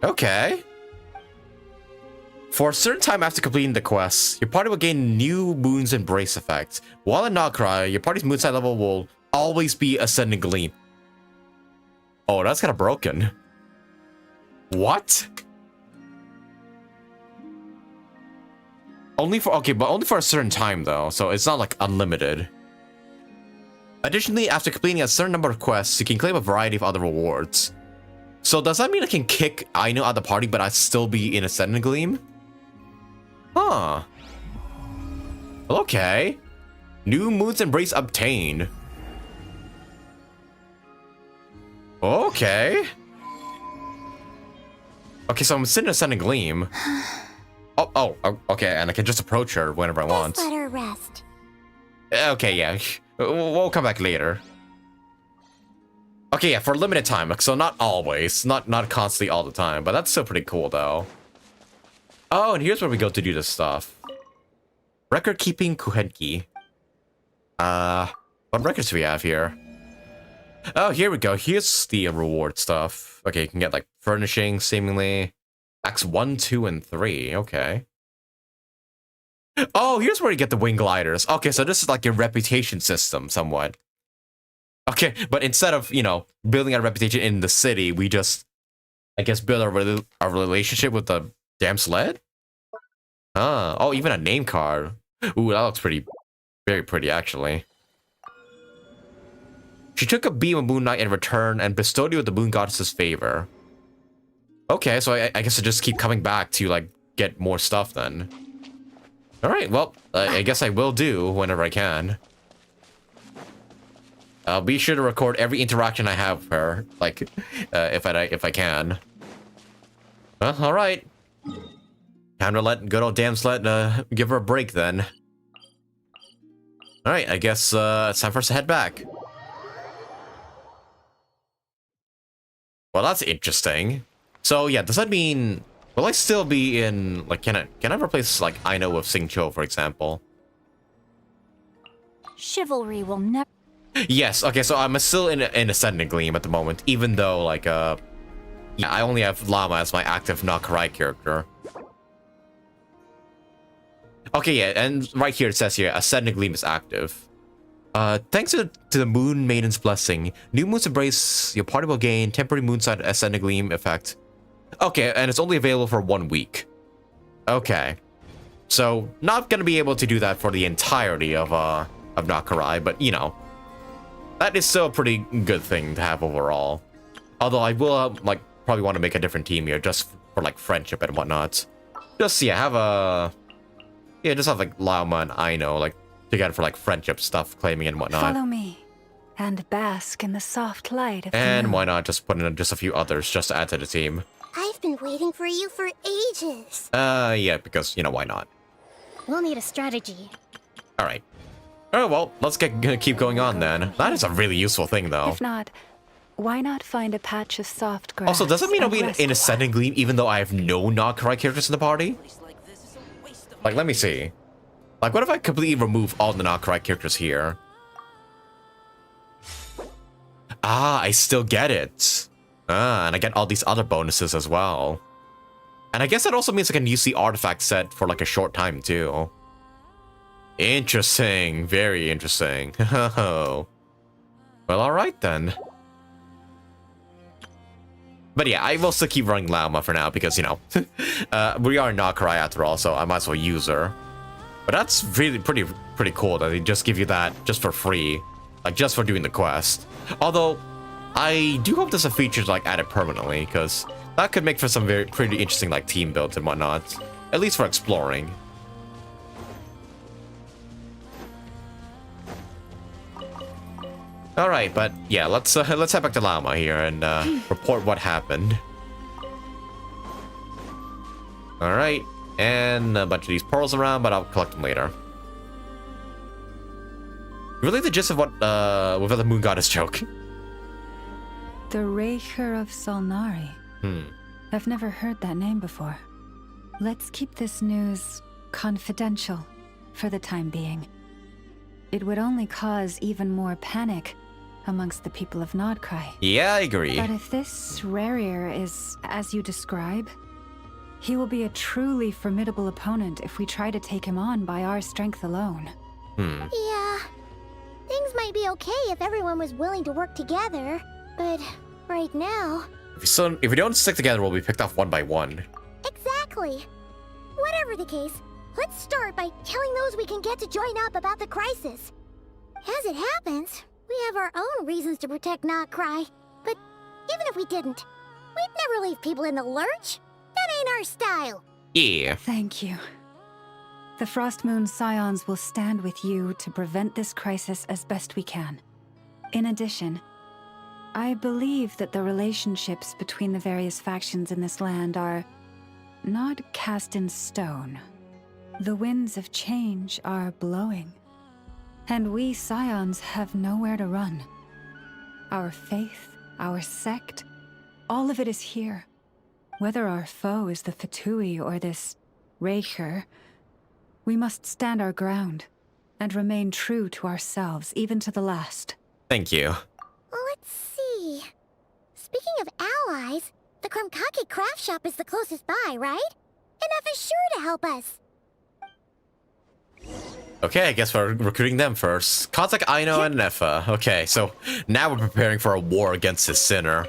Okay. For a certain time after completing the quest, your party will gain new Moon's Embrace effects. While in NOD-KRAI, your party's moonside level will always be Ascending Gleam. Oh, that's kind of broken. What? Only for, okay, but only for a certain time though, so it's not like unlimited. Additionally, after completing a certain number of quests, you can claim a variety of other rewards. So does that mean I can kick Aino out of the party, but I'd still be in Ascending Gleam? Huh. Okay. New Moon's Embrace obtained. Okay. Okay, so I'm sitting in Ascending Gleam. Oh, okay, and I can just approach her whenever I want. Just let her rest. Okay, yeah. We'll come back later. Okay, yeah, for a limited time, so not always. Not constantly all the time, but that's still pretty cool, though. Oh, and here's where we go to do this stuff. Record-keeping Kuhenki. What records do we have here? Oh, here we go. Here's the reward stuff. Okay, you can get, like, furnishing, seemingly. Acts 1, 2, and 3. Okay. Oh, here's where you get the wing gliders. Okay, so this is like your reputation system, somewhat. Okay, but instead of, you know, building a reputation in the city, we just, I guess, build our relationship with the damn sled? Oh, even a name card. Ooh, that looks very pretty, actually. She took a beam of Moonlight in return and bestowed you with the Moon Goddess's favor. Okay, so I guess I just keep coming back to, like, get more stuff then. Alright, well, I guess I will do whenever I can. I'll be sure to record every interaction I have with her, like, if I can. Well, alright. Time to let good old damn sled give her a break then. Alright, I guess it's time for us to head back. Well, that's interesting. So yeah, does that mean will I still be in like can I replace like Aino with Xingqiu, for example? Chivalry will never. Yes. Okay, so I'm still in Ascending Gleam at the moment, even though like yeah, I only have Lauma as my active NOD-KRAI character. Okay, yeah, and right here it says here Ascending Gleam is active. Thanks to the Moon Maiden's blessing, New Moon's Embrace, your party will gain temporary Moonside Ascending Gleam effect. Okay, and it's only available for 1 week. Okay. So, not gonna be able to do that for the entirety of NOD-KRAI, but, you know. That is still a pretty good thing to have overall. Although I will, like, probably want to make a different team here, just for, like, friendship and whatnot. Just, yeah, have a... Yeah, just have, like, Lauma and Aino, like, together for, like, friendship stuff, claiming and whatnot. Follow me, and bask in the soft light of the And moon. why not just put in just a few others just to add to the team? I've been waiting for you for ages. Yeah, because, you know, why not? We'll need a strategy. Alright. Oh, well, let's keep going on then. That is a really useful thing, though. If not, why not find a patch of soft grass? Also, does that mean I'll be and rest in Ascending Gleam even though I have no NOD-KRAI characters in the party? Like, let me see. Like, what if I completely remove all the NOD-KRAI characters here? Ah, I still get it. Ah, and I get all these other bonuses as well. And I guess that also means I can use the artifact set for like a short time too. Interesting, very interesting. Well, alright then. But yeah, I will still keep running Lauma for now because, you know, we are NOD-KRAI after all, so I might as well use her. But that's really pretty cool that they just give you that just for free. Like, just for doing the quest. Although, I do hope there's a feature, like, added permanently, because that could make for some pretty interesting, like, team builds and whatnot. At least for exploring. Alright, but yeah, let's head back to Lauma here and report what happened. Alright, and a bunch of these pearls around, but I'll collect them later. Really the gist of what with the Moon Goddess joke. The Raker of Solnari. I've never heard that name before. Let's keep this news confidential for the time being. It would only cause even more panic amongst the people of NOD-KRAI. Yeah, I agree. But if this Rarier is as you describe, he will be a truly formidable opponent if we try to take him on by our strength alone. Yeah. Things might be okay if everyone was willing to work together, but right now... If we don't stick together, we'll be picked off one by one. Exactly. Whatever the case, let's start by telling those we can get to join up about the crisis. As it happens, we have our own reasons to protect NOD-KRAI, but even if we didn't, we'd never leave people in the lurch. That ain't our style. Yeah. Thank you. The Frost Moon Scions will stand with you to prevent this crisis as best we can. In addition, I believe that the relationships between the various factions in this land are not cast in stone. The winds of change are blowing, and we Scions have nowhere to run. Our faith, our sect, all of it is here. Whether our foe is the Fatui or this Raker, we must stand our ground and remain true to ourselves, even to the last. Thank you. Let's see. Speaking of allies, the Krumkake craft shop is the closest by, right? Ineffa's sure to help us. Okay, I guess we're recruiting them first. Contact Aino and Ineffa. Okay, so now we're preparing for a war against this sinner.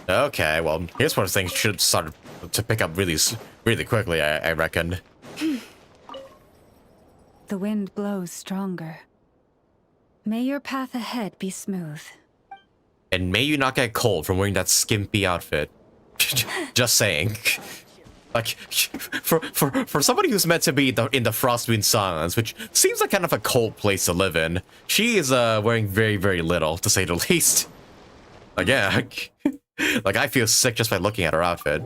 Okay, well, here's where things should start to pick up really quickly, I reckon. The wind blows stronger. May your path ahead be smooth. And may you not get cold from wearing that skimpy outfit. Just saying. Like, for somebody who's meant to be in the Frostwind Silence, which seems like kind of a cold place to live in, she is wearing very, very little, to say the least. Like, yeah, like I feel sick just by looking at her outfit.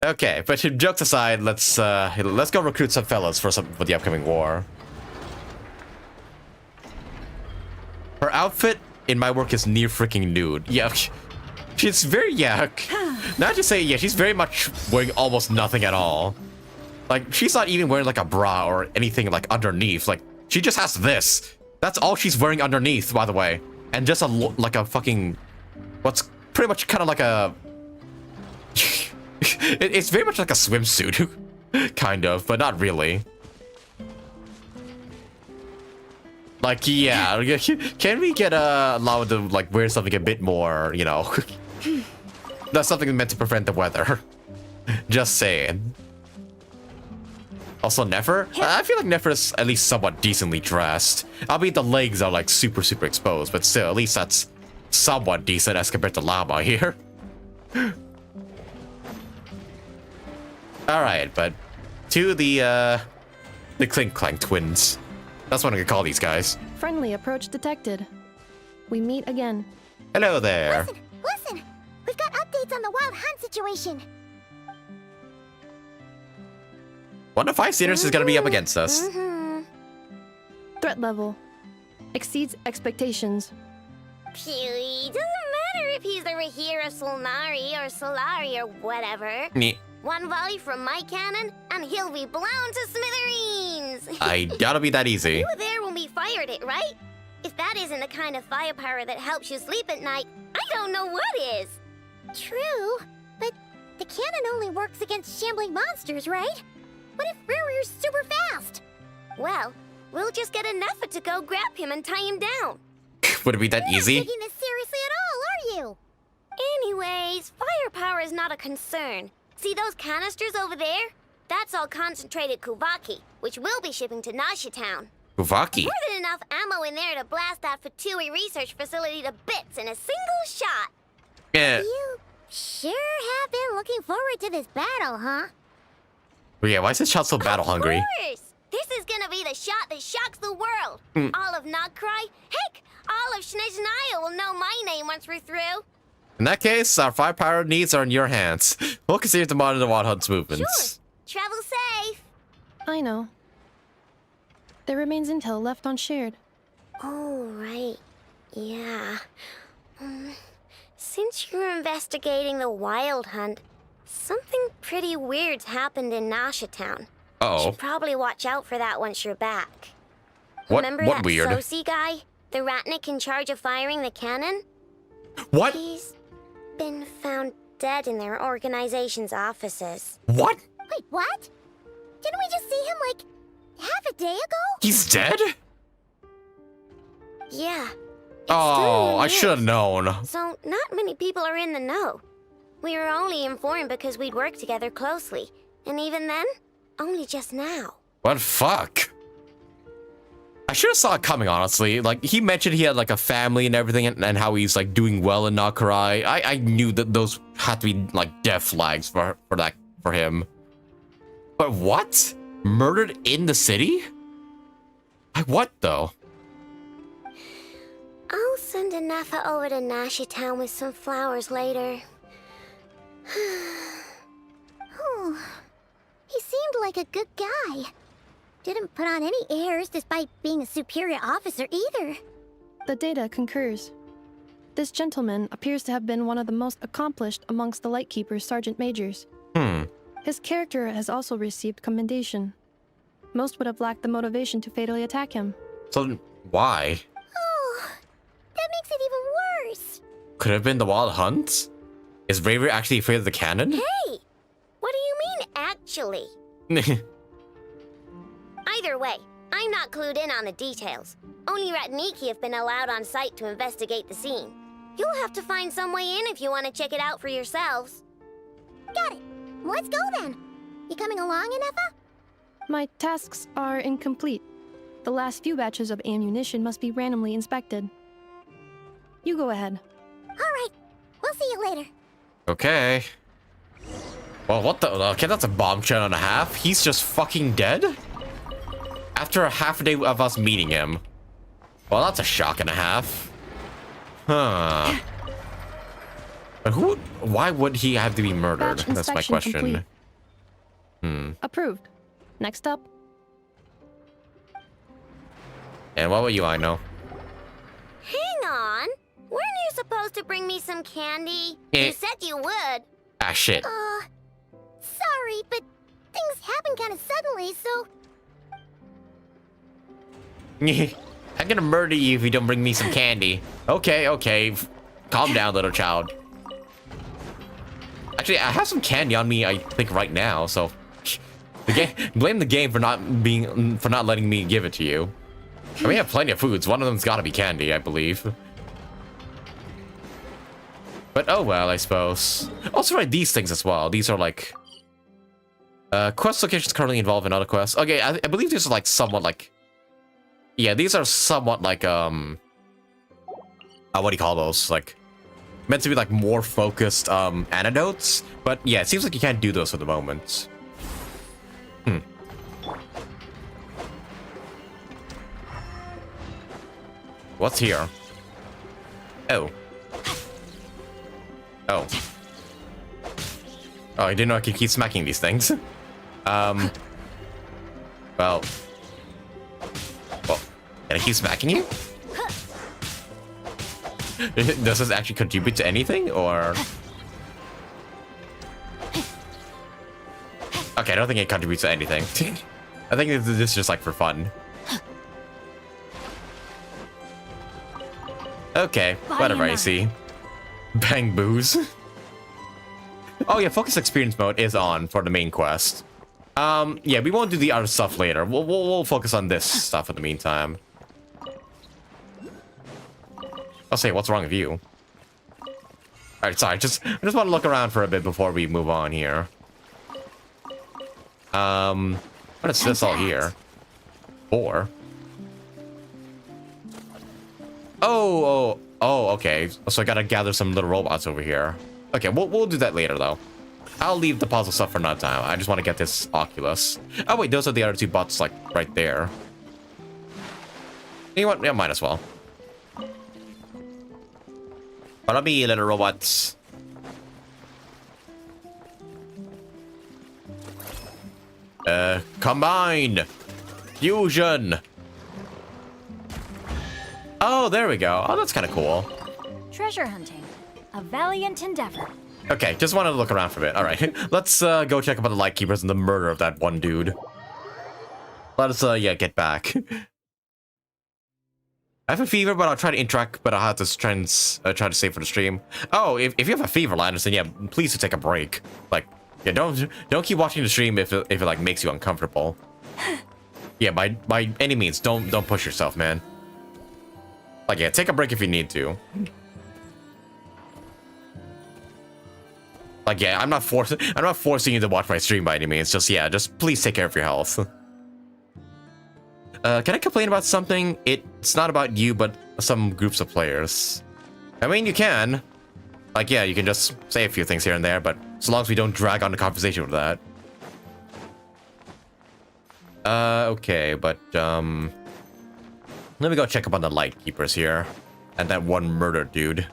Okay, but jokes aside, let's go recruit some fellas for the upcoming war. Her outfit in my work is near freaking nude. Yeah, she's very not to say she's very much wearing almost nothing at all. Like she's not even wearing like a bra or anything like underneath. Like she just has this. That's all she's wearing underneath, by the way, and just like a fucking what's pretty much kind of like a. It's very much like a swimsuit, kind of, but not really. Like, yeah, can we get Lauma to like wear something a bit more, you know, that's something meant to prevent the weather. Just saying. Also, Nefer, I feel like Nefer is at least somewhat decently dressed. I mean, the legs are like super exposed, but still, at least that's somewhat decent as compared to Lauma here. All right, but to the Clink Clank twins. That's what I'm gonna call these guys. Friendly approach detected. We meet again. Hello there. Listen! We've got updates on the wild hunt situation. One of 5 sinners is gonna be up against us. Threat level exceeds expectations. Doesn't matter if he's the Rahira Solnari or Solari or whatever. One volley from my cannon, and he'll be blown to smithereens! I gotta be that easy. You were there when we fired it, right? If that isn't the kind of firepower that helps you sleep at night, I don't know what is! True, but the cannon only works against shambling monsters, right? What if Rurir's super fast? Well, we'll just get Ineffa to go grab him and tie him down. Would it be that easy? You're not taking this seriously at all, are you? Anyways, firepower is not a concern. See those canisters over there? That's all concentrated Kuvaki, which we'll be shipping to Nasha Town. Kuvaki? More than enough ammo in there to blast that Fatui research facility to bits in a single shot. Yeah. You sure have been looking forward to this battle, huh? Yeah, why is this shot so battle hungry? Of course! This is gonna be the shot that shocks the world. All of NOD-KRAI, heck, all of Shnezhnaya will know my name once we're through. In that case, our firepower needs are in your hands. We'll continue to monitor the Wild Hunt's movements. Sure. Travel safe. I know. There remains intel left unshared. Oh, right. Yeah. Since you're investigating the Wild Hunt, something pretty weird's happened in Nasha Town. Uh-oh. Should probably watch out for that once you're back. What that weird? Sosi guy? The Ratnik in charge of firing the cannon? What? He's been found dead in their organization's offices. What? Wait, what? Didn't we just see him, like, half a day ago? He's dead? Yeah. Oh, I should have known. So, not many people are in the know. We were only informed because we'd worked together closely. And even then, only just now. What fuck? I should have saw it coming, honestly. Like, he mentioned he had, like, a family and everything, and how he's, like, doing well in NOD-KRAI. I knew that those had to be, like, death flags for him. But what? Murdered in the city? Like what though? I'll send Ineffa over to Nashi Town with some flowers later. Oh, he seemed like a good guy. Didn't put on any airs despite being a superior officer either. The data concurs. This gentleman appears to have been one of the most accomplished amongst the Lightkeeper's sergeant majors. His character has also received commendation. Most would have lacked the motivation to fatally attack him. So why? Oh, that makes it even worse. Could it have been the Wild Hunt? Is Bravery actually afraid of the cannon? Hey! What do you mean, actually? Either way, I'm not clued in on the details. Only Ratniki have been allowed on site to investigate the scene. You'll have to find some way in if you want to check it out for yourselves. Got it. Let's go then. You coming along, Ineffa? My tasks are incomplete. The last few batches of ammunition must be randomly inspected. You go ahead. All right. We'll see you later. Okay. Well, what the? Okay, that's a bombshell and a half. He's just fucking dead? After a half a day of us meeting him. Well, that's a shock and a half. Huh. But why would he have to be murdered? Batch That's my inspection question. Approved. Next up. And what about you, I know? Hang on. Weren't you supposed to bring me some candy? You said you would. Ah, shit. Sorry, but things happen kind of suddenly, so... I'm gonna murder you if you don't bring me some candy. Okay, okay. Calm down, little child. Actually, I have some candy on me, I think, right now, so... blame the game for not letting me give it to you. I mean, I have plenty of foods. One of them's gotta be candy, I believe. But oh well, I suppose. Also, right, these things as well. These are like... quest locations currently involved in other quests. Okay, I believe these are like somewhat like... Yeah, these are somewhat like, what do you call those? Like, meant to be like more focused, antidotes. But yeah, it seems like you can't do those for the moment. What's here? Oh. Oh. Oh, I didn't know I could keep smacking these things. Well. Well, can I keep smacking you? Does this actually contribute to anything, or...? Okay, I don't think it contributes to anything. I think this is just like for fun. Okay, whatever, I see. Bang booze. Oh yeah, focus experience mode is on for the main quest. Yeah, we won't do the other stuff later. We'll focus on this stuff in the meantime. I'll say, what's wrong with you? Alright, sorry, I just want to look around for a bit before we move on here. What is this all here? 4. Oh, okay. So I gotta gather some little robots over here. Okay, we'll do that later, though. I'll leave the puzzle stuff for another time. I just want to get this Oculus. Oh, wait, those are the other 2 bots, like, right there. You know what? Yeah, might as well. Follow me, little robots. Combine! Fusion! Oh, there we go. Oh, that's kind of cool. Treasure hunting. A valiant endeavor. Okay, just wanted to look around for a bit. All right, let's go check about the Lightkeepers and the murder of that one dude. Let us, yeah, get back. I have a fever, but I'll try to interact, but I'll have to try and try to save for the stream. Oh, if you have a fever, Linus, then yeah, please do take a break. Like, yeah, don't keep watching the stream if it like makes you uncomfortable. Yeah, by any means, don't push yourself, man. Like, yeah, take a break if you need to. Like, yeah, I'm not forcing you to watch my stream by any means. Just, yeah, just please take care of your health. Can I complain about something? It's not about you, but some groups of players. I mean, you can. Like, yeah, you can just say a few things here and there, but so long as we don't drag on the conversation with that. Okay, but, let me go check up on the light keepers here. And that one murder dude.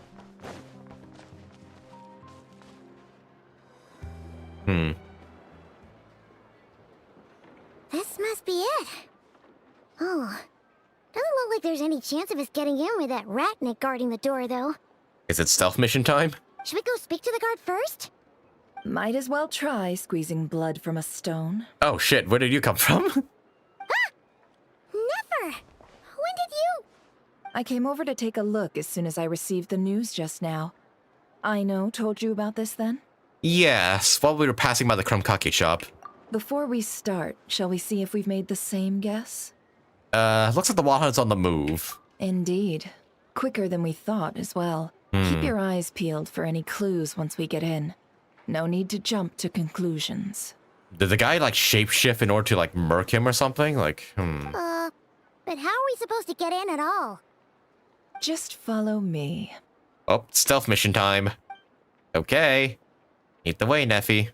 This must be it. Oh, doesn't look like there's any chance of us getting in with that ratnik guarding the door, though. Is it stealth mission time? Should we go speak to the guard first? Might as well try squeezing blood from a stone. Oh shit, where did you come from? Never! When did you? I came over to take a look as soon as I received the news just now. Aino told you about this then? Yes, while we were passing by the Krumkake shop. Before we start, shall we see if we've made the same guess? Looks like the Wild Hunt's on the move. Indeed. Quicker than we thought as well. Keep your eyes peeled for any clues once we get in. No need to jump to conclusions. Did the guy, like, shapeshift in order to, like, murk him or something? Like, But how are we supposed to get in at all? Just follow me. Oh, stealth mission time. Okay. Eat the way, Neffy.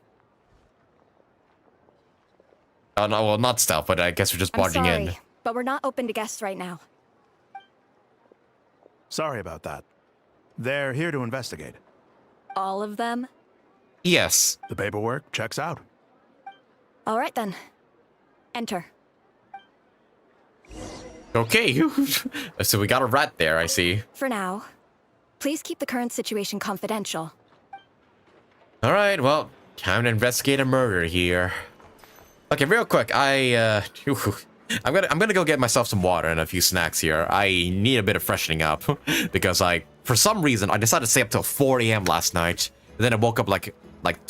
Oh, no, well, not stealth, but I guess we're just barging in. But we're not open to guests right now. Sorry about that. They're here to investigate. All of them? Yes. The paperwork checks out. All right then. Enter. Okay. So we got a rat there, I see. For now. Please keep the current situation confidential. All right, well, time to investigate a murder here. Okay, real quick, I'm gonna go get myself some water and a few snacks here. I need a bit of freshening up because, like, for some reason I decided to stay up till 4 a.m. last night, and then I woke up like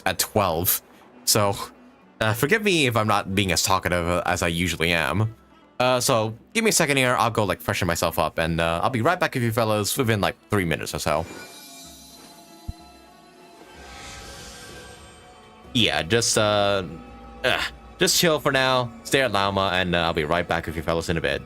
at 12. So, forgive me if I'm not being as talkative as I usually am. So give me a second here. I'll go like freshen myself up, and I'll be right back with you fellas within like 3 minutes or so. Yeah, just chill for now. Stay at Lauma, and I'll be right back with you fellas in a bit.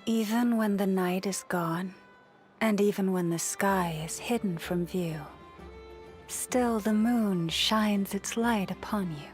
Even when the night is gone, and even when the sky is hidden from view, still the moon shines its light upon you.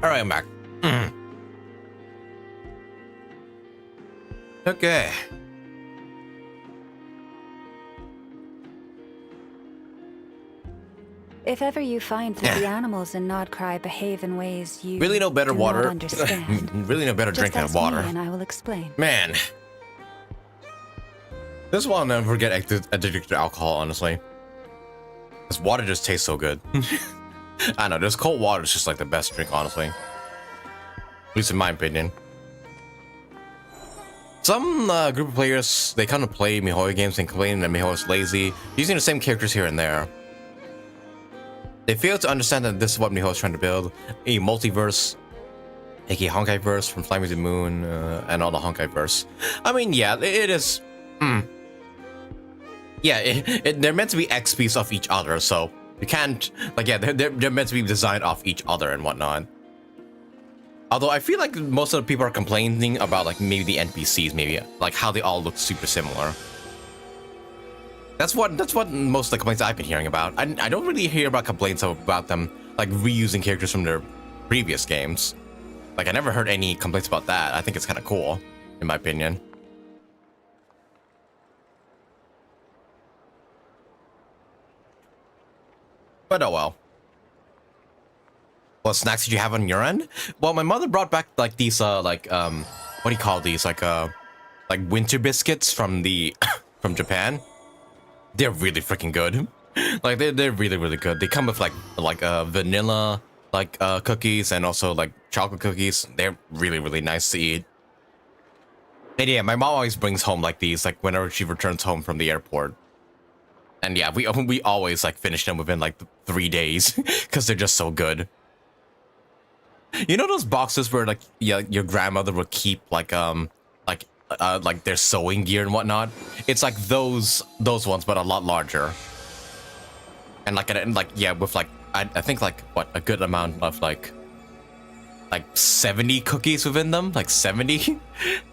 All right, I'm back. Okay. If ever you find that the animals in NOD-KRAI behave in ways you Really no better do water. not understand, Really no better just drink than ask water. me and I will explain. Man. This one I'll never get addicted to alcohol, honestly. This water just tastes so good. I know, this cold water is just like the best drink, honestly. At least in my opinion. Some group of players, they kind of play mihoyo games and complain that mihoyo is lazy, using the same characters here and there. They fail to understand that this is what mihoyo is trying to build. A multiverse, aka Honkai verse from Fly Me to the Moon, and all the Honkai verse. I mean, yeah, it is... Yeah, they're meant to be XPs of each other, so you can't... Like, yeah, they're meant to be designed off each other and whatnot. Although I feel like most of the people are complaining about like maybe the NPCs, maybe like how they all look super similar. That's what most of the complaints I've been hearing about. I don't really hear about complaints about them like reusing characters from their previous games. Like I never heard any complaints about that. I think it's kind of cool, in my opinion. But oh well. What snacks did you have on your end? Well, my mother brought back like these what do you call these, like winter biscuits from the from Japan. They're really freaking good. Like they're really good. They come with like vanilla cookies and also like chocolate cookies. They're really nice to eat. And yeah, my mom always brings home like these like whenever she returns home from the airport. And yeah, we always like finish them within like 3 days because they're just so good. You know those boxes where like your grandmother would keep like their sewing gear and whatnot? It's like those ones, but a lot larger. And with like I think like what a good amount of like 70 cookies within them, like 70.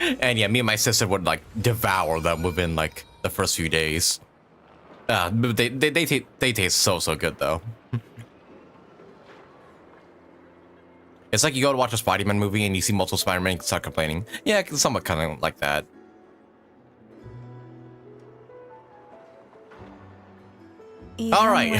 And yeah, me and my sister would like devour them within like the first few days. They taste so good though. It's like you go to watch a Spider-Man movie and you see multiple Spider-Man and start complaining. Yeah, somewhat kind of like that. All right,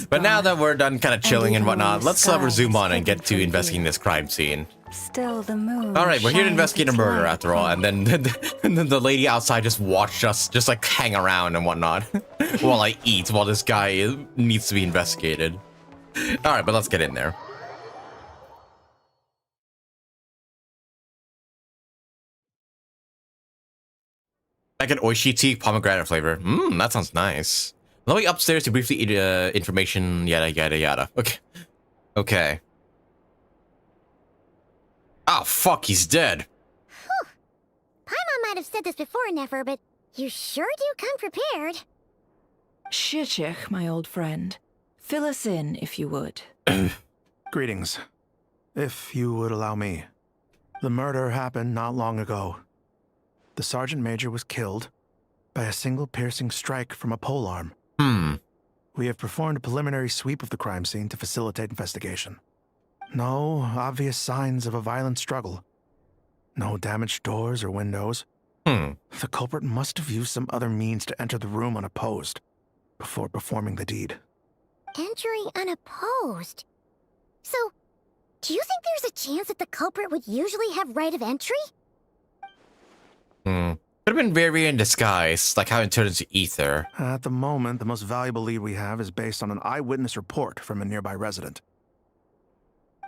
but now that we're done kind of chilling and whatnot, let's resume on and get to investigating this crime scene. Still the moon. All right, we're here to investigate a murder after all, and then the lady outside just watched us just like hang around and whatnot while I eat while this guy needs to be investigated. All right, but let's get in there. Like an oishi tea, pomegranate flavor. That sounds nice. Let me upstairs to briefly eat information, yada. Okay. Oh, fuck, he's dead. Whew. Paimon might have said this before, Nefer, but you sure do come prepared. Shichich, my old friend. Fill us in, if you would. Greetings. If you would allow me. The murder happened not long ago. The Sergeant Major was killed by a single piercing strike from a polearm. We have performed a preliminary sweep of the crime scene to facilitate investigation. No obvious signs of a violent struggle. No damaged doors or windows. The culprit must have used some other means to enter the room unopposed before performing the deed. Entering unopposed? So, do you think there's a chance that the culprit would usually have right of entry? Could have been very in disguise, like how it turned into ether. At the moment, the most valuable lead we have is based on an eyewitness report from a nearby resident.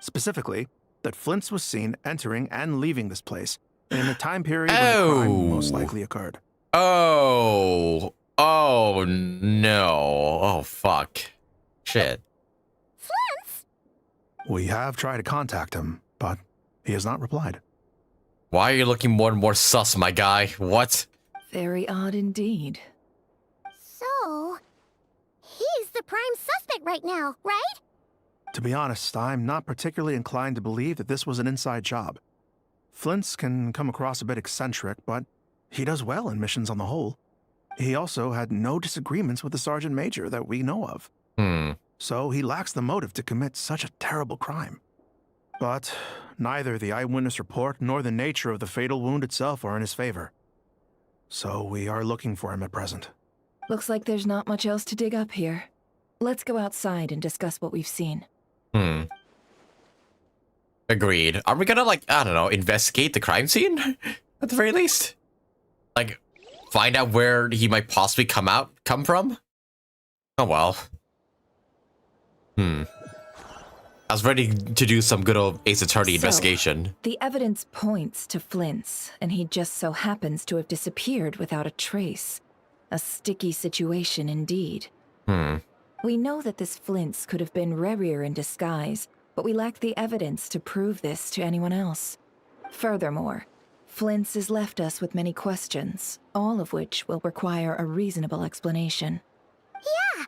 Specifically, that Flins was seen entering and leaving this place in the time period when the crime most likely occurred. Oh no. Oh, fuck. Shit. Flins? We have tried to contact him, but he has not replied. Why are you looking more and more sus, my guy? What? Very odd indeed. So, he's the prime suspect right now, right? To be honest, I'm not particularly inclined to believe that this was an inside job. Flint's can come across a bit eccentric, but he does well in missions on the whole. He also had no disagreements with the Sergeant Major that we know of. So he lacks the motive to commit such a terrible crime. But neither the eyewitness report nor the nature of the fatal wound itself are in his favor. So we are looking for him at present. Looks like there's not much else to dig up here. Let's go outside and discuss what we've seen. Agreed. Are we gonna, like, I don't know, investigate the crime scene? At the very least? Like, find out where he might possibly come from? Oh well. I was ready to do some good old Ace Attorney investigation. The evidence points to Flins, and he just so happens to have disappeared without a trace. A sticky situation indeed. We know that this Flins could have been Rerir in disguise, but we lack the evidence to prove this to anyone else. Furthermore, Flins has left us with many questions, all of which will require a reasonable explanation. Yeah!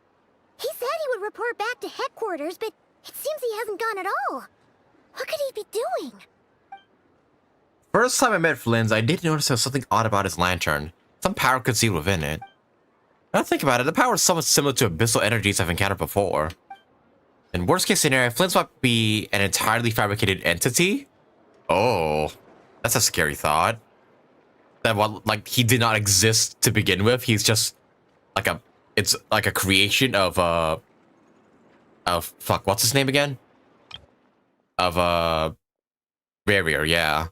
He said he would report back to headquarters, but it seems he hasn't gone at all. What could he be doing? First time I met Flins, I did notice there was something odd about his lantern. Some power concealed within it. Now that I think about it, the power is somewhat similar to abyssal energies I've encountered before. In worst case scenario, Flins might be an entirely fabricated entity? Oh, that's a scary thought. That what, like, he did not exist to begin with. He's just like it's like a creation of fuck, what's his name again? Of Barrier, yeah.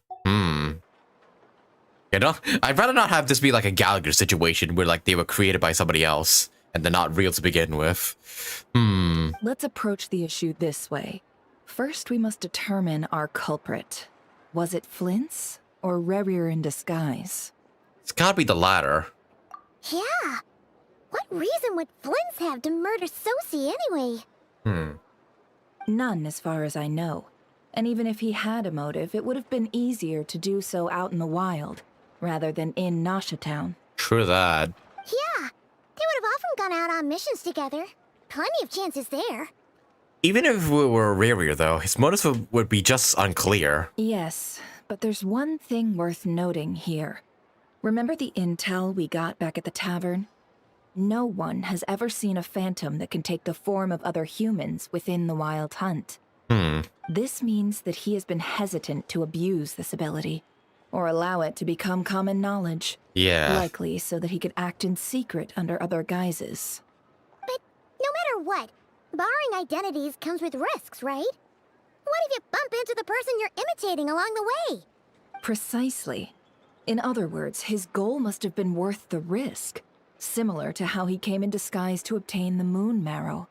You know, I'd rather not have this be like a Gallagher situation where like they were created by somebody else and they're not real to begin with. Let's approach the issue this way. First, we must determine our culprit. Was it Flins or Rerir in disguise? It's gotta be the latter. Yeah. What reason would Flins have to murder Sosie anyway? None, as far as I know. And even if he had a motive, it would have been easier to do so out in the wild, rather than in Nasha Town. True that. Yeah. They would have often gone out on missions together. Plenty of chances there. Even if we were Rerir, though, his motives would be just unclear. Yes, but there's one thing worth noting here. Remember the intel we got back at the tavern? No one has ever seen a phantom that can take the form of other humans within the Wild Hunt. This means that he has been hesitant to abuse this ability, or allow it to become common knowledge. Yeah. Likely so that he could act in secret under other guises. But no matter what, borrowing identities comes with risks, right? What if you bump into the person you're imitating along the way? Precisely. In other words, his goal must have been worth the risk, similar to how he came in disguise to obtain the moon marrow.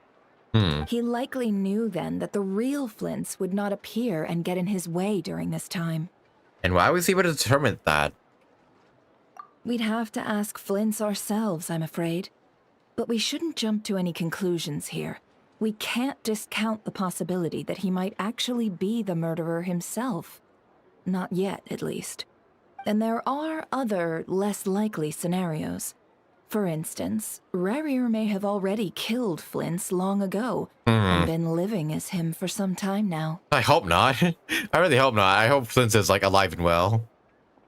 He likely knew then that the real Flins would not appear and get in his way during this time. And why was he able to determine that? We'd have to ask Flins ourselves, I'm afraid. But we shouldn't jump to any conclusions here. We can't discount the possibility that he might actually be the murderer himself. Not yet, at least. And there are other, less likely scenarios. For instance, Rerir may have already killed Flins long ago, and been living as him for some time now. I hope not. I really hope not. I hope Flint is, like, alive and well.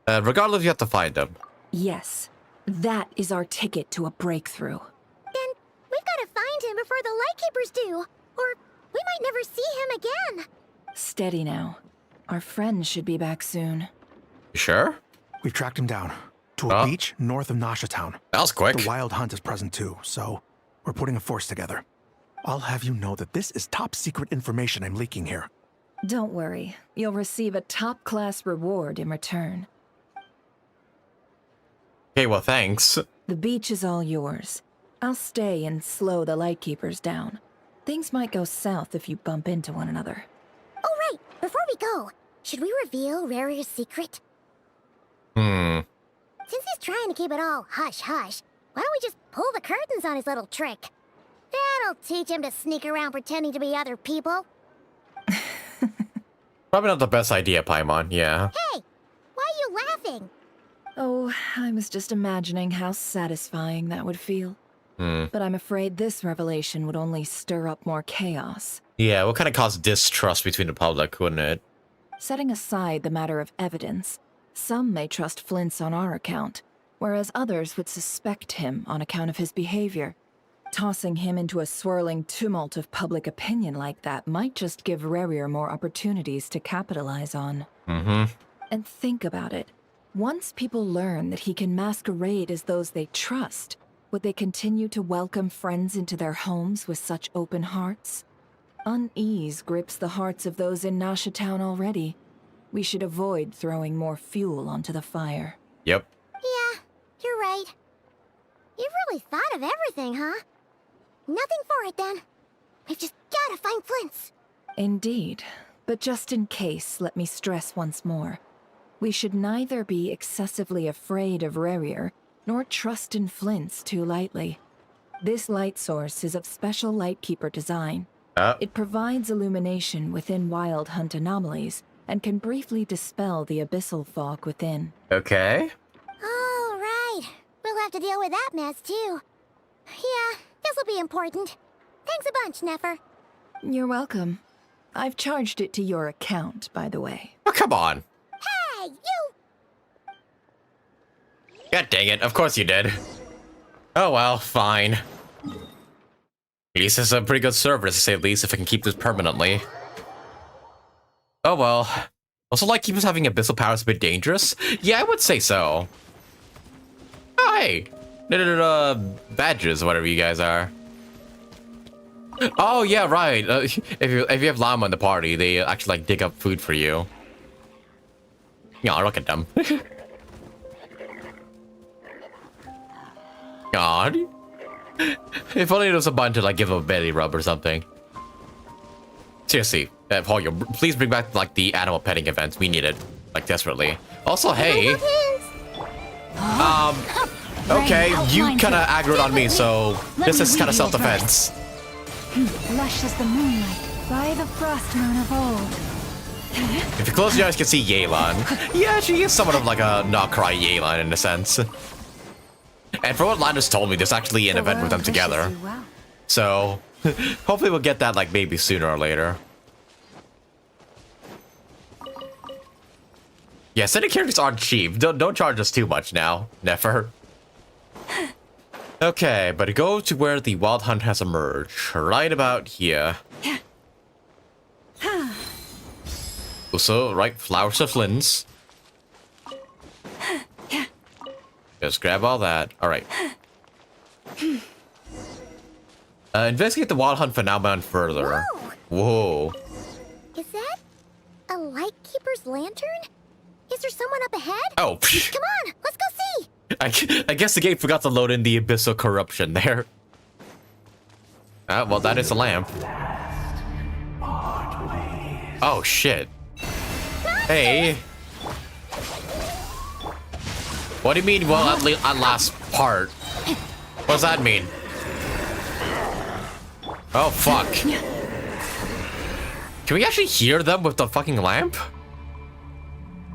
Regardless, you have to find him. Yes, that is our ticket to a breakthrough. Then we've got to find him before the Lightkeepers do, or we might never see him again. Steady now. Our friends should be back soon. You sure? We've tracked him down to a beach north of Nasha Town. That was quick. The Wild Hunt is present too, so we're putting a force together. I'll have you know that this is top secret information I'm leaking here. Don't worry. You'll receive a top-class reward in return. Okay, well, thanks. The beach is all yours. I'll stay and slow the Lightkeepers down. Things might go south if you bump into one another. Oh, right. Before we go, should we reveal Rerir's secret? Since he's trying to keep it all hush-hush, why don't we just pull the curtains on his little trick? That'll teach him to sneak around pretending to be other people. Probably not the best idea, Paimon, yeah. Hey! Why are you laughing? Oh, I was just imagining how satisfying that would feel. But I'm afraid this revelation would only stir up more chaos. Yeah, what kind of cause distrust between the public, wouldn't it? Setting aside the matter of evidence, some may trust Flint's on our account, whereas others would suspect him on account of his behavior. Tossing him into a swirling tumult of public opinion like that might just give Rarier more opportunities to capitalize on. Mm-hmm. And think about it. Once people learn that he can masquerade as those they trust, would they continue to welcome friends into their homes with such open hearts? Unease grips the hearts of those in Nasha Town already. We should avoid throwing more fuel onto the fire. Yep. Yeah, you're right. You've really thought of everything, huh? Nothing for it then. We've just gotta find Flins. Indeed. But just in case, let me stress once more. We should neither be excessively afraid of Rarier, nor trust in Flins too lightly. This light source is of special Lightkeeper design. It provides illumination within Wild Hunt anomalies, and can briefly dispel the abyssal fog within. Okay. Oh, right. We'll have to deal with that mess, too. Yeah, this'll be important. Thanks a bunch, Nefer. You're welcome. I've charged it to your account, by the way. Oh, come on. Hey, you! God dang it, of course you did. Oh well, fine. At least it's a pretty good server, to say the least, if I can keep this permanently. Oh well. Also, like, keepers having abyssal powers a bit dangerous? Yeah, I would say so. Oh, hey! Badges, whatever you guys are. Oh, yeah, right. If you have Lauma in the party, they actually, like, dig up food for you. Yeah, look at them. God. If only there was a button to, like, give them a belly rub or something. Seriously, Hoyo, please bring back, like, the animal petting events. We need it, like, desperately. Also, hey. Okay, you kind of aggroed on me, so this is kind of self-defense. Lush as the moonlight, by the frost moon of old. If you close your eyes, you can see Yelan. Yeah, she is somewhat of like a NOD-KRAI Yelan in a sense. And for what Landis told me, there's actually an event with them together. So, hopefully we'll get that like maybe sooner or later. Yeah, sending characters aren't cheap. Don't charge us too much now, Nefer. Okay, but go to where the Wild Hunt has emerged. Right about here. Also, right, flowers of Flins. Just grab all that. Alright. Investigate the Wild Hunt phenomenon further. Whoa. Is that a Lightkeeper's lantern? Is there someone up ahead? Oh. Come on, let's go see. I guess the game forgot to load in the abyssal corruption there. Well, that is a lamp. Oh, shit. Hey. What do you mean, well, at last part? What does that mean? Oh, fuck. Can we actually hear them with the fucking lamp?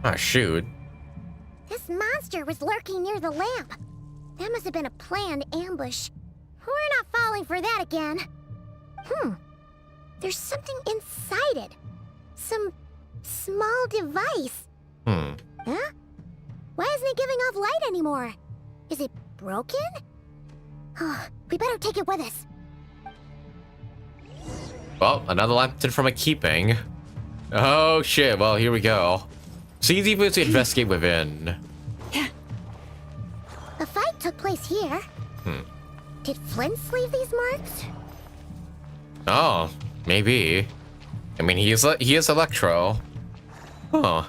Oh, shoot. This monster was lurking near the lamp. That must have been a planned ambush. We're not falling for that again. There's something inside it. Some small device. Huh? Why isn't it giving off light anymore? Is it broken? Oh, we better take it with us. Well, another lantern from a keeping. Oh shit, well here we go. See the able to investigate within. The fight took place here. Did Flins leave these marks? Oh, maybe. I mean, he is Electro. Huh.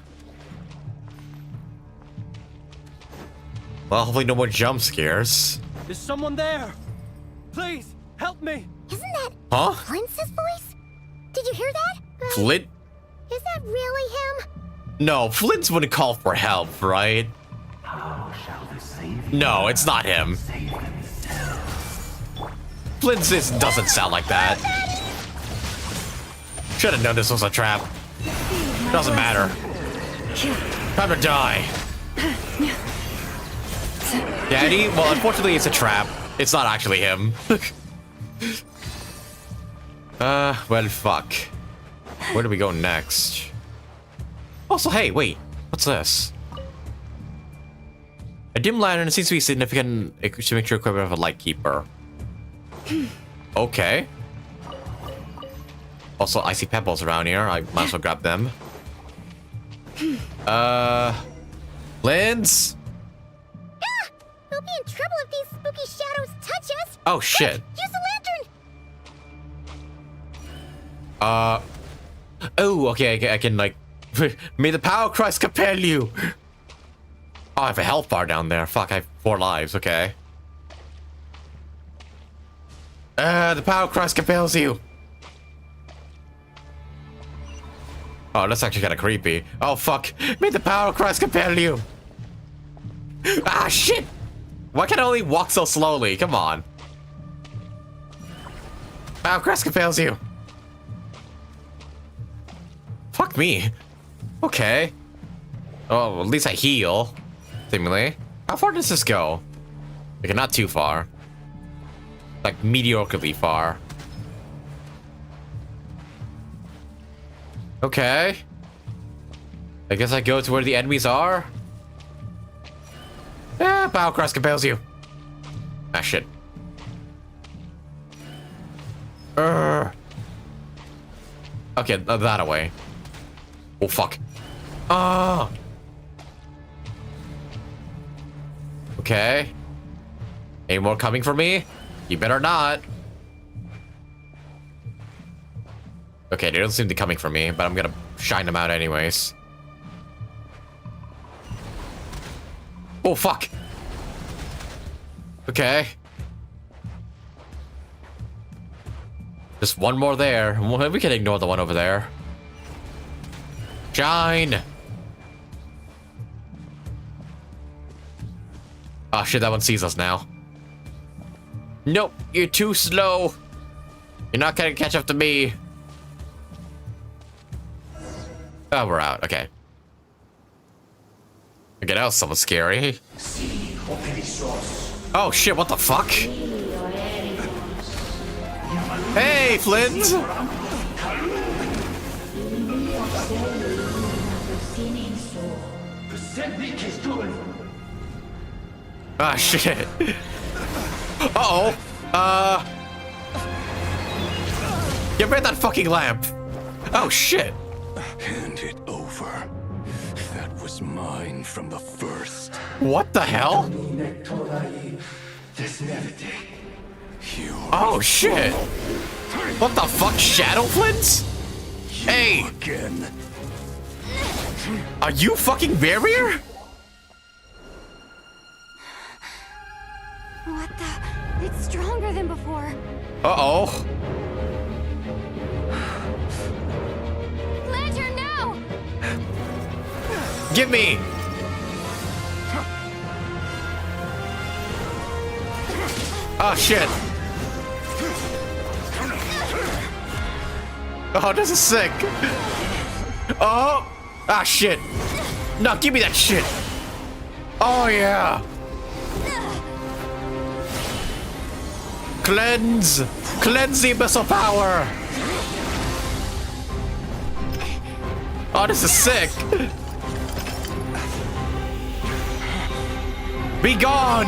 Well, hopefully no more jump scares. Is someone there? Please, help me! Isn't that Huh? Flint's voice? Did you hear that? Flint? Is that really him? No, Flint's wouldn't call for help, right? No, it's not him. Flint's doesn't sound like that. Should have known this was a trap. Doesn't matter. Time to die. Daddy? Well, unfortunately, it's a trap. It's not actually him. Well, fuck. Where do we go next? Also, hey, wait. What's this? A dim lantern seems to be significant to make sure equipment of a Lightkeeper. Okay. Also, I see pebbles around here. I might as well grab them. Flins? Ah! We'll be in trouble if these spooky shadows touch us! Oh, shit. Use the lantern! Oh, okay, I can, like... May the power of Christ compel you! Oh, I have a health bar down there. Fuck, I have 4 lives, okay. The power of Christ compels you! Oh, that's actually kind of creepy. Oh, fuck. May the power of Christ compel you! Ah, shit! Why can I only walk so slowly? Come on. Power of Christ compels you! Fuck me. Okay. Oh, at least I heal. Seemingly. How far does this go? Okay, not too far. Like, mediocrely far. Okay. I guess I go to where the enemies are. Ah, Power Cross compels you. Ah, shit. Okay, that away. Oh, fuck. Ah. Okay. Any more coming for me? You better not. Okay, they don't seem to be coming for me, but I'm gonna shine them out anyways. Oh, fuck. Okay. Just one more there. We can ignore the one over there. Shine! Oh shit, that one sees us now. Nope, you're too slow. You're not gonna catch up to me. Oh, we're out. Okay. Okay, that was something scary. Oh shit, what the fuck? Hey, Flins! Ah, shit. Uh-oh. Get rid of that fucking lamp. Oh, shit. Hand it over. That was mine from the first. What the hell? Oh, shit. What the fuck, Shadow Flins? Hey. Again. Are you fucking barrier? What the? It's stronger than before. Uh-oh. Lantern, now! Give me! Oh, shit. Oh, this is sick. Oh! Ah, shit. No, give me that shit. Oh, yeah. Cleanse! Cleanse the abyssal power! Oh, this is sick! Be gone!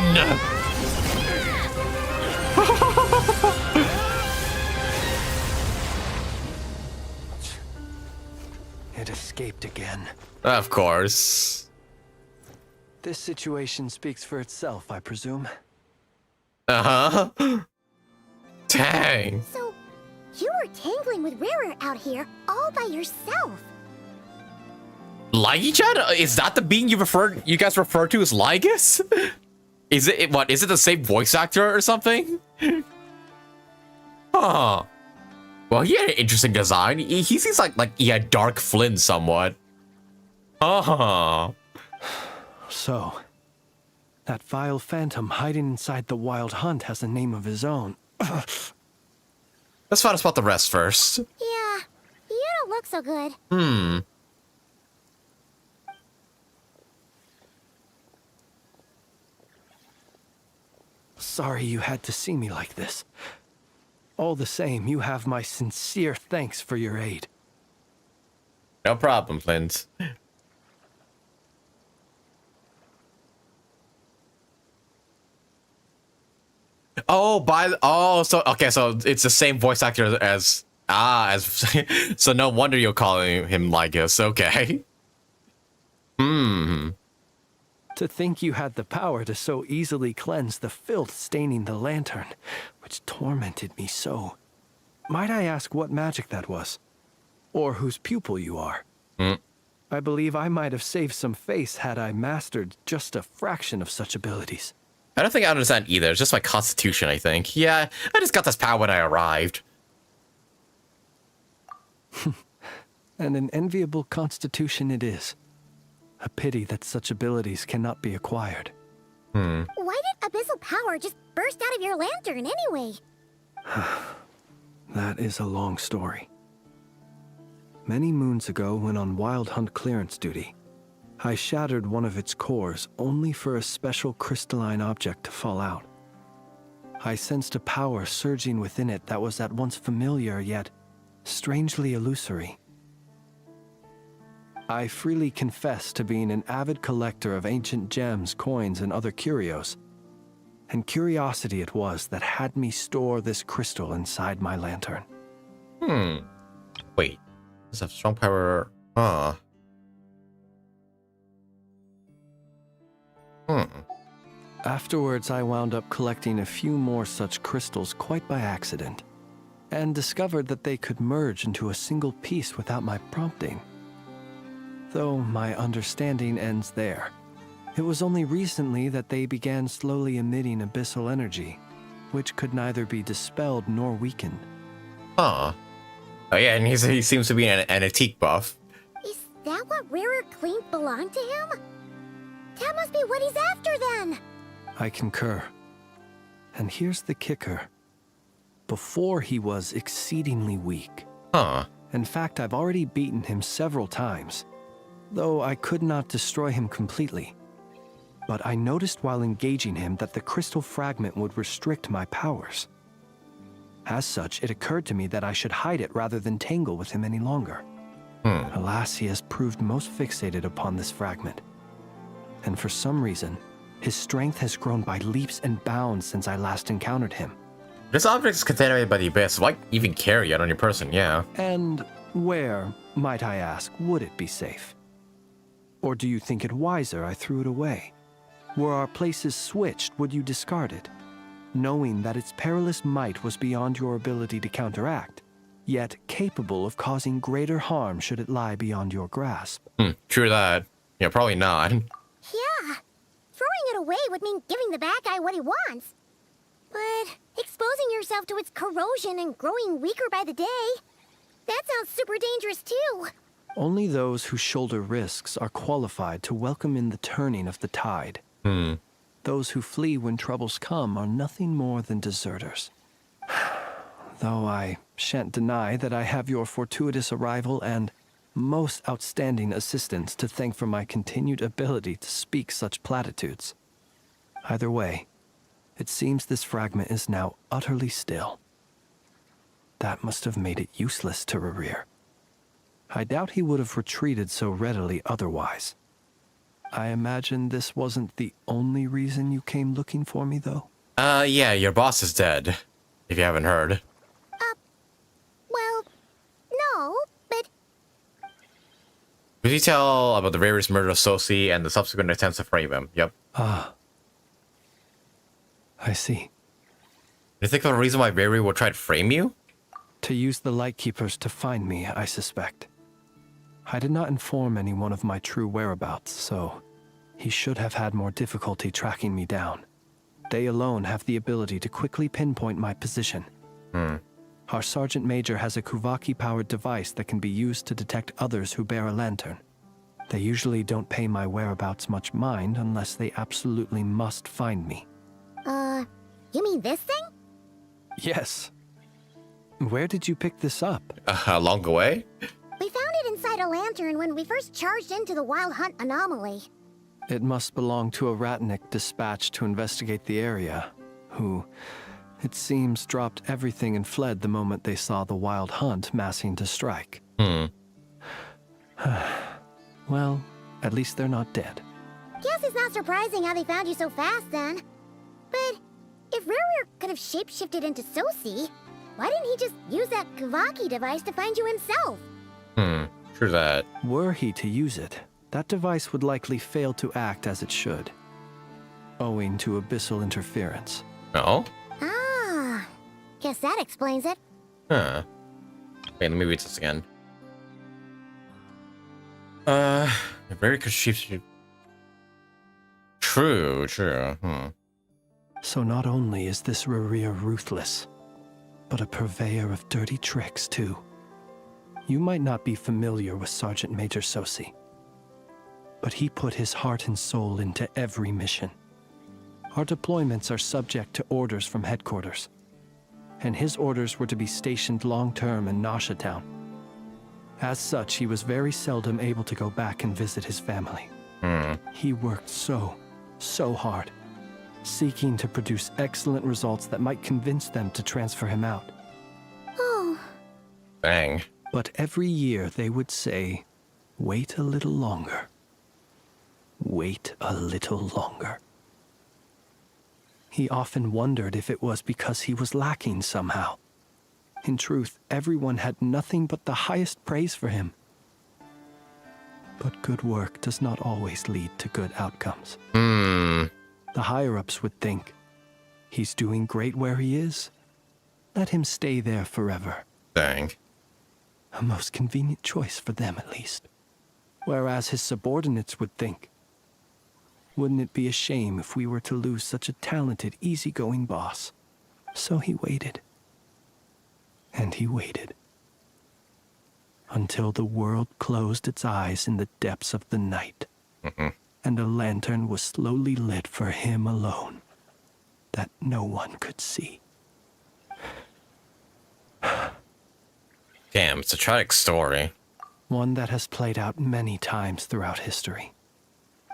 It escaped again. Of course. This situation speaks for itself, I presume. Uh-huh. Dang. So, you were tangling with Rarer out here all by yourself. Lygi-chan? Is that the being you guys refer to as Lygus? Is it what? Is it the same voice actor or something? Huh. Well, he had an interesting design. He seems like he had dark Flynn somewhat. Uh-huh. So, that vile phantom hiding inside the Wild Hunt has a name of his own. Let's find out about the rest first. Yeah, you don't look so good. Sorry you had to see me like this. All the same, you have my sincere thanks for your aid. No problem, Flint. Oh, so okay, so it's the same voice actor as so no wonder you're calling him Lygus. Okay. Hmm. To think you had the power to so easily cleanse the filth staining the lantern, which tormented me so. Might I ask what magic that was? Or whose pupil you are? I believe I might have saved some face had I mastered just a fraction of such abilities. I don't think I understand either. It's just my constitution, I think. Yeah, I just got this power when I arrived. And an enviable constitution it is. A pity that such abilities cannot be acquired. Why did abyssal power just burst out of your lantern anyway? That is a long story. Many moons ago, when on Wild Hunt clearance duty, I shattered one of its cores only for a special crystalline object to fall out. I sensed a power surging within it that was at once familiar yet strangely illusory. I freely confess to being an avid collector of ancient gems, coins, and other curios. And curiosity it was that had me store this crystal inside my lantern. Wait. Does have strong power? Afterwards, I wound up collecting a few more such crystals quite by accident, and discovered that they could merge into a single piece without my prompting. Though my understanding ends there. It was only recently that they began slowly emitting abyssal energy, which could neither be dispelled nor weakened. Oh yeah, and he seems to be an antique buff. Is that what rarer claimed belonged to him? That must be what he's after then! I concur. And here's the kicker. Before he was exceedingly weak. In fact, I've already beaten him several times, though I could not destroy him completely. But I noticed while engaging him that the crystal fragment would restrict my powers. As such, it occurred to me that I should hide it rather than tangle with him any longer. Alas, he has proved most fixated upon this fragment. And for some reason, his strength has grown by leaps and bounds since I last encountered him. This object is contaminated by the abyss. Why even carry it on your person? Yeah. And where, might I ask, would it be safe? Or do you think it wiser I threw it away? Were our places switched, would you discard it? Knowing that its perilous might was beyond your ability to counteract, yet capable of causing greater harm should it lie beyond your grasp. True that. Yeah, probably not. Yeah, throwing it away would mean giving the bad guy what he wants. But exposing yourself to its corrosion and growing weaker by the day, that sounds super dangerous too. Only those who shoulder risks are qualified to welcome in the turning of the tide. Those who flee when troubles come are nothing more than deserters. Though I shan't deny that I have your fortuitous arrival and most outstanding assistance to thank for my continued ability to speak such platitudes. Either way, it seems this fragment is now utterly still. That must have made it useless to Rerir. I doubt he would have retreated so readily otherwise. I imagine this wasn't the only reason you came looking for me, though? Yeah, your boss is dead, if you haven't heard. Well, no, but... Could you tell about the various murder of Sosi and the subsequent attempts to frame him? Yep. I see. You think of a reason why Riri would try to frame you? To use the Lightkeepers to find me, I suspect. I did not inform anyone of my true whereabouts, so he should have had more difficulty tracking me down. They alone have the ability to quickly pinpoint my position. Our Sergeant Major has a Kuvaki-powered device that can be used to detect others who bear a lantern. They usually don't pay my whereabouts much mind unless they absolutely must find me. You mean this thing? Yes. Where did you pick this up? Along the way? We found it inside a lantern when we first charged into the Wild Hunt anomaly. It must belong to a Ratnik dispatched to investigate the area, who, it seems, dropped everything and fled the moment they saw the Wild Hunt massing to strike. Well, at least they're not dead. Guess it's not surprising how they found you so fast then. But If Ruru could have shapeshifted into Sosi, why didn't he just use that Kavaki device to find you himself? True that. Were he to use it, that device would likely fail to act as it should, owing to abyssal interference. No? Ah, guess that explains it. Huh. Okay, let me read this again. Very good sheep. True. So not only is this Rurir ruthless, but a purveyor of dirty tricks, too. You might not be familiar with Sergeant Major Sosi, but he put his heart and soul into every mission. Our deployments are subject to orders from headquarters, and his orders were to be stationed long-term in Nasha Town. As such, he was very seldom able to go back and visit his family. He worked so hard, seeking to produce excellent results that might convince them to transfer him out. Oh. Bang. But every year they would say, wait a little longer. Wait a little longer. He often wondered if it was because he was lacking somehow. In truth, everyone had nothing but the highest praise for him. But good work does not always lead to good outcomes. The higher-ups would think, he's doing great where he is. Let him stay there forever. Dang. A most convenient choice for them, at least. Whereas his subordinates would think, wouldn't it be a shame if we were to lose such a talented, easygoing boss? So he waited. And he waited. Until the world closed its eyes in the depths of the night. And a lantern was slowly lit for him alone, that no one could see. Damn, it's a tragic story. One that has played out many times throughout history.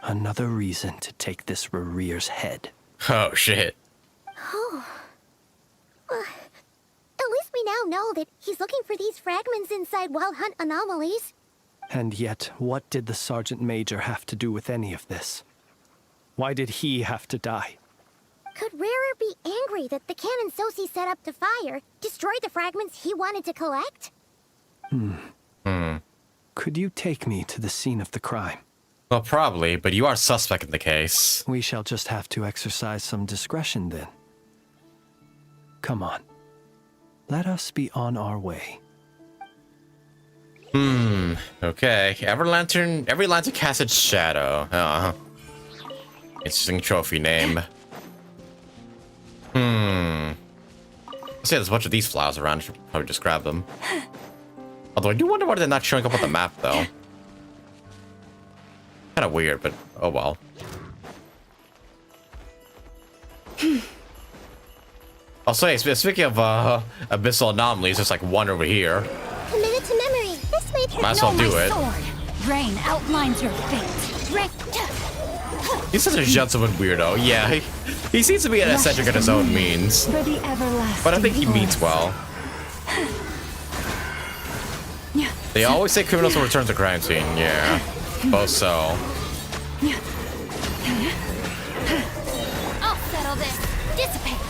Another reason to take this Rurir's head. Oh, shit. Oh. At least we now know that he's looking for these fragments inside Wild Hunt anomalies. And yet, what did the Sergeant Major have to do with any of this? Why did he have to die? Could Rarer be angry that the cannon Sosi set up to fire destroyed the fragments he wanted to collect? Could you take me to the scene of the crime? Well, probably, but you are suspect in the case. We shall just have to exercise some discretion then. Come on. Let us be on our way. Okay. Every lantern casts its shadow. Interesting trophy name. Let's say there's a bunch of these flowers around. I should probably just grab them. Although I do wonder why they're not showing up on the map, though. Kind of weird, but oh well. Also, hey, speaking of abyssal anomalies, there's like one over here. Commit it to memory. This may Might as well do it. Rain outlines your fate. He's such a gentleman weirdo. Yeah, he seems to be an eccentric in his own means. But I think he means well. They always say criminals will return to the crime scene. Yeah, both so. I'll settle this. Dissipate.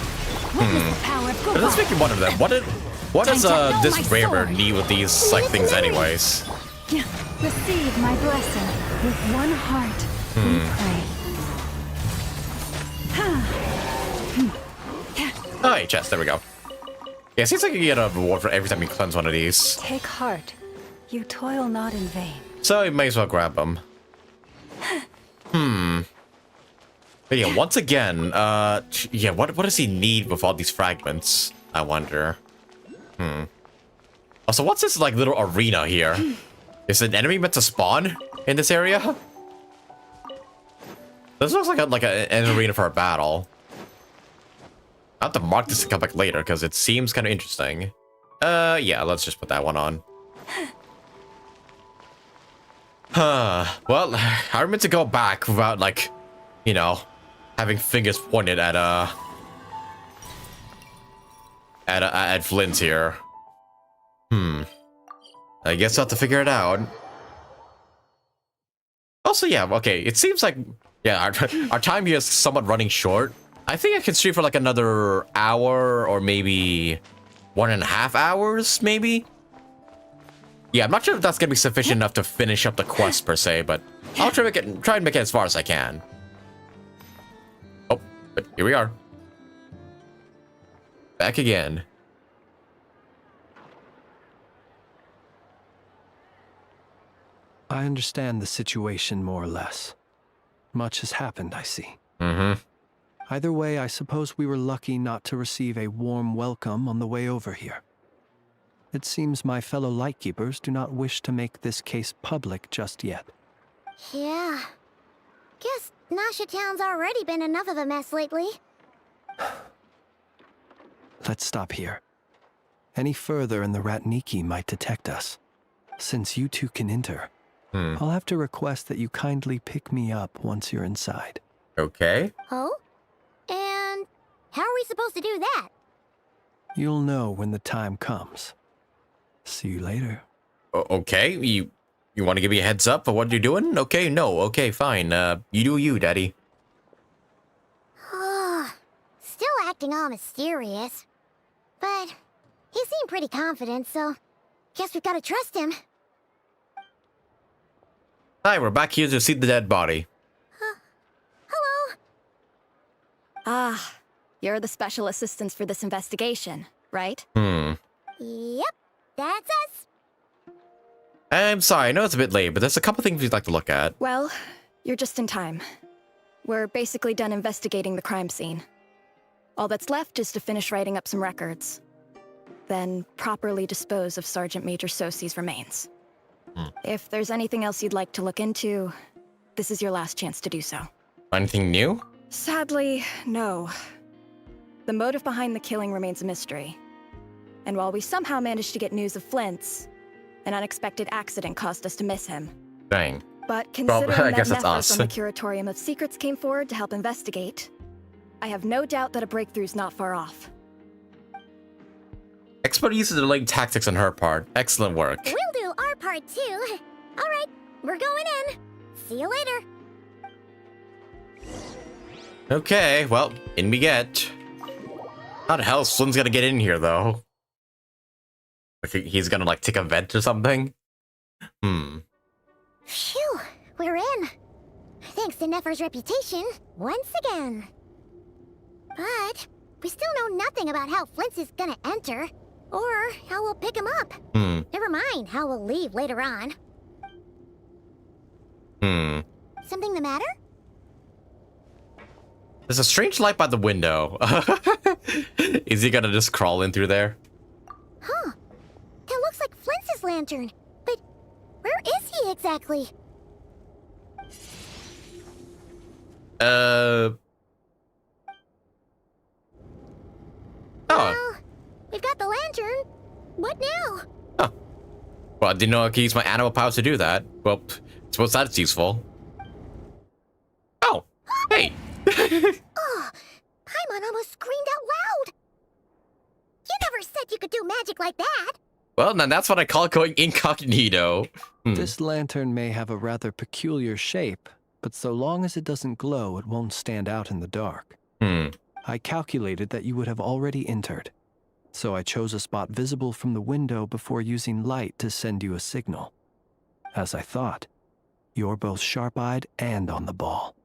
But let's make you one of them. What does this Raver need with these like things, anyways? Receive my blessing with one heart. We pray. Oh, hey, chest. There we go. Yeah, it seems like you get a reward for every time you cleanse one of these. Take heart. You toil not in vain. So you may as well grab them. But yeah, once again, yeah, what does he need with all these fragments? I wonder. Also, what's this like little arena here? Is an enemy meant to spawn in this area? This looks like an arena for a battle. I have to mark this to come back later because it seems kind of interesting. Yeah, let's just put that one on. Well, I meant to go back without, like, you know, having fingers pointed at Flins here. I guess I'll have to figure it out. Also, yeah, okay, it seems like, yeah, our time here is somewhat running short. I think I can stream for like another hour or maybe 1.5 hours, maybe. Yeah, I'm not sure if that's gonna be sufficient enough to finish up the quest per se, but I'll try and make it as far as I can. Oh, but here we are. Back again. I understand the situation more or less. Much has happened, I see. Mm-hmm. Either way, I suppose we were lucky not to receive a warm welcome on the way over here. It seems my fellow Lightkeepers do not wish to make this case public just yet. Yeah. Guess Nasha Town's already been enough of a mess lately. Let's stop here. Any further and the Ratniki might detect us. Since you two can enter, I'll have to request that you kindly pick me up once you're inside. Okay. Oh? And how are we supposed to do that? You'll know when the time comes. See you later. Okay, you want to give me a heads up for what you're doing? Okay, no, okay, fine. You do you, Daddy. Still acting all mysterious. But he seemed pretty confident, so guess we've got to trust him. Hi, we're back here to see the dead body. Hello? Ah, you're the special assistants for this investigation, right? Yep, that's us. I'm sorry, I know it's a bit late, but there's a couple things we'd like to look at. Well, you're just in time. We're basically done investigating the crime scene. All that's left is to finish writing up some records. Then properly dispose of Sergeant Major Sosi's remains. If there's anything else you'd like to look into, this is your last chance to do so. Anything new? Sadly, no. The motive behind the killing remains a mystery. And while we somehow managed to get news of Flint's, an unexpected accident caused us to miss him. Dang. But considering I that guess that's Neffa us. from the Curatorium of Secrets came forward to help investigate, I have no doubt that a breakthrough's not far off. Expert use of delayed tactics on her part. Excellent work. We'll do our part too. All right, we're going in. See you later. Okay, well, in we get. How the hell is Flint's gonna get in here, though? Like, he's gonna, like, take a vent or something? Phew, we're in. Thanks to Neffa's reputation, once again. But we still know nothing about how Flint's is gonna enter, or how we'll pick him up. Never mind how we'll leave later on. Something the matter? There's a strange light by the window. Is he gonna just crawl in through there? Huh. That looks like Flint's lantern. But where is he exactly? Oh. Well, we've got the lantern. What now? Huh. Well, I didn't know I could use my animal powers to do that. Well, I suppose that's useful. Oh, hey. Oh, Paimon almost screamed out loud. You never said you could do magic like that. Well, then that's what I call going incognito. This lantern may have a rather peculiar shape, but so long as it doesn't glow, it won't stand out in the dark. I calculated that you would have already entered, so I chose a spot visible from the window before using light to send you a signal. As I thought, you're both sharp-eyed and on the ball.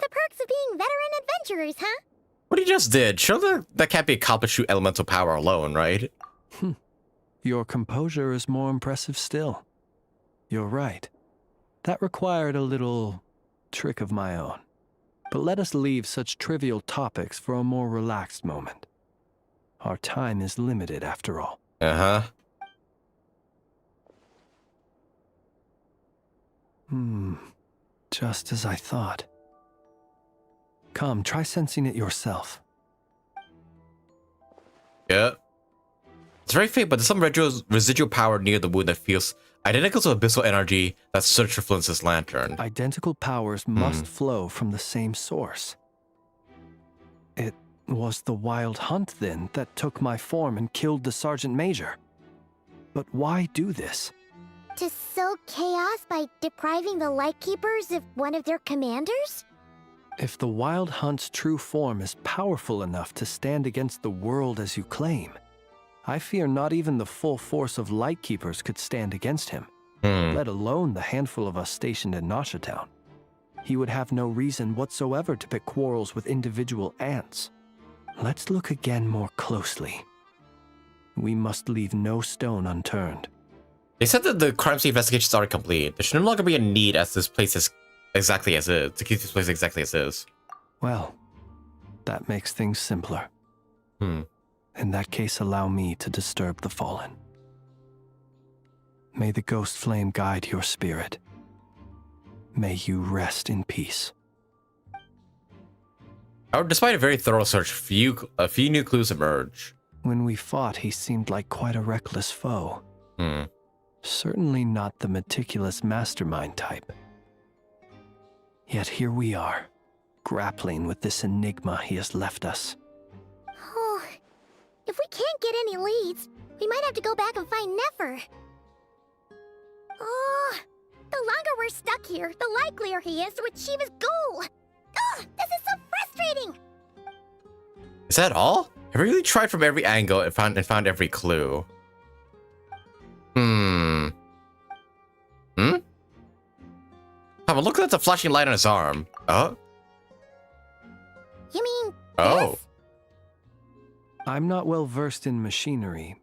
The perks of being veteran adventurers, huh? What he just did, surely that can't be accomplished through elemental power alone, right? Your composure is more impressive still. You're right. That required a little trick of my own. But let us leave such trivial topics for a more relaxed moment. Our time is limited after all. Just as I thought. Come, try sensing it yourself. Yeah. It's very faint, but there's some residual power near the wound that feels identical to abyssal energy that searched for Flint's lantern. Identical powers must flow from the same source. It was the wild hunt, then, that took my form and killed the Sergeant Major. But why do this? To sow chaos by depriving the Lightkeepers of one of their commanders? If the Wild Hunt's true form is powerful enough to stand against the world as you claim, I fear not even the full force of Lightkeepers could stand against him, let alone the handful of us stationed in Nasha Town. He would have no reason whatsoever to pick quarrels with individual ants. Let's look again more closely. We must leave no stone unturned. They said that the crime scene investigations are complete. There should no longer be a need as this place is exactly as is, to keep this place exactly as is. Well, that makes things simpler. In that case, allow me to disturb the fallen. May the ghost flame guide your spirit. May you rest in peace. Despite a very thorough search, a few new clues emerge. When we fought, he seemed like quite a reckless foe. Certainly not the meticulous mastermind type. Yet here we are, grappling with this enigma he has left us. Oh, if we can't get any leads, we might have to go back and find Nefer. Oh, the longer we're stuck here, the likelier he is to achieve his goal. Oh, this is so frustrating. Is that all? Have we really tried from every angle and found every clue? Come on, look at the flashing light on his arm. Oh. You mean Oh. I'm not well versed in machinery,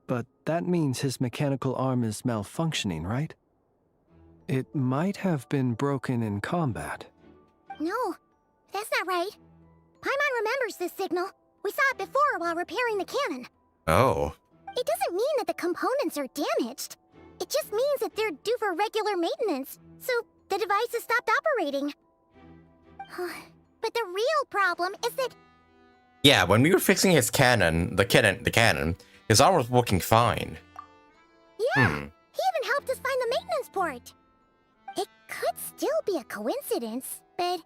but that means his mechanical arm is malfunctioning, right? It might have been broken in combat. No, that's not right. Paimon remembers this signal. We saw it before while repairing the cannon. Oh. It doesn't mean that the components are damaged. It just means that they're due for regular maintenance, so the device has stopped operating. But the real problem is that... Yeah, when we were fixing his cannon, the cannon, his arm was working fine. Yeah, he even helped us find the maintenance port. It could still be a coincidence, but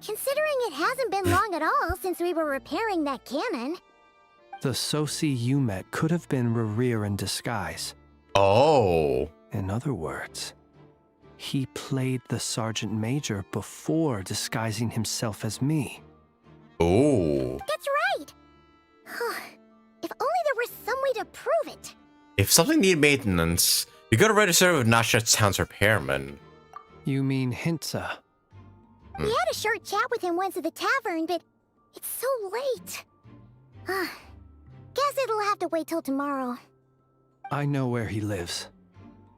considering it hasn't been long at all since we were repairing that cannon... The Sosi you met could have been Rerir in disguise. Oh. In other words, he played the Sergeant Major before disguising himself as me. Oh. That's right! If only there were some way to prove it. If something needed maintenance, you gotta register with Nasha Town's repairman. You mean Hintsa? We had a short chat with him once at the tavern, but it's so late. Guess it'll have to wait till tomorrow. I know where he lives.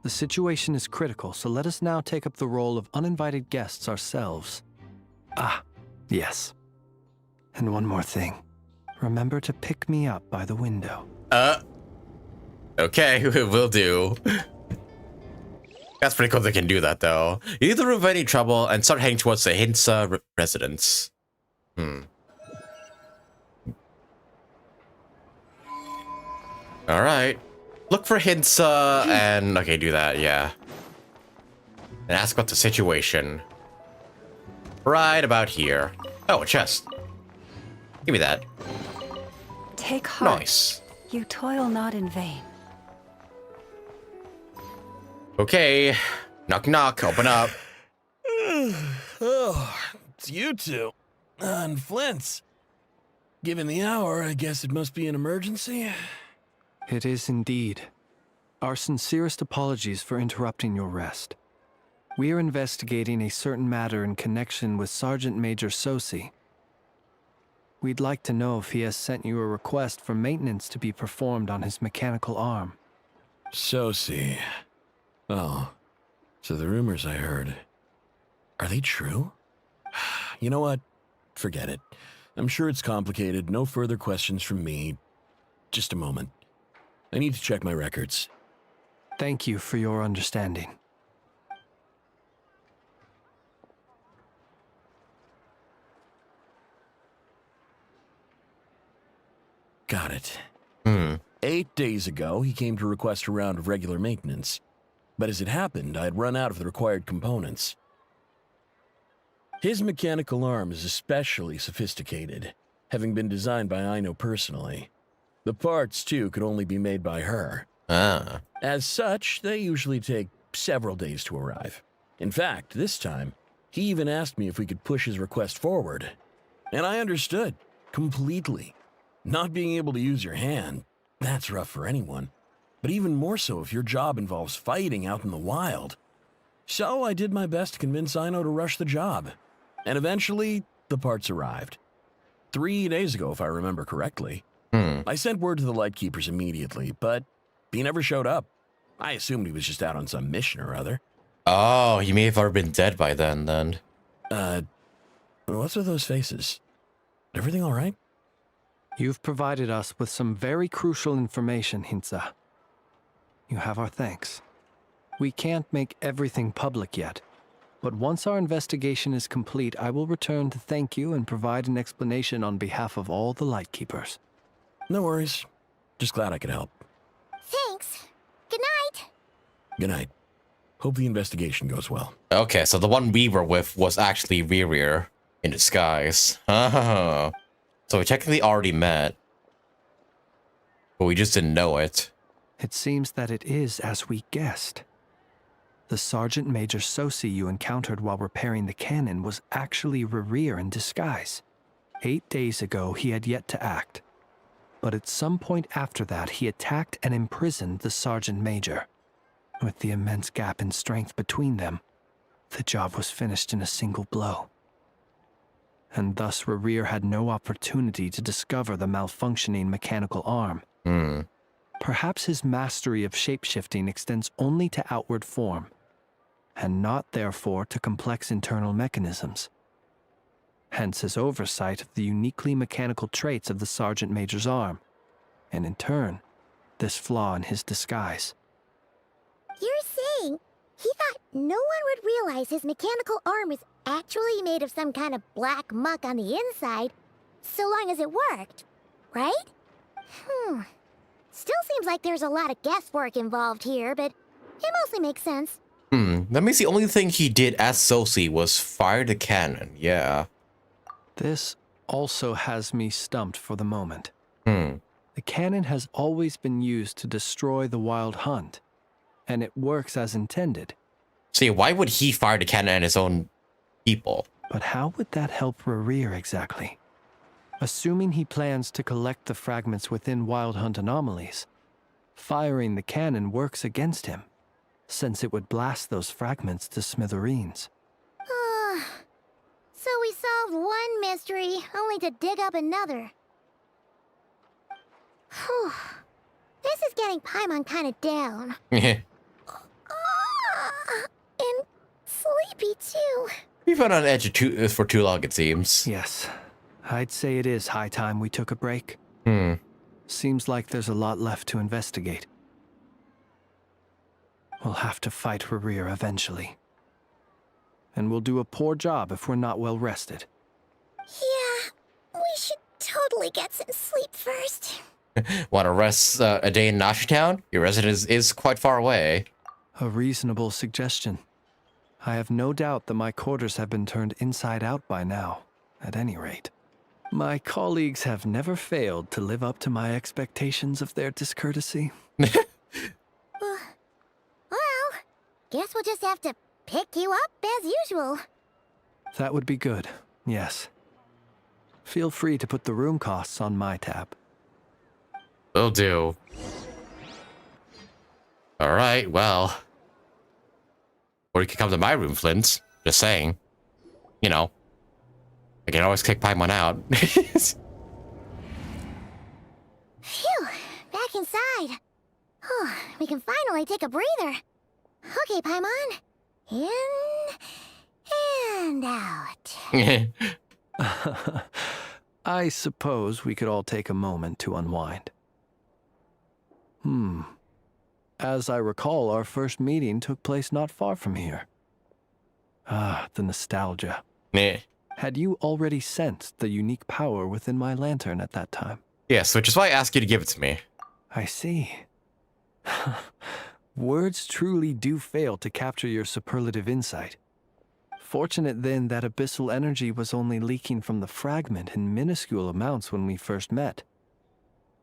The situation is critical, so let us now take up the role of uninvited guests ourselves. Ah, yes. And one more thing. Remember to pick me up by the window. Okay, will do. That's pretty cool they can do that, though. You need to remove any trouble and start heading towards the Hintsa residence. Alright. Look for Hintsa and... Okay, do that, yeah. And ask about the situation. Right about here. Oh, a chest. Give me that. Take heart. Nice. You toil not in vain. Okay. Knock, knock. Open up. Oh, it's you two. And Flins. Given the hour, I guess it must be an emergency. It is indeed. Our sincerest apologies for interrupting your rest. We are investigating a certain matter in connection with Sergeant Major Sosi. We'd like to know if he has sent you a request for maintenance to be performed on his mechanical arm. Sosi. Oh, so the rumors I heard, are they true? You know what? Forget it. I'm sure it's complicated. No further questions from me. Just a moment. I need to check my records. Thank you for your understanding. Got it. 8 days ago, he came to request a round of regular maintenance. But as it happened, I had run out of the required components. His mechanical arm is especially sophisticated, having been designed by Aino personally. The parts, too, could only be made by her. As such, they usually take several days to arrive. In fact, this time, He even asked me if we could push his request forward. And I understood, completely. Not being able to use your hand, that's rough for anyone. But even more so if your job involves fighting out in the wild. So I did my best to convince Ino to rush the job. And eventually, the parts arrived. 3 days ago, if I remember correctly. I sent word to the Lightkeepers immediately, but he never showed up. I assumed he was just out on some mission or other. Oh, he may have already been dead by then. What's with those faces? Everything all right? You've provided us with some very crucial information, Hintsa. You have our thanks. We can't make everything public yet, but once our investigation is complete, I will return to thank you and provide an explanation on behalf of all the Lightkeepers. No worries. Just glad I could help. Thanks. Good night. Good night. Hope the investigation goes well. Okay, so the one we were with was actually Rerir in disguise. Oh. So we technically already met, but we just didn't know it. It seems that it is as we guessed. The Sergeant Major Sosi you encountered while repairing the cannon was actually Rerir in disguise. 8 days ago, he had yet to act. But at some point after that, he attacked and imprisoned the Sergeant Major. With the immense gap in strength between them, the job was finished in a single blow. And thus Rerir had no opportunity to discover the malfunctioning mechanical arm. Perhaps his mastery of shapeshifting extends only to outward form, and not therefore to complex internal mechanisms. Hence his oversight of the uniquely mechanical traits of the Sergeant Major's arm, and in turn, this flaw in his disguise. You're saying he thought no one would realize his mechanical arm is actually made of some kind of black muck on the inside, so long as it worked, right? Still seems like there's a lot of guesswork involved here, but it mostly makes sense. That means the only thing he did as Sosi was fire the cannon, yeah. This also has me stumped for the moment. The cannon has always been used to destroy the Wild Hunt, and it works as intended. See, why would he fire the cannon at his own people? But how would that help Rerir exactly? Assuming he plans to collect the fragments within Wild Hunt anomalies, firing the cannon works against him, since it would blast those fragments to smithereens. So we solved one mystery, only to dig up another. Whew. This is getting Paimon kind of down. And sleepy too. We've been on edge for too long, it seems. Yes, I'd say it is high time we took a break. Seems like there's a lot left to investigate. We'll have to fight Rerir eventually. And we'll do a poor job if we're not well rested. Yeah, we should totally get some sleep first. Want to rest a day in Nashitown? Your residence is quite far away. A reasonable suggestion. I have no doubt that my quarters have been turned inside out by now, at any rate. My colleagues have never failed to live up to my expectations of their discourtesy. Well, guess we'll just have to pick you up as usual. That would be good, yes. Feel free to put the room costs on my tab. Will do. Alright, well. Or you could come to my room, Flins. Just saying. You know. I can always kick Paimon out. Phew, back inside. We can finally take a breather. Okay, Paimon. In and out. I suppose we could all take a moment to unwind. As I recall, our first meeting took place not far from here. Ah, the nostalgia. Had you already sensed the unique power within my lantern at that time? Yes, which is why I asked you to give it to me. I see. Words truly do fail to capture your superlative insight. Fortunate then that abyssal energy was only leaking from the fragment in minuscule amounts when we first met.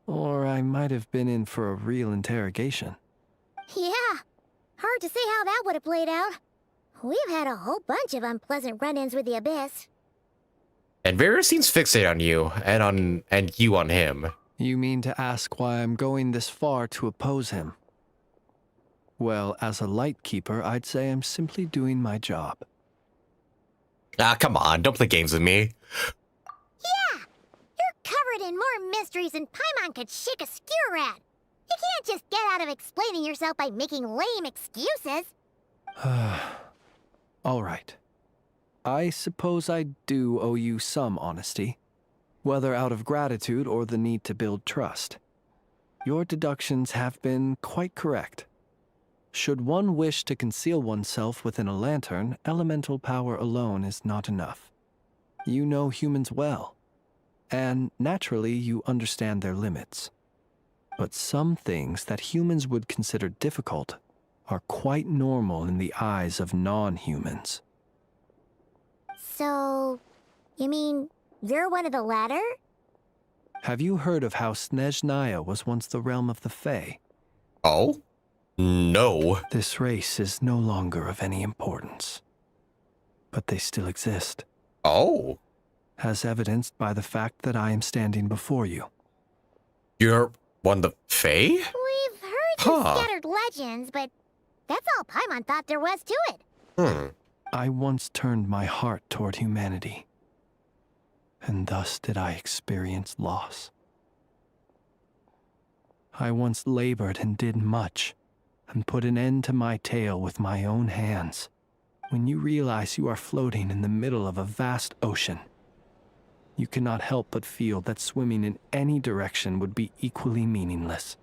Or I might have been in for a real interrogation. Yeah, hard to say how that would have played out. we've had a whole bunch of unpleasant run-ins with the Abyss. And Varys seems fixated on you, and you on him. You mean to ask why I'm going this far to oppose him? Well, as a Lightkeeper, I'd say I'm simply doing my job. Ah, come on, don't play games with me. Yeah! You're covered in more mysteries than Paimon could shake a skewer at. You can't just get out of explaining yourself by making lame excuses. All right. I suppose I do owe you some honesty, whether out of gratitude or the need to build trust. Your deductions have been quite correct. Should one wish to conceal oneself within a lantern, elemental power alone is not enough. You know humans well, and naturally you understand their limits. But some things that humans would consider difficult are quite normal in the eyes of non-humans. So, you mean you're one of the latter? Have you heard of how Snezhnaya was once the realm of the Fae? Oh? No. This race is no longer of any importance, but they still exist. Oh? As evidenced by the fact that I am standing before you. You're one of the Fae? We've heard some scattered legends, but that's all Paimon thought there was to it. I once turned my heart toward humanity, and thus did I experience loss. I once labored and did much, and put an end to my tale with my own hands. When you realize you are floating in the middle of a vast ocean, you cannot help but feel that swimming in any direction would be equally meaningless.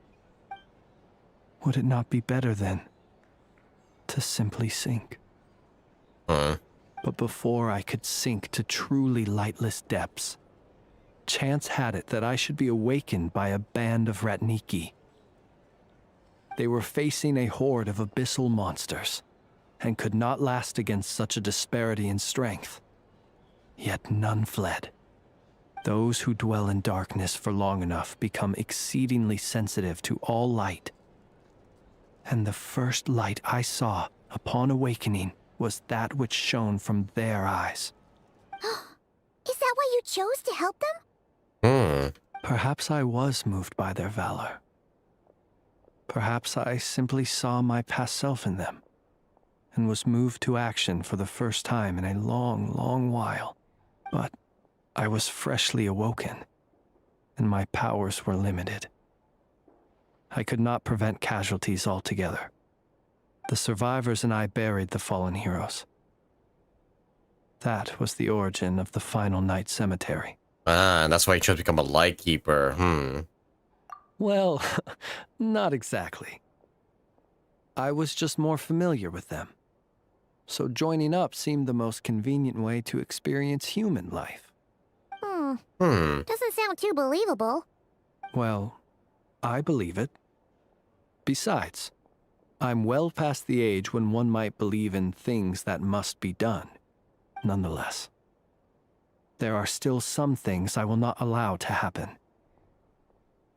Would it not be better, then, to simply sink? But before I could sink to truly lightless depths, chance had it that I should be awakened by a band of Ratniki. They were facing a horde of abyssal monsters, and could not last against such a disparity in strength. Yet none fled. Those who dwell in darkness for long enough become exceedingly sensitive to all light. And the first light I saw upon awakening was that which shone from their eyes. Is that why you chose to help them? Perhaps I was moved by their valor. Perhaps I simply saw my past self in them, and was moved to action for the first time in a long, long while. But I was freshly awoken, and my powers were limited. I could not prevent casualties altogether. The survivors and I buried the fallen heroes. That was the origin of the final night cemetery. Ah, and that's why you chose to become a Lightkeeper. Well, not exactly. I was just more familiar with them. So joining up seemed the most convenient way to experience human life. Doesn't sound too believable. Well, I believe it. Besides, I'm well past the age when one might believe in things that must be done. Nonetheless, there are still some things I will not allow to happen.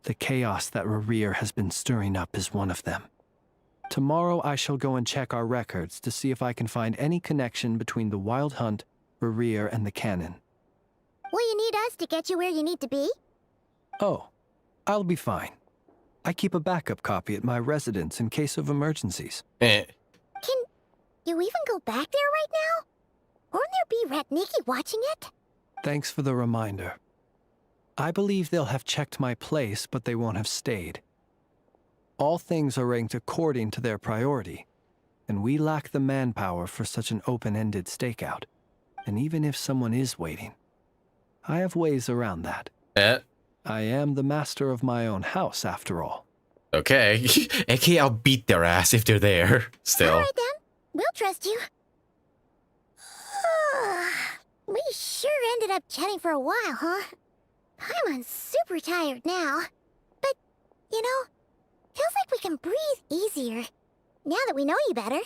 The chaos that Rerir has been stirring up is one of them. Tomorrow I shall go and check our records to see if I can find any connection between the Wild Hunt, Rerir, and the Cannon. Will you need us to get you where you need to be? Oh, I'll be fine. I keep a backup copy at my residence in case of emergencies. Can you even go back there right now? Won't there be Ratniki watching it? Thanks for the reminder. I believe they'll have checked my place, but they won't have stayed. All things are ranked according to their priority, and we lack the manpower for such an open-ended stakeout. And even if someone is waiting, I have ways around that. I am the master of my own house, after all. Okay. AK, I'll beat their ass if they're there. Still. All right then, we'll trust you. We sure ended up chatting for a while, huh? I'm super tired now. But, you know, feels like we can breathe easier, now that we know you better.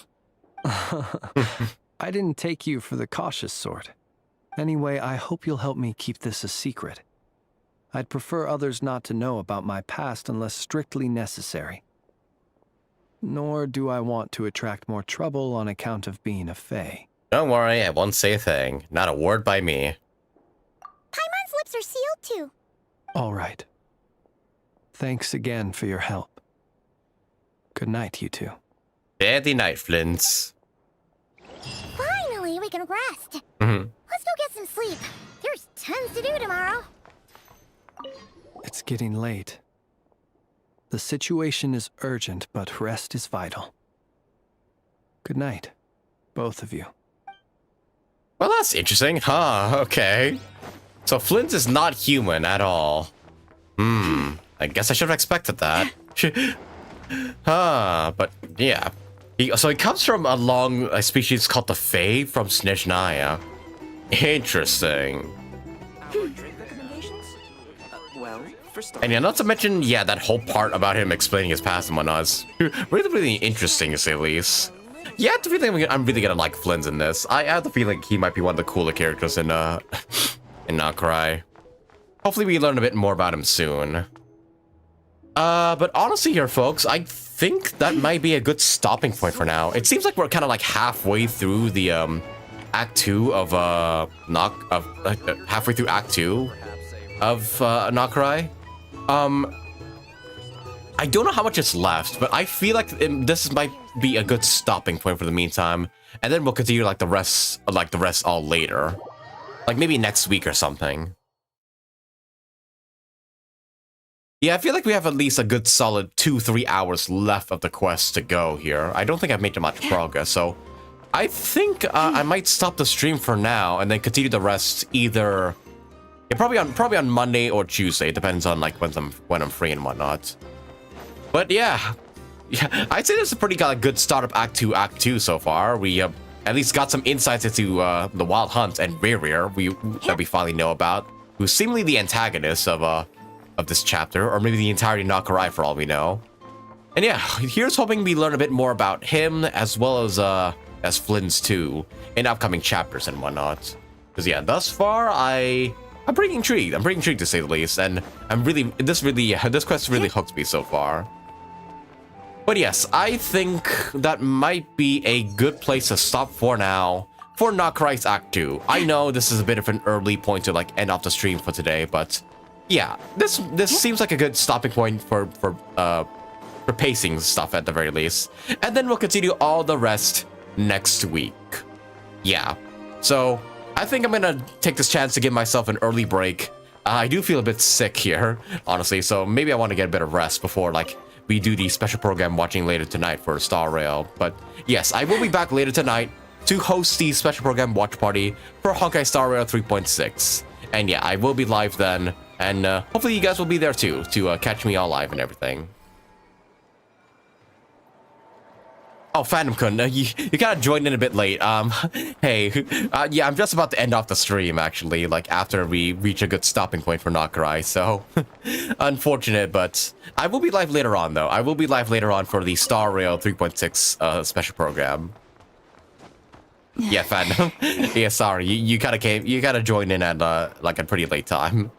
I didn't take you for the cautious sort. Anyway, I hope you'll help me keep this a secret. I'd prefer others not to know about my past unless strictly necessary. nor do I want to attract more trouble on account of being a fae. Don't worry, I won't say a thing. Not a word by me. Paimon's lips are sealed too. All right. Thanks again for your help. Good night, you two. Daddy night, Flins. Finally, we can rest. Let's go get some sleep. There's tons to do tomorrow. It's getting late. The situation is urgent, but rest is vital. Good night, both of you. Well, that's interesting, huh? Okay. So Flint is not human at all. I guess I should have expected that. But yeah. So he comes from a species called the Fae from Snezhnaya. Interesting. And yeah, not to mention, yeah, that whole part about him explaining his past and whatnot is really, really interesting to say the least. Yeah, I have the feeling I'm really gonna like Flins in this. I have the feeling he might be one of the cooler characters in NOD-KRAI. Hopefully we learn a bit more about him soon. But honestly here, folks, I think that might be a good stopping point for now. It seems like we're kind of like halfway through the Act 2 of halfway through Act 2 of NOD-KRAI. I don't know how much is left, but I feel like this might be a good stopping point for the meantime, and then we'll continue like the rest all later, like maybe next week or something. Yeah, I feel like we have at least a good solid 2-3 hours left of the quest to go here. I don't think I've made much progress, so I think I might stop the stream for now and then continue the rest either. Yeah, probably on Monday or Tuesday, depends on like when I'm free and whatnot. But yeah, I'd say this is a pretty good start of Act 2 so far. We at least got some insights into the Wild Hunt and Rear that we finally know about, who's seemingly the antagonist of this chapter, or maybe the entirety of NOD-KRAI for all we know. And yeah, here's hoping we learn a bit more about him as well as Flins too in upcoming chapters and whatnot. Because yeah, thus far I'm pretty intrigued. I'm pretty intrigued to say the least, and this quest really hooked me so far. But yes, I think that might be a good place to stop for now for NOD-KRAI's Act 2. I know this is a bit of an early point to like end off the stream for today, but yeah, this seems like a good stopping point for pacing stuff at the very least, and then we'll continue all the rest next week. Yeah, so I think I'm gonna take this chance to give myself an early break. I do feel a bit sick here, honestly, so maybe I want to get a bit of rest before like we do the special program watching later tonight for Star Rail. But yes, I will be back later tonight to host the special program watch party for Honkai Star Rail 3.6. And yeah, I will be live then, and hopefully you guys will be there too to catch me all live and everything. Oh, Phantom-kun, you kind of joined in a bit late. Hey, yeah, I'm just about to end off the stream, actually, like, after we reach a good stopping point for NOD-KRAI, so unfortunate, but I will be live later on, though. I will be live later on for the Star Rail 3.6 special program. Yeah, Phantom. Yeah, sorry, you kind of joined in at, like, a pretty late time.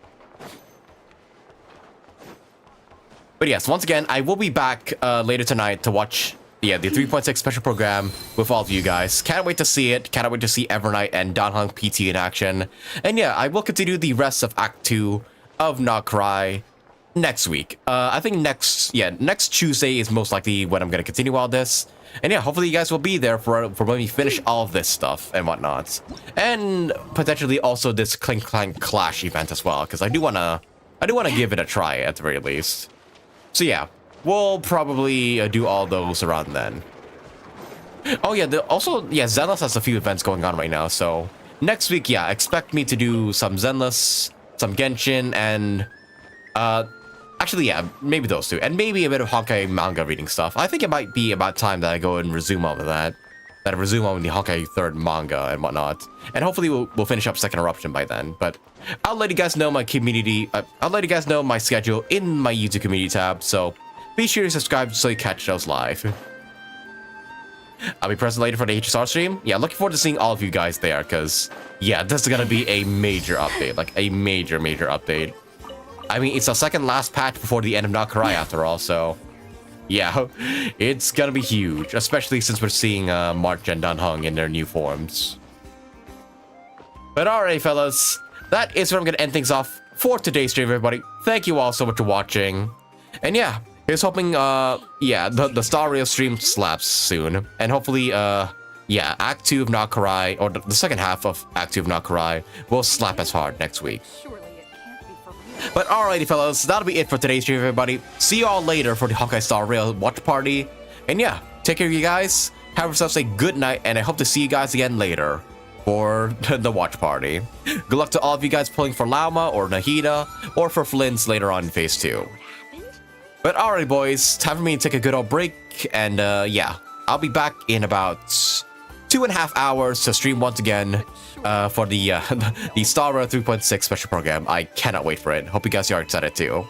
But yes, once again, I will be back later tonight to watch the 3.6 special program with all of you guys. Can't wait to see it. Can't wait to see Evernight and Danhong PT in action. And yeah, I will continue the rest of Act 2 of NOD-KRAI next week. I think next Tuesday is most likely when I'm going to continue all this. And yeah, hopefully you guys will be there for when we finish all of this stuff and whatnot. And potentially also this Clink Clank Clash event as well, because I do want to give it a try at the very least. So yeah, we'll probably do all those around then. Oh yeah, Zenless has a few events going on right now, so next week, yeah, expect me to do some Zenless, some Genshin, and actually, yeah, maybe those two, and maybe a bit of Honkai manga reading stuff. I think it might be about time that I go and resume all of that. That I resume on the Honkai 3rd manga and whatnot, and hopefully we'll finish up Second Eruption by then. But I'll let you guys know my community. I'll let you guys know my schedule in my YouTube community tab. So be sure to subscribe so you catch those live. I'll be present later for the HSR stream. Yeah, looking forward to seeing all of you guys there, because yeah, this is gonna be a major update, like a major update. I mean, it's the second last patch before the end of NOD-KRAI after all, so Yeah, it's gonna be huge, especially since we're seeing March and Dunhung in their new forms. But alright, fellas, that is where I'm gonna end things off for today's stream, everybody. Thank you all so much for watching. And yeah, here's hoping, yeah, the Star Rail stream slaps soon. And hopefully, yeah, Act 2 of NOD-KRAI, or the second half of Act 2 of NOD-KRAI will slap as hard next week. But alrighty, fellas, that'll be it for today's stream, everybody. See you all later for the Honkai Star Rail watch party. And yeah, take care of you guys. Have yourselves a good night, and I hope to see you guys again later for the watch party. Good luck to all of you guys pulling for Lauma or Nahida or for Flins later on in Phase 2. But alright, boys, time for me to take a good old break, and yeah, I'll be back in about 2.5 hours to stream once again for the Star Rail 3.6 special program. I cannot wait for it. Hope you guys are excited too.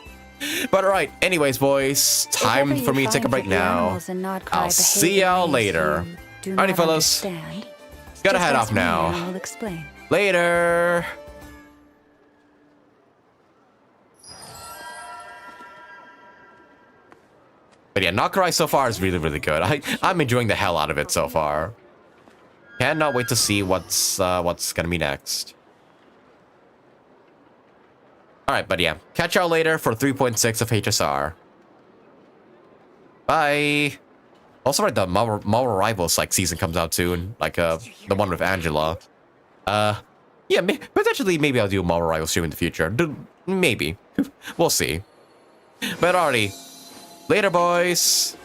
But alright, anyways, boys, time for me to take a break now. I'll see y'all later. Alrighty, fellas. Gotta head off now. Later. But yeah, NOD-KRAI so far is really, really good. I'm enjoying the hell out of it so far. Cannot wait to see what's gonna be next. Alright, but yeah, catch y'all later for 3.6 of HSR. Bye. Also, right, the Marvel Rivals like season comes out soon, like the one with Angela. Yeah, potentially maybe I'll do a Marvel Rivals stream in the future. Maybe. We'll see. But already, later, boys.